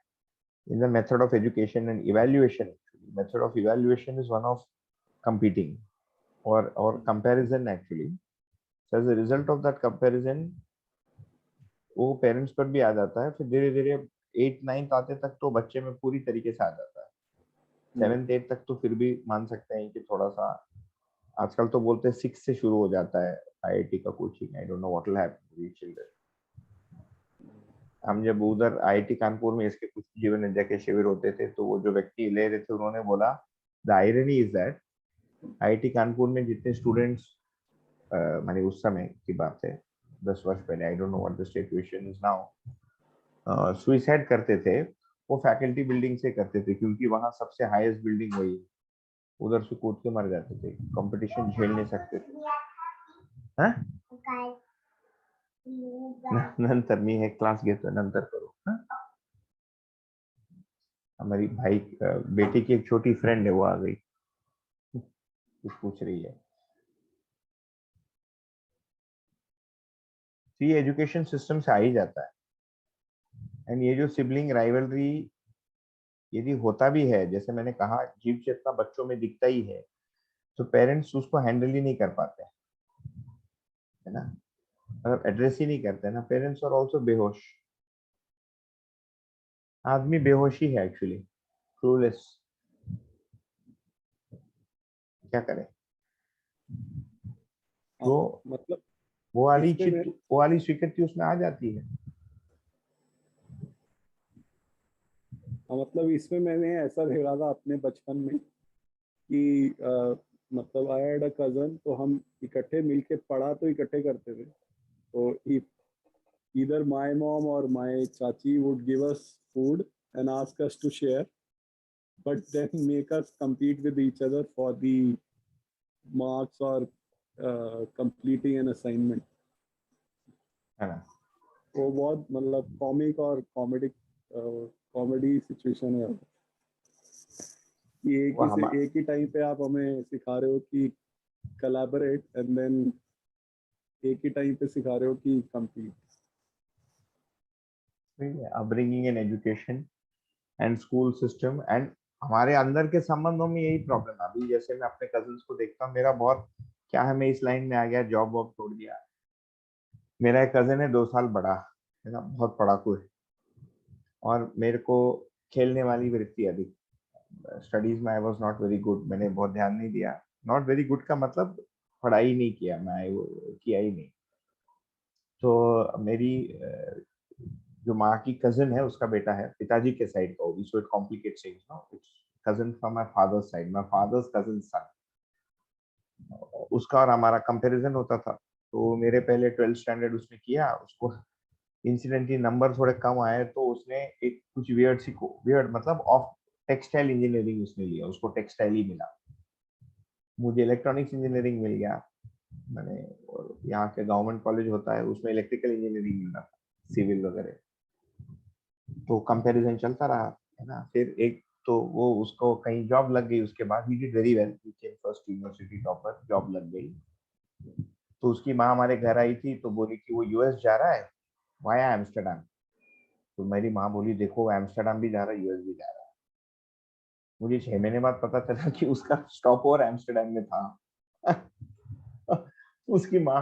In the method of education and evaluation, method of evaluation is one of competing or comparison actually. So as a result of that comparison, वो पेरेंट्स पर भी आ जाता है। फिर धीरे धीरे 8th-9th आते तक तो बच्चे में पूरी तरीके से आ जाता है। 7th-8th तक तो फिर भी मान सकते हैं कि थोड़ा सा, आजकल तो बोलते हैं 6 से शुरू हो जाता है आईआईटी का coaching. I don't know what will happen to children. हम जब उधर आईआईटी कानपुर में इसके कुछ जीवन विद्या के शिविर होते थे, तो वो जो व्यक्ति ले रहे थे उन्होंने बोला, the irony is that IIT Kanpur में जितने स्टूडेंट्स, माने उस समय की बात है 10 वर्ष पहले, आई don't know what the situation is now, suicide करते थे, वो फैकल्टी बिल्डिंग से करते थे, क्योंकि वहां सबसे हाईएस्ट बिल्डिंग वही है। उधर से कूद के मर जाते थे, कंपटीशन झेल नहीं सकते थे। हाँ, नंतर मी हे क्लास घेतो, नंतर करो। हमारी भाई बेटी की एक छोटी फ्रेंड है, वो आ गई, कुछ पूछ रही है। तो ये एजुकेशन सिस्टम से आ ही जाता है। एंड ये जो सिबलिंग राइवलरी यदि होता भी है, जैसे मैंने कहा, जीव चेतना बच्चों में दिखता ही है, तो पेरेंट्स उसको हैंडल ही नहीं कर पाते, है ना। मतलब एड्रेस ही नहीं करते ना, पेरेंट्स आर आल्सो बेहोश। आदमी बेहोश ही है एक्चुअली, क्लूलेस। क्या करें। तो मतलब वो वाली इसमें मैं वो वाली स्वीकृति उसमें आ जाती है। मतलब इसमें मैंने ऐसा देखा था अपने बचपन में कि मतलब आई हैड अ कजन, तो हम इकट्ठे मिलके पढ़ा तो इकट्ठे करते थे। तो either my mom or my chachi would give us food and ask us to share, but then make us compete with each other for the marks or completing an assignment. है ना। वो बहुत मतलब कॉमिक और कॉमेडी सिचुएशन है कि वो हम एक ही टाइम पे आप हमें सिखा रहे हो कि collaborate and then एक ही टाइम पे सिखा रहे हो कि compete. Upbringing in education and school system and हमारे अंदर के संबंधों में यही प्रॉब्लम है। अभी जैसे मैं अपने कजिन्स को देखता हूँ, मेरा बहुत क्या है, मैं इस लाइन में आ गया, जॉब वॉब छोड़ दिया। मेरा एक कजिन है 2 साल बड़ा, है ना, बहुत पढ़ाकू है, और मेरे को खेलने वाली वृत्ति अधिक। स्टडीज में I was not very good, मैंने बहुत ध्यान नहीं दिया। नॉट वेरी गुड का मतलब पढ़ाई नहीं किया, मैं किया ही नहीं। तो मेरी जो माँ की कजिन है, उसका बेटा है, पिताजी के साइड का, so it complicates things, no, it's cousin from my father's side, my father's cousin son. उसका और हमारा कंपैरिजन होता था। तो मेरे पहले 12th स्टैंडर्ड उसने किया, उसको इंसिडेंटली नंबर थोड़े कम आए, तो उसने एक कुछ वियर्ड मतलब ऑफ टेक्सटाइल इंजीनियरिंग उसने लिया, उसको टेक्सटाइल ही मिला। मुझे इलेक्ट्रॉनिक्स इंजीनियरिंग मिल गया। मैंने, और यहाँ के गवर्नमेंट कॉलेज होता है, उसमें इलेक्ट्रिकल इंजीनियरिंग मिल रहा था, सिविल वगैरह। तो कंपैरिजन चलता रहा, है ना। फिर एक तो वो उसको कहीं जॉब लग गई, उसके बाद he did very well, he came first university topper, job लग गई। तो उसकी माँ हमारे घर आई थी तो बोली कि वो यूएस जा रहा है, वाया एम्स्टर्डम। तो मेरी माँ बोली देखो एम्स्टर्डम भी जा रहा है, यूएस भी जा रहा है। मुझे 6 महीने बाद पता चला कि उसका स्टॉप ओवर एम्स्टर्डम में था। उसकी माँ,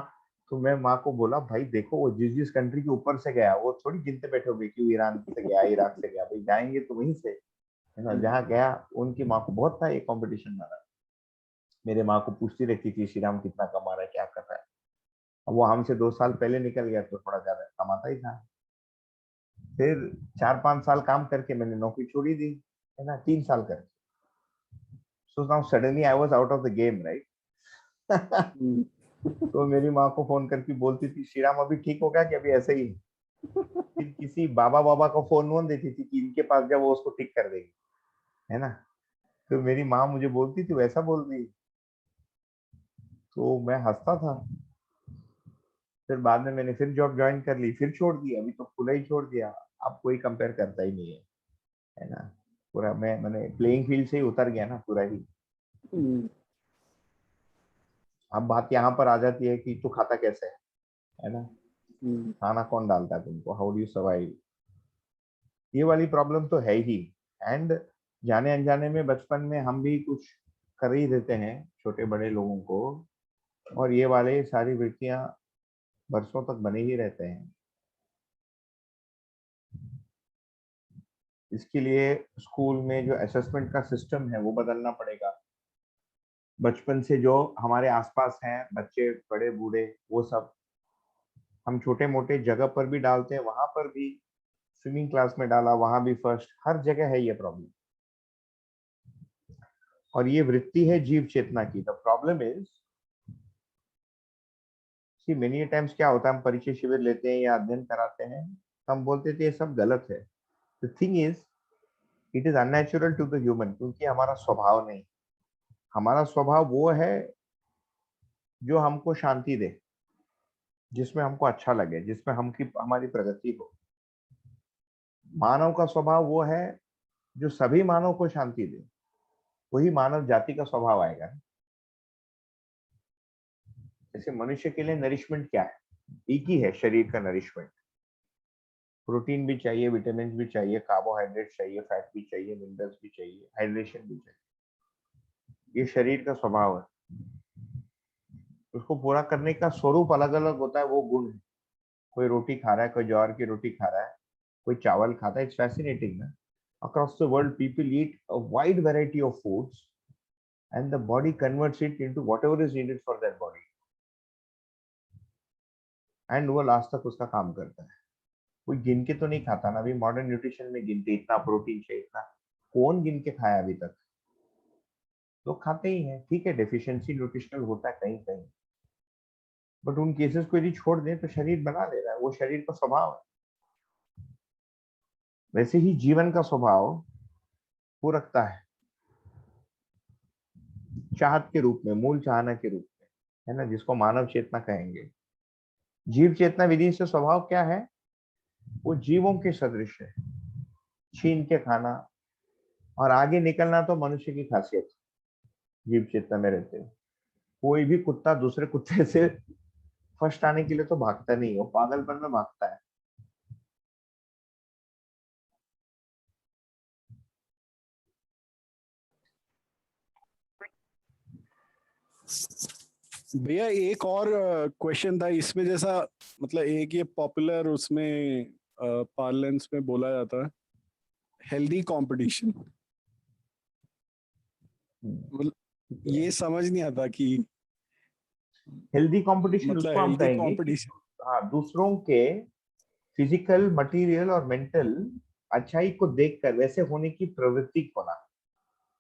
तो मैं माँ को बोला भाई देखो वो जिस जिस कंट्री के ऊपर से गया वो थोड़ी गिनते बैठे हो कि ईरान से गया, इराक से गया, भाई जाएंगे तो वहीं से, है ना, जहाँ गया। उनकी माँ को बहुत था ये कंपटीशन वाला। मेरे माँ को पूछती रहती थी श्रीराम कितना कमा रहा है, क्या कर रहा है। अब वो हमसे 2 साल पहले निकल गया तो थोड़ा ज्यादा कमाता ही था। फिर 4-5 साल काम करके मैंने नौकरी छोड़ी दी, है ना, 3 साल करके। So now suddenly I was out of the game, right. तो मेरी माँ को फोन करके बोलती थी श्रीराम अभी ठीक हो गया कि अभी ऐसे ही। फिर किसी बाबा बाबा को फोन वोन देती थी कि इनके पास जब वो उसको ठीक कर देगी, है ना। तो मेरी माँ मुझे बोलती थी वैसा बोल रही, तो मैं हंसता था। फिर बाद में मैंने फिर जॉब ज्वाइन कर ली, फिर छोड़ दी, अभी तो पूरा ही छोड़ दिया। अब कोई कंपेयर करता ही नहीं है ना। पूरा मैंने प्लेइंग फील्ड से ही उतर गया ना पूरा ही। अब बात यहाँ पर आ जाती है कि तू खाता कैसे है ना, खाना कौन डालता है तुमको, हाउ डू यू सर्वाइव। ये वाली प्रॉब्लम तो है ही। एंड जाने अनजाने में बचपन में हम भी कुछ कर ही देते हैं छोटे बड़े लोगों को, और ये वाले सारी वृत्तियां बरसों तक बने ही रहते हैं। इसके लिए स्कूल में जो असेसमेंट का सिस्टम है वो बदलना पड़ेगा। बचपन से जो हमारे आसपास हैं बच्चे बड़े बूढ़े वो सब हम छोटे मोटे जगह पर भी डालते हैं, वहां पर भी स्विमिंग क्लास में डाला, वहां भी फर्स्ट, हर जगह है ये प्रॉब्लम। और ये वृत्ति है जीव चेतना की। द प्रॉब्लम इज कि मेनी टाइम्स क्या होता है, हम परिचय शिविर लेते हैं या अध्ययन कराते हैं, हम बोलते थे ये सब गलत है। The thing is it is unnatural to the human, क्योंकि हमारा स्वभाव नहीं। हमारा स्वभाव वो है जो हमको शांति दे, जिसमें हमको अच्छा लगे, जिसमें हमारी प्रगति हो। मानव का स्वभाव वो है जो सभी मानव को शांति दे, वही मानव जाति का स्वभाव आएगा। जैसे मनुष्य के लिए नरिशमेंट क्या है, एक ही है शरीर का नरिशमेंट। प्रोटीन भी चाहिए, विटामिन भी चाहिए, कार्बोहाइड्रेट चाहिए, फैट भी चाहिए, मिनरल्स भी चाहिए, हाइड्रेशन भी चाहिए। ये शरीर का स्वभाव है। उसको पूरा करने का स्वरूप अलग अलग होता है, वो गुण है। कोई रोटी खा रहा है, कोई ज्वार की रोटी खा रहा है, कोई चावल खाता है। इट्स फैसिनेटिंग ना। Across the world people eat a wide variety of foods and the body converts it into whatever is needed for that body, and वो लास्ट तक उसका काम करता है। कोई गिन के तो नहीं खाता ना। अभी मॉडर्न न्यूट्रिशन में गिनते इतना प्रोटीन चाहिए, इतना कौन गिन के खाया अभी तक। लोग खाते ही हैं, ठीक है, डेफिशिएंसी न्यूट्रिशनल होता है कहीं कहीं, बट उन केसेस को यदि छोड़ दें तो शरीर बना ले रहा है, वो शरीर का स्वभाव है। वैसे ही जीवन का स्वभाव वो रखता है चाहत के रूप में, मूल चाहना के रूप में, है ना, जिसको मानव चेतना कहेंगे। जीव चेतना विधि से स्वभाव क्या है, वो जीवों के सदृश है, छीन के खाना और आगे निकलना तो मनुष्य की खासियत है। जीव चेतना में रहते हो, कोई भी कुत्ता दूसरे कुत्ते से फर्स्ट आने के लिए तो भागता नहीं, वो पागलपन में भागता है। भैया एक और क्वेश्चन था इसमें, जैसा मतलब एक ये पॉपुलर उसमें पार्लेंस में बोला जाता है हेल्दी कंपटीशन। ये समझ नहीं आता कि हेल्दी कंपटीशन मतलब उसको हम हेल्दी कहेंगे कि कंपटीशन। हाँ, दूसरों के फिजिकल, मटेरियल और मेंटल अच्छाई को देखकर वैसे होने की प्रवृत्ति होना।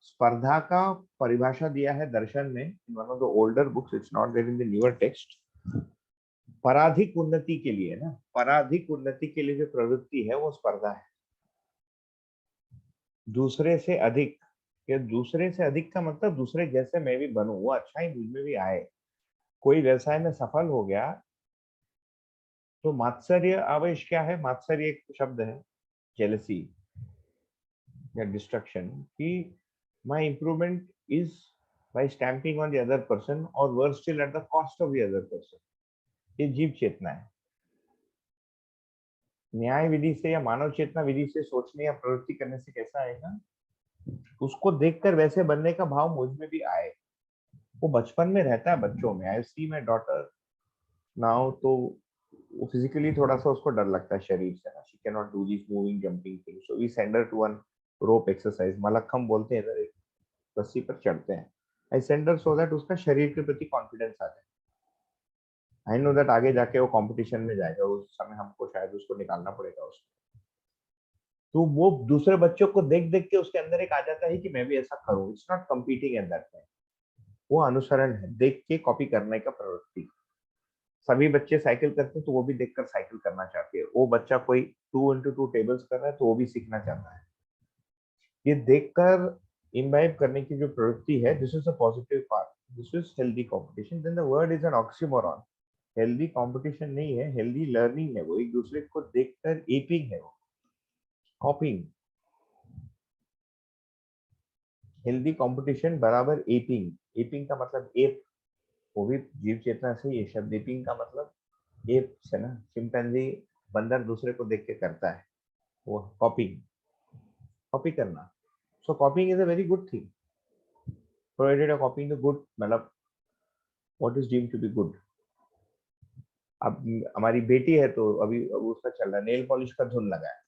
स्पर्धा का परिभाषा दिया है दर्शन में, in one of the older books, it's not there in the newer text. पराधिक उन्नति के लिए ना, पराधिक उन्नति के लिए जो प्रवृत्ति है वो स्पर्धा है। दूसरे से अधिक, या दूसरे से अधिक का मतलब दूसरे जैसे मैं भी बनूं, वो अच्छा ही मुझ में भी आए। कोई व्यवसाय में सफल हो गया तो मात्सर्य आवेश क्या है, मात्सर्य एक शब्द है, जेलसी या डिस्ट्रक्शन, कि my improvement is by stamping on the other person or worse still at the cost of the other person. ये जीव चेतना है। न्याय विधि से या मानव चेतना विधि से सोचने या प्रवृत्ति करने से कैसा आएगा? उसको देखकर वैसे बनने का भाव मुझ में भी आए। वो बचपन में रहता है बच्चों में। आई सी माय डॉटर नाउ, तो वो फिजिकली थोड़ा सा उसको डर लगता है शरीर से ना, she can not do this moving jumping thing, so we send her to one rope exercise, mallakhamb बोलते हैं, इधर एक रस्सी पर चढ़ते हैं। I send her so that उसका शरीर के प्रति कॉन्फिडेंस आ जाए। आई नो दैट आगे जाके वो कंपटीशन में जाएगा, उस समय हमको शायद उसको निकालना पड़ेगा उसको। तो वो दूसरे बच्चों को देख देख के उसके अंदर एक आ जाता है कि मैं भी ऐसा करूं। It's not competing at that time, वो अनुसरण है, देख के कॉपी करने का प्रवृत्ति। सभी बच्चे साइकिल करते हैं तो वो भी देखकर साइकिल करना चाहते हैं। वो बच्चा कोई 2x2 टेबल्स कर रहा है तो वो भी सीखना चाहता है। ये देखकर इम्बाइब करने की जो प्रवृत्ति है, this is a positive part, this is healthy competition. Then the word is an oxymoron. Healthy competition नहीं है, हेल्दी लर्निंग है। वो एक दूसरे को देखकर एपिंग है, वो कॉपिंग। हेल्दी कंपटीशन बराबर एपिंग। एपिंग का मतलब एप, वो भी जीव चेतना से ये शब्द एपिंग का मतलब एप से ना। चिंपैंजी बंदर दूसरे को देख के करता है, वो कॉपिंग, कॉपी करना। So coping is a very good thing, provided coping the good, मतलब what is deemed to be good. अब हमारी बेटी है तो अभी अब उसका चल रहा है नेल पॉलिश का धुन लगा है।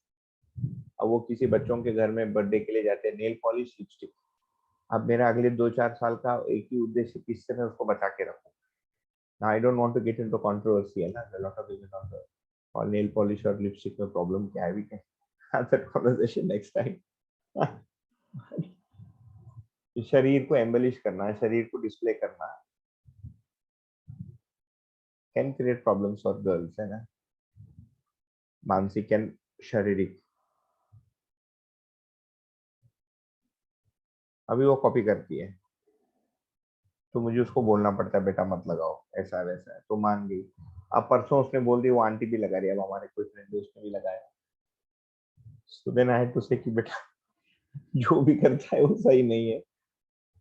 अब वो किसी बच्चों के घर में बर्थडे के लिए जाते हैं, नेल पॉलिश, लिपस्टिक। अब मेरा अगले 2-4 साल का एक ही उद्देश्य, किससे मैं उसको बचा के रखूं। Now, I don't want to get into controversy, है ना, a lot of people on the और nail polish और lipstick में problem क्या है, we can have that conversation next time. शरीर को एम्बलिश करना, शरीर को डिस्प्ले करना can create problems for girls, है ना, मानसिक या शारीरिक। अभी वो कॉपी करती है तो मुझे उसको बोलना पड़ता है बेटा मत लगाओ, ऐसा वैसा है, तो मान गई। अब परसों उसने बोल दी, वो आंटी भी लगा रही है, अब हमारे कोई फ्रेंड है उसने भी लगाया। So then I had to say कि बेटा जो भी करता है वो सही नहीं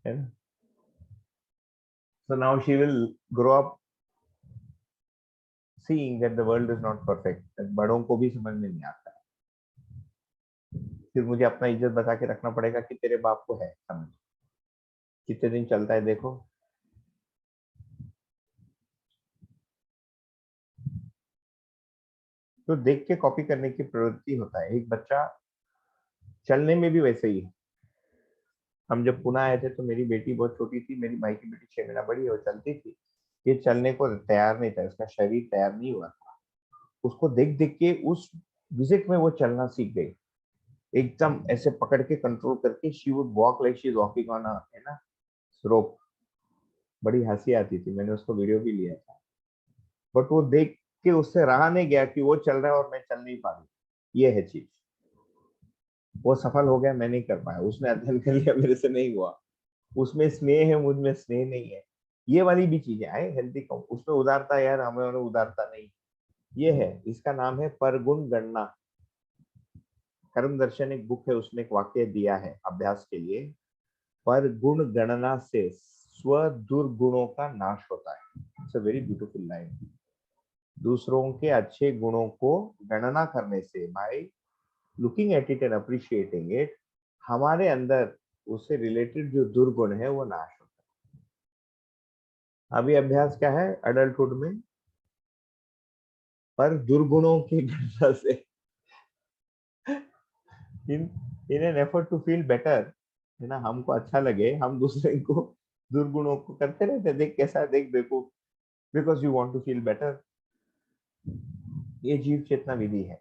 है ना। So now she will grow up seeing that the world is not perfect, that बड़ों को भी समझ में नहीं आता है। फिर मुझे अपना इज्जत बचा के रखना पड़ेगा कि तेरे बाप को है समझ। कितने दिन चलता है देखो। तो देख के कॉपी करने की प्रवृत्ति होता है। एक बच्चा चलने में भी वैसे ही है। हम जब पुणे आए थे तो मेरी बेटी बहुत छोटी थी, मेरी भाई की बेटी 6 महीना बड़ी है, वो चलती थी। ये चलने को तैयार नहीं था, इसका शरीर तैयार नहीं हुआ था। उसको देख देख के उस विजिट में वो चलना सीख गई, एकदम ऐसे पकड़ के कंट्रोल करके। She would walk like she is walking on a, है ना, रोप। बड़ी हंसी आती थी, मैंने उसको वीडियो भी लिया था। बट वो देख के उससे रहा नहीं गया कि वो चल रहा है और मैं चल नहीं पा रही। ये है चीज। वो सफल हो गया, मैं नहीं कर पाया। उसने अध्ययन कर लिया, मेरे से नहीं हुआ। उसमें स्नेह है, मुझ में स्नेह नहीं है। ये वाली भी चीजें आए हेल्दी कम। उसमें उदारता यार, हमें उदारता नहीं। ये है, इसका नाम है परगुण गणना। कर्म दर्शन एक बुक है, उसमें एक वाक्य दिया है अभ्यास के लिए। पर गुण गणना से स्व दुर्गुणों का नाश होता है। It's a very beautiful line. दूसरों के अच्छे गुणों को गणना करने से, by looking at it and appreciating it, हमारे अंदर उससे रिलेटेड जो दुर्गुण है वो नाश होता है। अभी अभ्यास क्या है अडल्टहुड में? पर दुर्गुणों की गणना से, in an effort to feel better, है ना, हमको अच्छा लगे, हम दूसरे को दुर्गुणों को करते रहते, देख कैसा, देख बेवकूफ, because you want to feel better. ये जीव चेतना विधि है।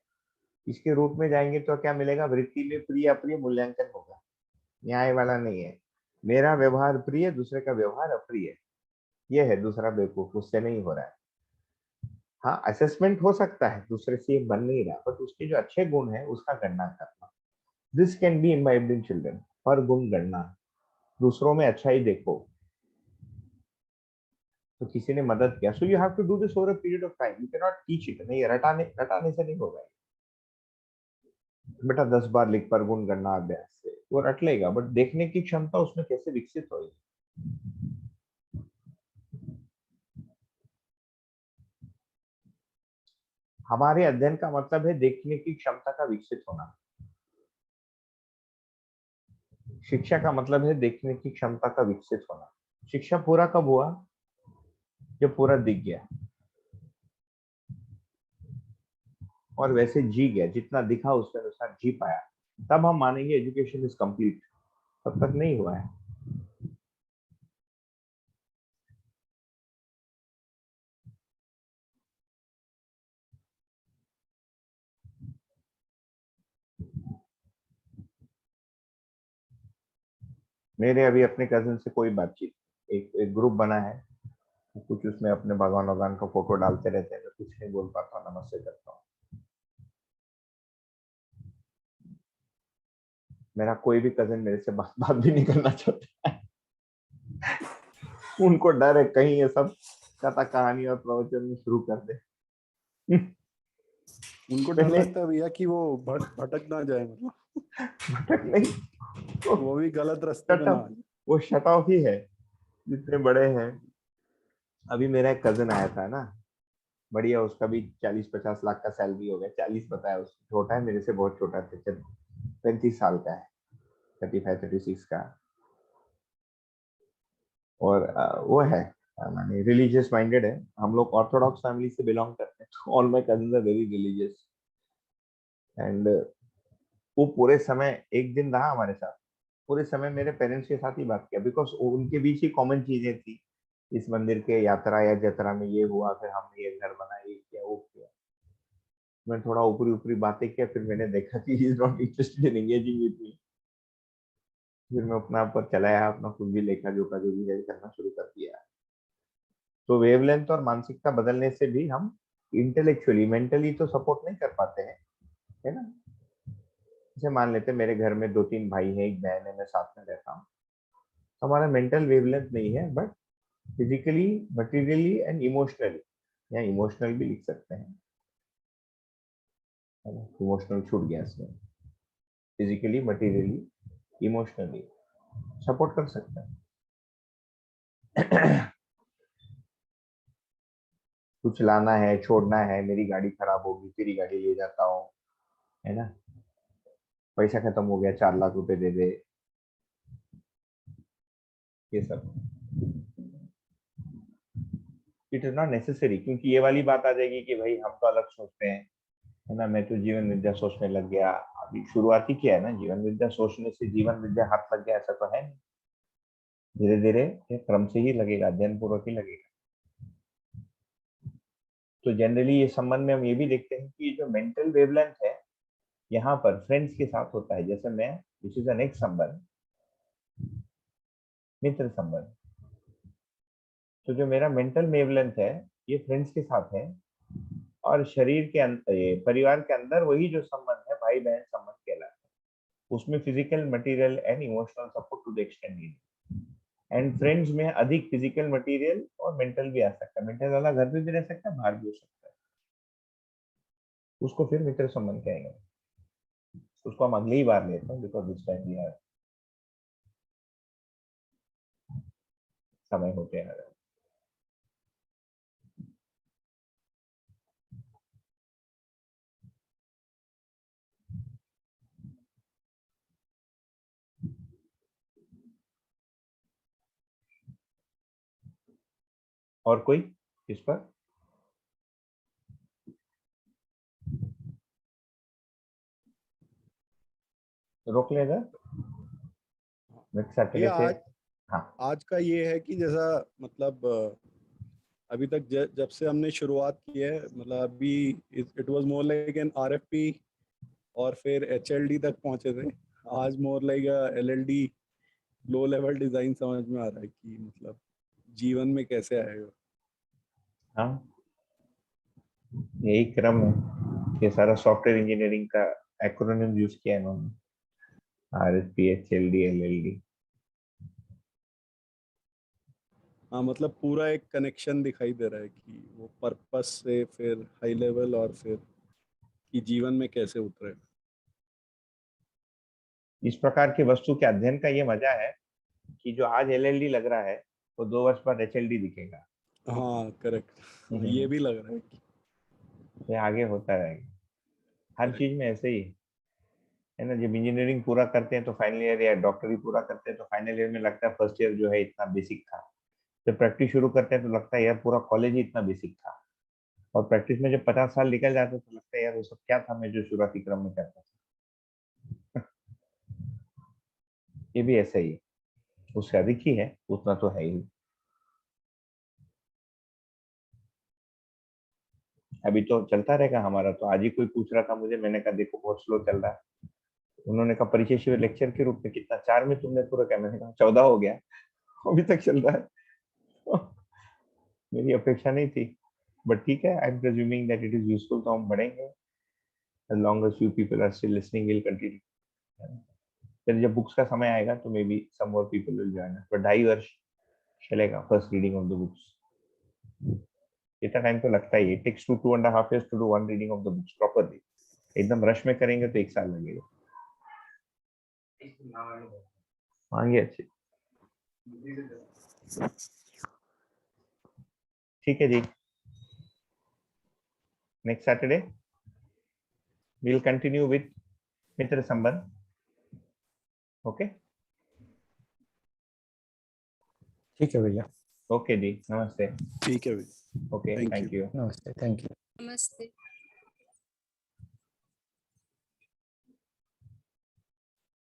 इसके रूप में जाएंगे तो क्या मिलेगा? वृत्ति में प्रिय अप्रिय मूल्यांकन होगा, न्याय वाला नहीं है। मेरा व्यवहार प्रिय, दूसरे का व्यवहार अप्रिय, ये है दूसरा बेवकूफ, उससे नहीं हो रहा है। हाँ, असेसमेंट हो सकता है, दूसरे से ये बन नहीं रहा, बट उसके जो अच्छे गुण है उसका गणना करना। This can be imbibed in children. पर गुण गणना, दूसरों में अच्छा ही देखो। तो किसी ने मदद किया, so you have to do this over a period of time, you can not teach it. नहीं, रटाने से नहीं होगा। बेटा 10 बार लिख पर गुण गणना अभ्यास से वो रट लेगा, बट देखने की क्षमता उसमें कैसे विकसित होगी, हमारे अध्ययन का मतलब है देखने की क्षमता का विकसित होना। शिक्षा का मतलब है देखने की क्षमता का विकसित होना। शिक्षा पूरा कब हुआ? जब पूरा दिख गया और वैसे जी गया, जितना दिखा उसके अनुसार जी पाया, तब हम मानेंगे एजुकेशन इज कंप्लीट। तब तक नहीं हुआ है। मेरे अभी अपने कजिन से कोई बातचीत, एक ग्रुप बना है, कुछ उसमें अपने भगवान भगवान का फोटो डालते रहते हैं, मैं कुछ नहीं बोल पाता हूँ, नमस्ते करता हूँ। मेरा कोई भी कजिन मेरे से बात भी नहीं करना चाहता है। उनको डर है कहीं ये सब कथा कहानी और प्रवचन में शुरू कर दे। उनको डर लगता है भैया कि वो भटक ना जाए, मतलब भटक नहीं, वो भी गलत रास्ते पे ना आ जाए। वो शट ऑफ ही है जितने बड़े हैं। अभी मेरा एक कजिन आया था ना, बढ़िया, उसका भी 40-50 लाख का सैलरी हो गया। 40 बताया उसको, छोटा है मेरे से, बहुत छोटा है, 35 साल का है, 35-36 का। और वो है माने रिलीजियस माइंडेड है। हम लोग ऑर्थोडॉक्स फैमिली से बिलोंग करते हैं, तो all my cousins are very religious. And वो पूरे समय, एक दिन रहा हमारे साथ, पूरे समय मेरे पेरेंट्स के साथ ही बात किया, बिकॉज उनके बीच ही कॉमन चीजें थी। इस मंदिर के यात्रा या जत्रा में ये हुआ, फिर हमने ये घर बनाया, ये किया, वो किया। मैं थोड़ा ऊपरी ऊपरी बातें किया, फिर मैंने देखा कि ही is not interested in engaging with me. फिर मैं अपना ऊपर चलाया, अपना कुछ भी लेखा जोखा जो भी है करना शुरू कर दिया। तो वेवलेंथ और मानसिकता बदलने से भी हम इंटेलेक्चुअली, मेंटली तो सपोर्ट नहीं कर पाते हैं, है ना। जैसे मान लेते हैं मेरे घर में 2-3 भाई हैं, एक बहन है, मैं साथ में रहता हूँ। हमारा मेंटल वेवलेंथ नहीं है, but physically, materially and emotionally, या इमोशनल भी लिख सकते हैं, इमोशनल छूट गया इसमें, फिजिकली, मटेरियली, इमोशनली सपोर्ट कर सकते हैं। कुछ लाना है, छोड़ना है, मेरी गाड़ी खराब होगी, तेरी गाड़ी ले जाता हूँ, है ना। पैसा खत्म हो गया, 4 लाख रुपए दे दे, ये सब इट इज नॉट नेसेसरी। क्योंकि ये वाली बात आ जाएगी कि भाई हम तो अलग सोचते हैं, है ना, मैं तो जीवन विद्या सोचने लग गया। अभी शुरुआती किया है ना, जीवन विद्या सोचने से जीवन विद्या हाथ लग गया, ऐसा तो है नहीं। धीरे धीरे ये क्रम से ही लगेगा, अध्ययन पूर्वक ही लगेगा। तो जनरली ये संबंध में हम ये भी देखते हैं कि जो मेंटल वेवलेंथ है यहाँ पर फ्रेंड्स के साथ होता है। जैसे मैं, दिस इज नेक्स्ट संबंध, मित्र संबंध। तो जो मेरा मेंटल वेवलेंथ है ये फ्रेंड्स के साथ है, और शरीर के अंदर, ये परिवार के अंदर वही जो संबंध है भाई बहन संबंध कहलाता है। उसमें physical, material and emotional support to the extend needed. And friends में अधिक फिजिकल, मटेरियल और मेंटल भी आ सकता है। मेंटल वाला घर में भी रह सकता है, बाहर भी हो सकता है, उसको फिर मित्र संबंध कहेंगे। उसको हम अगली ही बार लेते हैं, because this time we have समय होते हैं। और कोई इस पर रोक लेगा नेक्स्ट सैटरडे भैया से। आज हाँ, आज का ये है कि जैसा मतलब अभी तक जब से हमने शुरुआत की है, मतलब अभी it was more like an RFP और फिर एचएलडी तक पहुंचे थे। आज more like LLD, low level design समझ में आ रहा है कि मतलब जीवन में कैसे आएगा। हाँ, यही क्रम है। ये सारा सॉफ्टवेयर इंजीनियरिंग का एक्रोनिम यूज किया है इन्होंने, आरएसपी, एचएलडी, एलएलडी। हाँ, मतलब पूरा एक कनेक्शन दिखाई दे रहा है कि वो पर्पस से फिर हाई लेवल और फिर कि जीवन में कैसे उतरे। इस प्रकार की वस्तु के अध्ययन का ये मजा है कि जो आज LLD लग रहा है वो 2 वर्ष बाद HLD दिखेगा। हाँ करेक्ट, ये भी लग रहा है कि ये आगे होता रहेगा, हर चीज में ऐसे ही है ना। जब इंजीनियरिंग पूरा करते हैं तो फाइनल ईयर, या डॉक्टरी पूरा करते हैं तो फाइनल ईयर में लगता है फर्स्ट ईयर जो है इतना बेसिक था। जब प्रैक्टिस शुरू करते हैं तो लगता है यार पूरा कॉलेज ही इतना बेसिक था। और प्रैक्टिस में जब 50 साल निकल जाते हैं तो लगता है यार वो सब क्या था मैं जो शुरुआती क्रम में करता था। ये भी ऐसा ही है, उससे अधिक ही है, उतना तो है ही। अभी तो चलता रहेगा हमारा। तो आज ही कोई पूछ रहा था मुझे, मैंने कहा देखो बहुत स्लो चल रहा है। उन्होंने कहा परिचय शिविर लेक्चर के रूप में कितना 4 में तुमने पूरा किया? मैंने कहा 14 हो गया, अभी तक चल रहा है। मेरी अपेक्षा नहीं थी, बट ठीक है, I am presuming that it is useful, तो हम बढ़ेंगे। as long as few people are still listening, we'll continue. फिर जब बुक्स का समय आएगा तो may be some more people will join us, पर 2.5 वर्ष चलेगा first reading of the books. इतना टाइम तो लगता ही है। It takes 2.5 years to do one reading of the books properly. एकदम रश में करेंगे तो 1 साल लगेगा। मांगे अच्छे, ठीक है जी। Next Saturday we will continue with मित्र संबंध। ओके ठीक है भैया। ओके जी, नमस्ते। ठीक है भाई, ओके, Thank थैंक यू। नमस्ते, थैंक यू। नमस्ते।